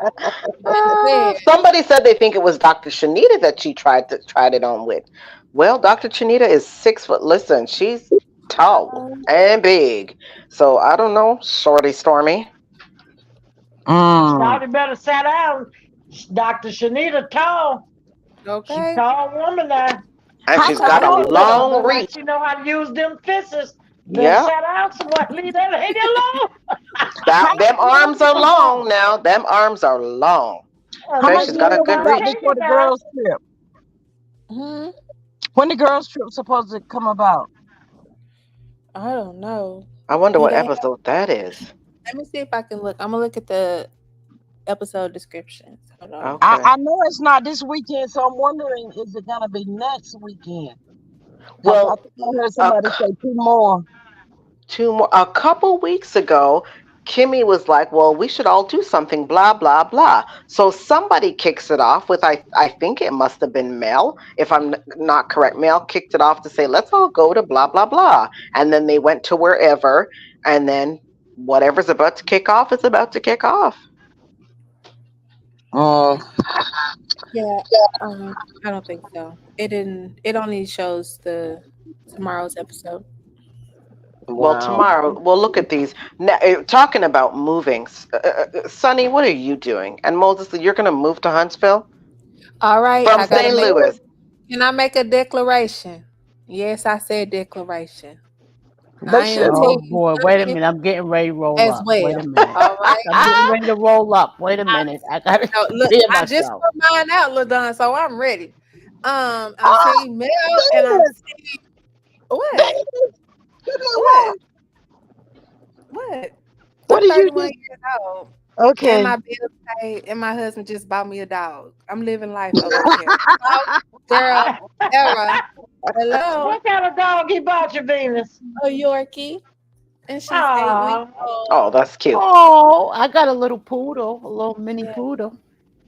What you said? Somebody said they think it was Dr. Shanita that she tried it on with. Well, Dr. Shanita is 6 foot. Listen, she's tall Um, and big. So I don't know, Shorty Stormy. Mm. Shawty better sit down. Dr. Shanita tall. She okay. tall woman now. And How I'm she's much got trying a to Tall longer? tell woman, long but you. like reach. she know how to use them fists. Better Yep. sit down somewhere. Leave that lady alone. How That them much arms longer are to go? long now. Them arms are long. A How Okay, much she's got lady a longer we good gonna got reach. take before it the now. girls' trip? Hmm. When the girls' trip supposed to come about? I don't know. I wonder Do what they? episode that is. Let me see if I can look. I'm gonna look at the episode descriptions. Hold on. Okay. I know it's not this weekend, so I'm wondering is it gonna be next weekend? Because I Well, think I heard a somebody say two more. a couple weeks ago, Kimmy was like, "Well, we should all do something." Blah blah blah. So somebody kicks it off with I think it must have been Mel, if I'm not correct. Mel kicked it off to say, "Let's all go to blah blah blah," and then they went to wherever, and then whatever's about to kick off is about to kick off. Oh, Yeah. I don't think so. It didn't. It only shows the tomorrow's episode. Well, wow. tomorrow we'll look at these. Now, talking about moving, Sonny, what are you doing? And Moses, you're going to move to Huntsville All right. from I gotta St. make. Louis. Can I make a declaration? Yes, I said declaration. They I am should Oh team move. boy, wait a Sunny minute. I'm getting ready to roll as up. Wait a well. minute. All right. I'm getting ready to roll up. Wait a I, minute. I gotta no, look, clear I just myself. put mine out, Ladon, so I'm ready. I'm Ah, team Mel and I'm Venus, team what? Venus, you know What? what? What? What I'm did you 31 just? years old. And Okay. my bills paid, and my husband just bought me a dog. I'm living life over here. Dog girl era. Hello, What kind of dog he bought you, Venus? a Yorkie, and she's 8 weeks Oh, Oh, old. that's cute. Oh, I got a little poodle, a little mini Yeah. poodle.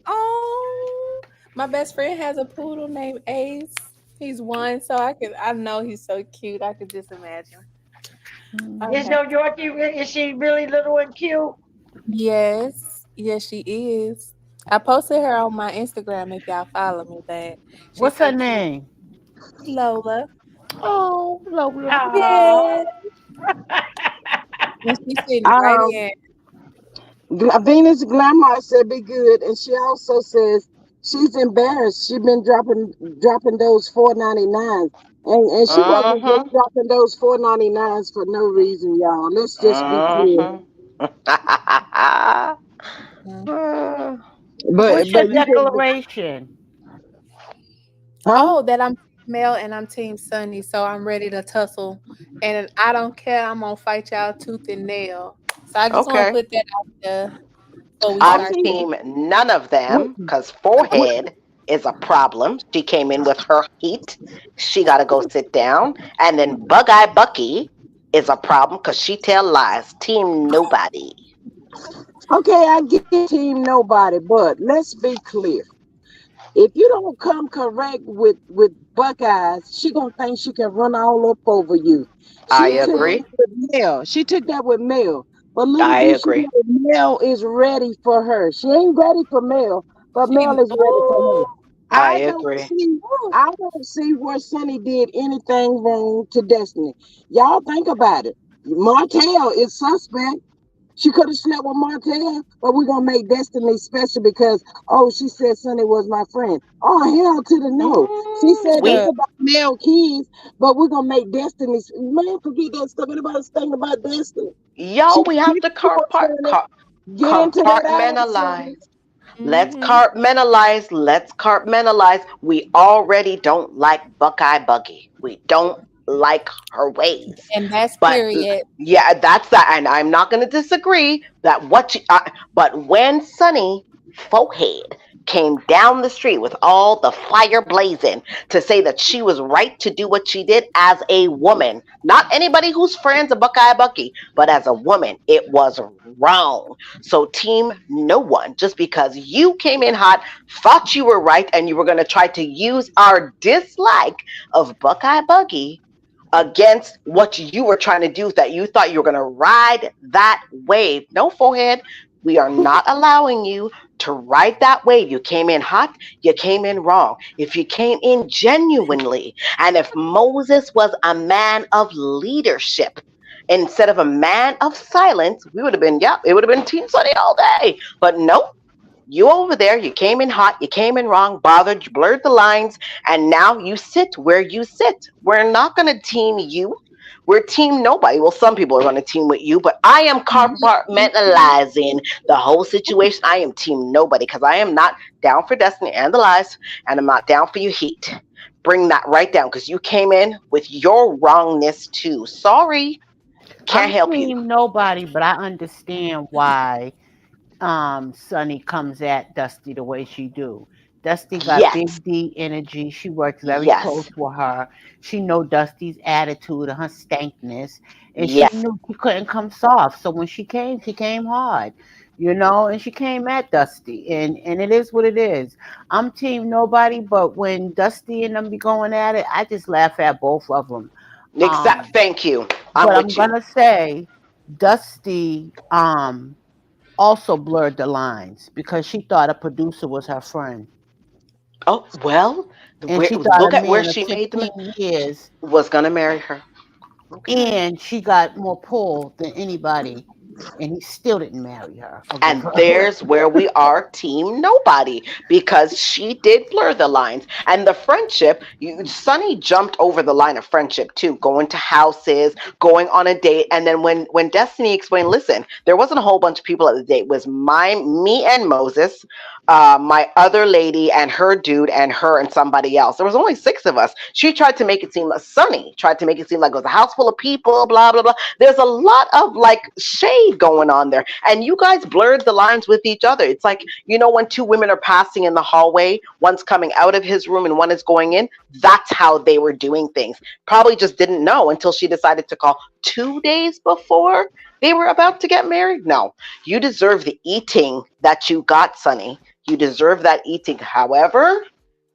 Oh, my best friend has a poodle named Ace. He's one, so I know he's so cute. I could just imagine. is Okay. Mhm. your Yorkie? Is she really little and cute? Yes, yes, she is. I posted her on my Instagram if y'all follow me, but she's What's her so cute. name? Lola. Oh, Lola. Oh, Yeah. And she's sitting right Um, in. Venus Glamour said be good, and she also says she's embarrassed. She been dropping those 4.99s, and she wasn't just Mm-hmm. dropping those 4.99s for no reason, y'all. Let's just be clear. Mm-hmm. Mhm. But What's your you can, declaration? huh? Oh, that I'm male and I'm Team Sunny, so I'm ready to tussle. And I don't care. I'm gonna fight y'all tooth and nail. So I just want to Okay. put that out there before we I start I'm the see. team none of What, them because what, forehead is a problem. She came in with her heat. She got to go sit down. And then Bug Eye Bucky is a problem because she tell lies. Team nobody. okay, I get team nobody, but let's be clear. If you don't come correct with Buckeyes, she gonna think she can run all up over you. I She took Ooh, agree. that with Mel. She took that with Mel. But little I do she agree. know Mel is ready for her. She ain't ready for Mel, but Mel is ready for her. ooh, I I don't agree. see ooh. I don't see where Sonny did anything wrong to Destiny. Y'all think about it. Martell is suspect. She could have slept with Martell, but we're gonna make Destiny special because oh, she said Sonny was my friend. Oh hell to the no. She said this We Look, about male kids, but we're gonna make Destiny man forget that stuff. Anybody's thinking about Destiny. She Yo, we have get to into it, Sonny. Get into that ass, Sonny. compartmentalize. Let's mm-hmm. compartmentalize. Let's compartmentalize. We already don't like Buckeye Buggy. We don't like her ways. And that's But period. yeah, that's that. And I'm not going to disagree that but when Sonny Forehead came down the street with all the fire blazing to say that she was right to do what she did as a woman, not anybody who's friends of Buckeye Bucky, but as a woman, it was wrong. So, team no one, just because you came in hot, thought you were right, and you were going to try to use our dislike of Buckeye Bucky against what you were trying to do, that you thought you were going to ride that wave. No, Forehead, we are not allowing you to ride that wave. You came in hot, you came in wrong. If you came in genuinely, and if Moses was a man of leadership instead of a man of silence, we would have been, yeah, it would have been Team Sunny all day. But nope, you over there, you came in hot, you came in wrong, bothered, you blurred the lines, and now you sit where you sit. We're not going to team you. We're team nobody. Well, some people are going to team with you, but I am compartmentalizing the whole situation. I am team nobody because I am not down for Destiny and the lies, and I'm not down for you heat. Bring that right down because you came in with your wrongness too. Sorry, can't I'm help you. team nobody, but I understand why Sunny comes at Dusty the way she do. Dusty got Yes, big D energy. She works very close yes, with her. She know Dusty's attitude and her stankness, and she yes. knew she couldn't come soft. So when she came hard, and she came at Dusty, and it is what it is. I'm team nobody, but when Dusty and them be going at it, I just laugh at both of them. Exact. Thank you. I'm But I'm with you. gonna say Dusty also blurred the lines because she thought a producer was her friend. Oh well, And where, she thought a look at where man of she made them 16 years, was gonna marry her. Okay. and she got more pull than anybody, and he still didn't marry her or give And her. there's where we are team nobody because she did blur the lines. And the friendship, Sonny jumped over the line of friendship too, going to houses, going on a date. And then when Destiny explained, listen, there wasn't a whole bunch of people at the date. It was me and Moses, my other lady and her dude and her and somebody else. There was only six of us. She tried to make it seem like Sonny tried to make it seem like it was a house full of people, blah, blah, blah. There's a lot of like shade going on there. And you guys blurred the lines with each other. It's like, when two women are passing in the hallway, one's coming out of his room and one is going in. That's how they were doing things. Probably just didn't know until she decided to call 2 days before they were about to get married. No, you deserve the eating that you got, Sonny. You deserve that eating. However,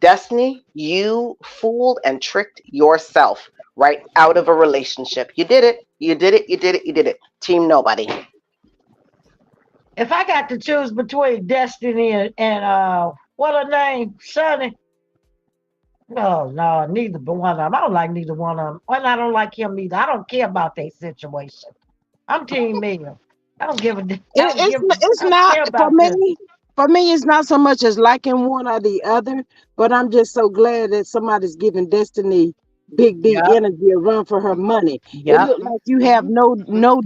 Destiny, you fooled and tricked yourself right out of a relationship. You did it. You did it. You did it. You did it. Team nobody. If I got to choose between Destiny and what her name, Sonny. No, no, neither one of them. I don't like neither one of them. And I don't like him either. I don't care about their situation. I'm Team Mia. I don't give a. I don't give. It's I don't not care for about this. me. For me, it's not so much as liking one or the other, but I'm just so glad that somebody's giving Destiny big D Yep. energy a run for her money. It Yep. looked like you have no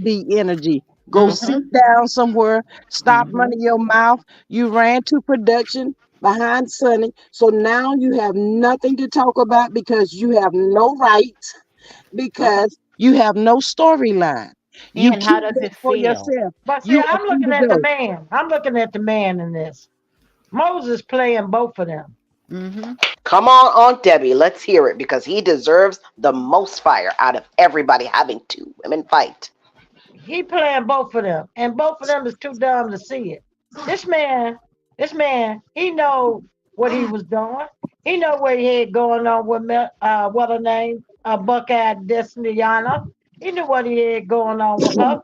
D energy. Go sit Mhm. down somewhere, stop Mhm. running your mouth. You ran to production behind Sunny, so now you have nothing to talk about because you have no rights, because you have no storyline. You And how keep does that it for feel? yourself. But see, You are I'm free looking to at the go. man. I'm looking at the man in this. Moses playing both of them. Mhm. Come on, Aunt Debbie. Let's hear it because he deserves the most fire out of everybody having two women fight. He playing both of them, and both of them is too dumb to see it. This man, he know what he was doing. He know what he had going on with what her name, Buckeye Destiniana. He knew what he had going on with her.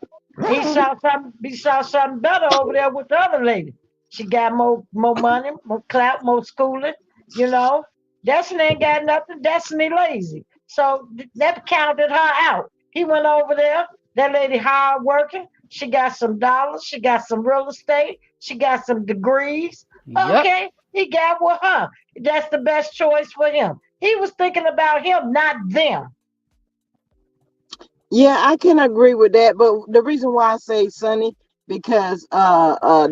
He saw something better over there with the other lady. She got more money, more clout, more schooling. You know, Destiny ain't got nothing. Destiny lazy, so that counted her out. He went over there. That lady hard working. She got some dollars. She got some real estate. She got some degrees. Yep. Okay, he got with her. That's the best choice for him. He was thinking about him, not them. Yeah, I can agree with that. But the reason why I say Sonny because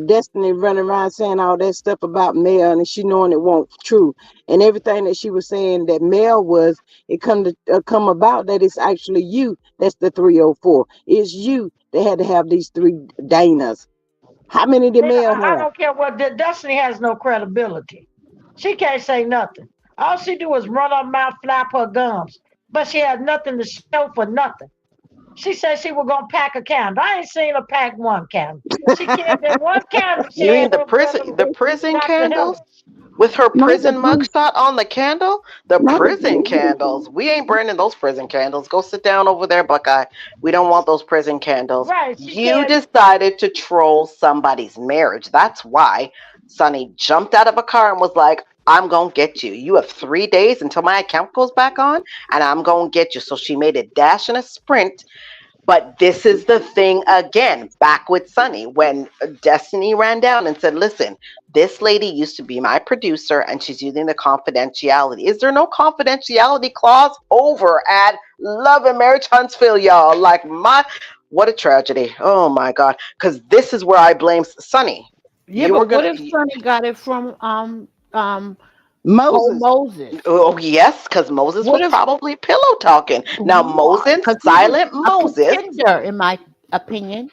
Destiny running around saying all that stuff about Mel and she knowing it won't true and everything that she was saying that Mel was it come about that it's actually you that's the 304. It's you that had to have these three Danas. How many did You know, Mel I have? don't care what Destiny has no credibility. She can't say nothing. All she do is run her mouth, flap her gums, but she had nothing to show for nothing. She said she was gonna pack a candle. I ain't seen her pack one candle. She can't. That one candle she You mean had over there the prison Dr. candles? Heller's. With her Not the prison prison, mugshot on the candle? The not the prison prison. candles. We ain't burning those prison candles. Go sit down over there, Buckeye. We don't want those prison candles. Right. She You said, decided to troll somebody's marriage. That's why Sonny jumped out of a car and was like, I'm going to get you. You have 3 days until my account goes back on, and I'm going to get you. So she made a dash and a sprint, but this is the thing again, back with Sunny, when Destiny ran down and said, listen, this lady used to be my producer and she's using the confidentiality. Is there no confidentiality clause over at Love and Marriage Huntsville, y'all? What a tragedy. Oh my God. Because this is where I blame Sunny. Yeah, You but were what going if to. Sonny got it from Cole Moses. Moses? Oh, yes, because Moses What was if probably pillow talking. Now, Moses, because he was silent a Moses. pretender, in my opinion.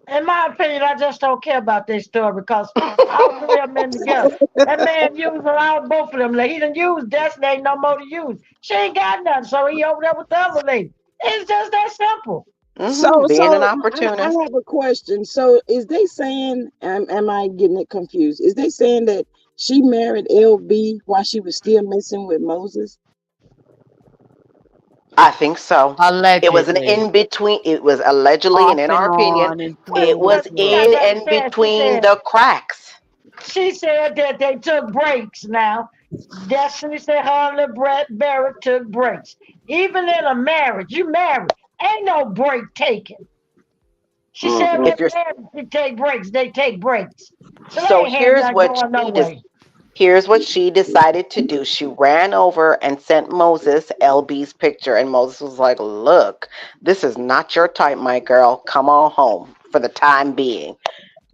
in my opinion, I just don't care about this story because all three of them in together. That man used all both of them. Like, he done used Destiny, ain't no more to use. She ain't got nothing, so he over there with the other lady. It's just that simple. So, Being an I opportunist. have a question. So, is they saying, am I getting it confused? Is they saying that she married LB while she was still messing with Moses? I think so. It was an Allegedly. in between. It was allegedly, and Off in and our opinion, on and it through and was What through. in Debbie and said, she between said, the cracks. she said that they took breaks now. Destiny said her and Brett Barrett took breaks. Even in a marriage, you married, ain't no break taken. She said Mm-mm. If when you're married, they take breaks. They take breaks. So they so, ain't had nothing going no way. here's what she decided to do. She ran over and sent Moses LB's picture, and Moses was like, "Look, this is not your type, my girl. Come on home for the time being."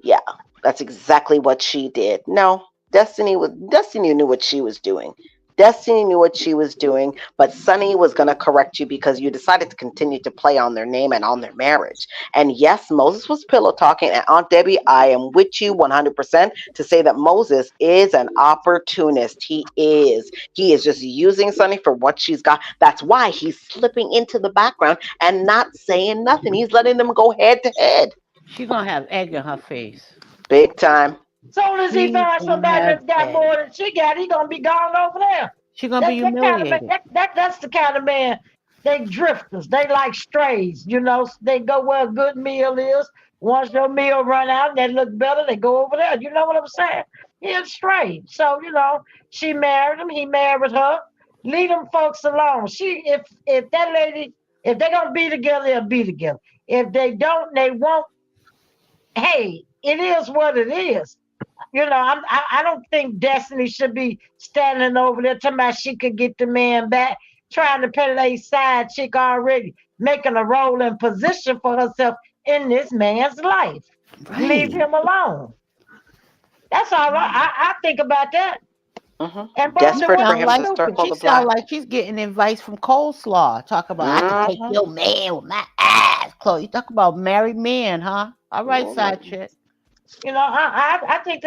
Yeah, that's exactly what she did. No, Destiny knew what she was doing. Destiny knew what she was doing, but Sunny was going to correct you because you decided to continue to play on their name and on their marriage. And yes, Moses was pillow talking. And Aunt Debbie, I am with you 100% to say that Moses is an opportunist. He is. He is just using Sunny for what she's got. That's why he's slipping into the background and not saying nothing. He's letting them go head to head. She's gonna have egg in her face. Big time. Soon as he She's finds gonna somebody have that's got egg. more than she got, he gonna be gone over there. She's gonna be That kind of man, humiliated. that's the kind of man. They drifters. They like strays. You know, they go where a good meal is. Once your meal run out and they look better, they go over there. You know what I'm saying? He's straight. So she married him. He married her. Leave them folks alone. If that lady, if they gonna be together, they'll be together. If they don't, they won't. Hey, it is what it is. I don't think Destiny should be standing over there talking about she could get the man back, trying to play side chick already, making a role and position for herself in this man's life. Leave Right. him alone. That's all I think about that. And both She the Desperate for sound women him like to stupid. circle she the sound block. like she's getting advice from coleslaw. Talk about I could take Hmm your man with my eyes closed. You talk about married men, huh? All right, side chick. I think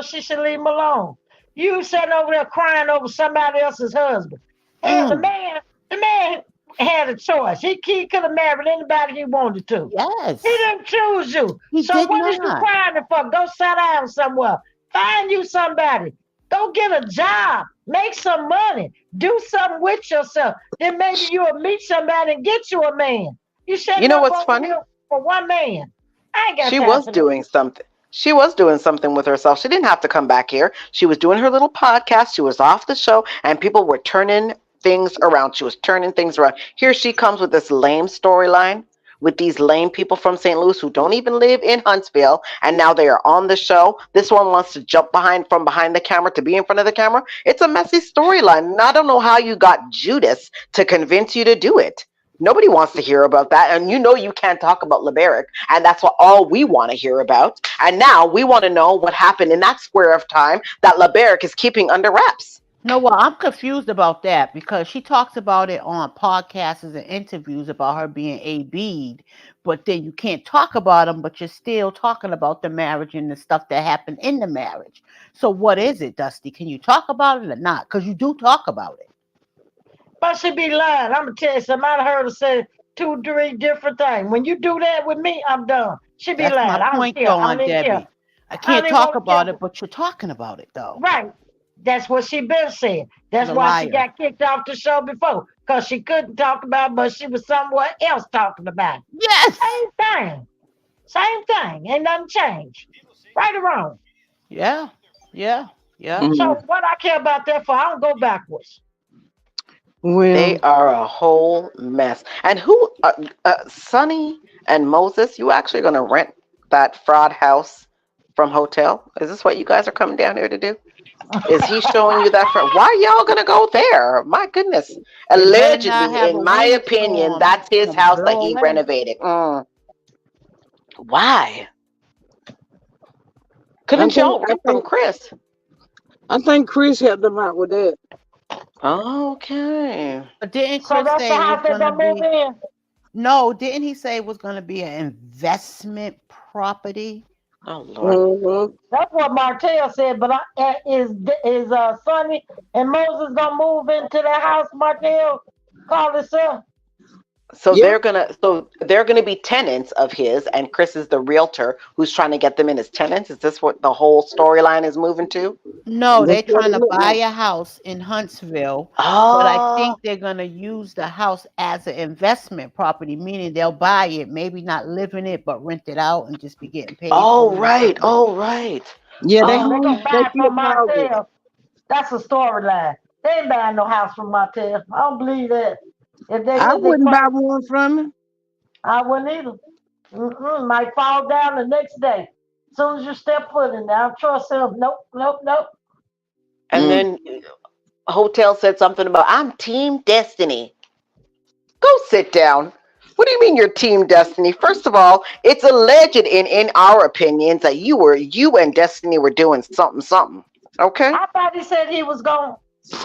she should leave him alone. You sitting over there crying over somebody else's husband. Hell, the Mm, man, the man had a choice. He could have married anybody he wanted to. He yes, didn't choose you. he So did what is you not. crying for? Go sit down somewhere. Find you somebody. Go get a job. Make some money. Do something with yourself. Then maybe you'll meet somebody and get you a man. You You setting know up what's over funny? here for one man. I ain't got She time was for that. doing something. She was doing something with herself. She didn't have to come back here. She was doing her little podcast. She was off the show, and people were turning things around. She was turning things around. Here she comes with this lame storyline with these lame people from St. Louis who don't even live in Huntsville, and now they are on the show. This one wants to jump from behind the camera to be in front of the camera. It's a messy storyline, and I don't know how you got Judas to convince you to do it. Nobody wants to hear about that. And you know you can't talk about Liberic. And that's what all we want to hear about. And now we want to know what happened in that square of time that Liberic is keeping under wraps. No, well, I'm confused about that because she talks about it on podcasts and interviews about her being AB'd, but then you can't talk about them, but you're still talking about the marriage and the stuff that happened in the marriage. So what is it, Dusty? Can you talk about it or not? Because you do talk about it. But she be lying. I'm gonna tell you something. I heard her say two, three different things. When you do that with me, I'm done. She be That's my lying. I don't point, care. though, I don't Aunt even care. Debbie. I I can't don't even talk want to care. about it, but you're talking about it, though. Right. That's what she been saying. She's That's a why she liar. got kicked off the show before. Because she couldn't talk about it, but she was somewhere else talking about it. Yes. Same thing. Same thing. Ain't nothing changed. Right or wrong. Yeah. Yeah. Yeah. So Mm. what I care about that for, I don't go backwards. They Well, are a whole mess. And who, Sonny and Moses, you actually going to rent that fraud house from hotel? Is this what you guys are coming down here to do? Is he showing you that fraud? Why y'all going to go there? My goodness. They better not Allegedly, have a in my opinion, windstorm that's his and house that blow he away. renovated. Why? I Couldn't think y'all I rent from think Chris? I think Chris helped them out with that. Okay. But didn't So Chris that's the say it was house they're going to gonna move be? in. No, didn't he say it was going to be an investment property? Oh, Lord. Mm-hmm. That's what Martell said. But is Sonny and Moses gonna move into the house Martell called himself? Yeah. So they're gonna be tenants of his, and Chris is the realtor who's trying to get them in as tenants. Is this what the whole storyline is moving to? No, That's they're what trying it to looked buy like. a house in Huntsville, but I Oh, think they're going to use the house as an investment property, meaning they'll buy it, maybe not live in it, but rent it out and just be getting paid oh for it or right, something. oh right. Yeah, they Oh, they home gonna Okay. they buy it from flip houses. Martell. That's a storyline. They ain't buying no house from Martell. I don't believe that. If they I is, they wouldn't buy crazy. one from him. I wouldn't either. Might fall down the next day. As soon as you step foot in there, I don't trust him. Nope, nope, nope. And Mm. then Hotel said something about I'm Team Destiny. Go sit down. What do you mean you're Team Destiny? First of all, it's alleged in our opinions that you and Destiny were doing something something. Okay. I thought he said he was gonna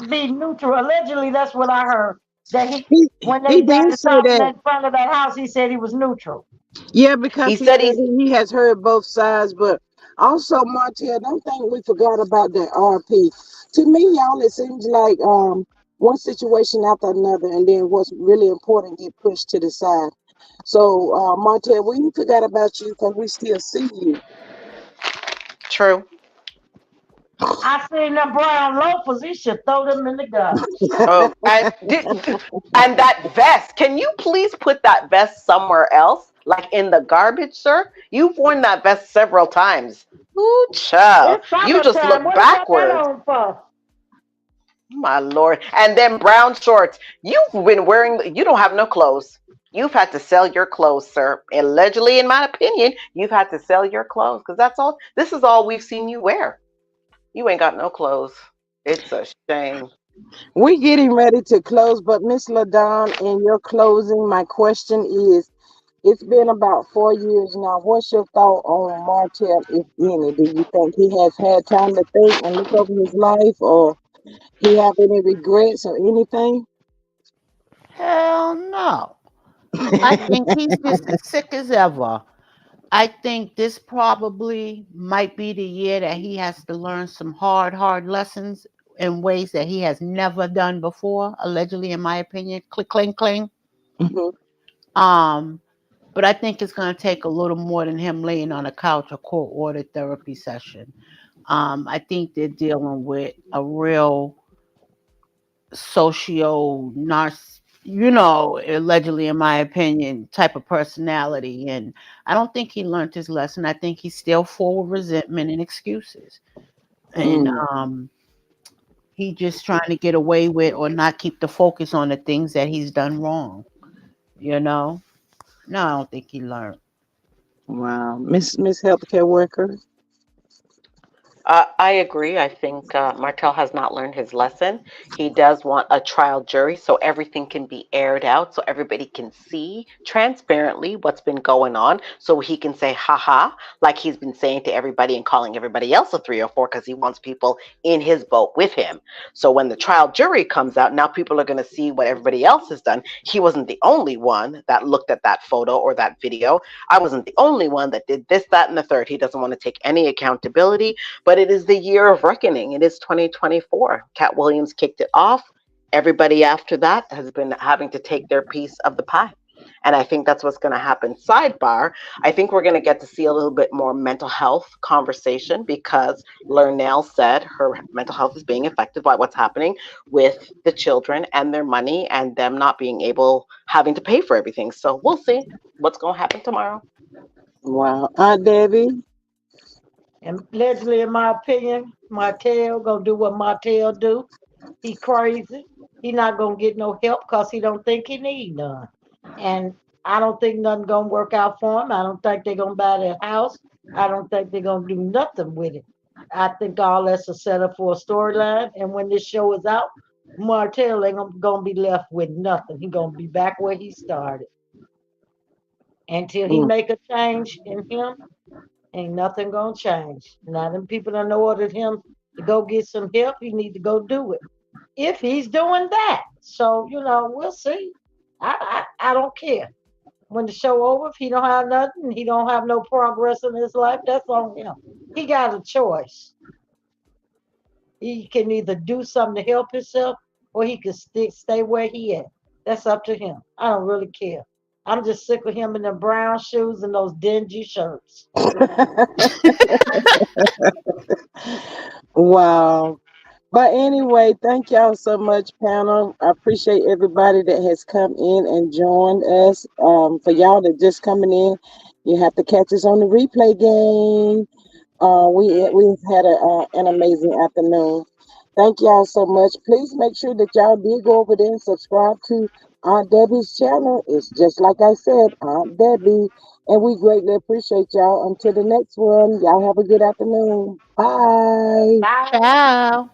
be neutral. Allegedly, that's what I heard. That he, He when they he got did to say talking that. in front of that house, he said he was neutral. Yeah, He because he said said he's he has heard both sides, but also Montel, don't think we forgot about that RP. To me, y'all, it seems like one situation after another, and then what's really important get pushed to the side. So Montel, we ain't forgot about you because we still see you. true. I seen them brown loafers. He should throw them in the garbage. Oh, and that vest. Can you please put that vest somewhere else, like in the garbage, sir? You've worn that vest several times. Ooh, child, It's you just summertime. look What he got that backwards. on for? My lord. And then brown shorts. You've been wearing. You don't have no clothes. You've had to sell your clothes, sir. Allegedly, in my opinion, you've had to sell your clothes because that's all. This is all we've seen you wear. You ain't got no clothes. It's a shame. We're getting ready to close, but Miss LaDon, in your closing, my question is, it's been about 4 years now. What's your thought on Martell, if any? Do you think he has had time to think and look over his life, or he have any regrets or anything? Hell no. I think he's just as sick as ever. I think this probably might be the year that he has to learn some hard lessons in ways that he has never done before, allegedly, in my opinion. Click, cling, cling. Mhm. Um, but I think it's going to take a little more than him laying on a couch or court ordered therapy session. I think they're dealing with a real socio narciss allegedly in my opinion type of personality, and I don't think he learned his lesson. I think he's still full of resentment and excuses, and Mm. he just trying to get away with or not keep the focus on the things that he's done wrong. you know no, I don't think he learned. Wow, Miss Healthcare Worker. I agree. I think Martel has not learned his lesson. He does want a trial jury so everything can be aired out, so everybody can see transparently what's been going on, so he can say, haha, like he's been saying to everybody and calling everybody else a 304 because he wants people in his boat with him. So when the trial jury comes out, now people are going to see what everybody else has done. He wasn't the only one that looked at that photo or that video. I wasn't the only one that did this, that, and the third. He doesn't want to take any accountability, but it is the year of reckoning. It is 2024. Cat Williams kicked it off. Everybody after that has been having to take their piece of the pie. And I think that's what's going to happen. Sidebar, I think we're going to get to see a little bit more mental health conversation because Lernell said her mental health is being affected by what's happening with the children and their money and them not being able, having to pay for everything. So we'll see what's going to happen tomorrow. Wow. Aunt Debbie? And allegedly, in my opinion, Martell gonna do what Martell do. He crazy. He not gonna get no help because he don't think he need none. And I don't think nothing gonna work out for him. I don't think they're gonna buy their house. I don't think they're gonna do nothing with it. I think all that's a setup for a storyline. And when this show is out, Martell ain't gonna be left with nothing. He gonna be back where he started. Until he Mm. make a change in him, ain't nothing gonna change. Now them people done ordered him to go get some help. He need to go do it if he's doing that. So we'll see. I don't care. When the show over, if he don't have nothing, he don't have no progress in his life. That's on him. He got a choice. He can either do something to help himself, or he can stay where he at. That's up to him. I don't really care. I'm just sick of him in the brown shoes and those dingy shirts. Wow. But anyway, thank y'all so much, panel. I appreciate everybody that has come in and joined us. For y'all that just coming in, you have to catch us on the replay game. We've had an amazing afternoon. Thank y'all so much. Please make sure that y'all do go over there and subscribe to Aunt Debbie's channel. It's just like I said, Aunt Debbie. And we greatly appreciate y'all. Until the next one, y'all have a good afternoon. Bye. Bye. Ciao.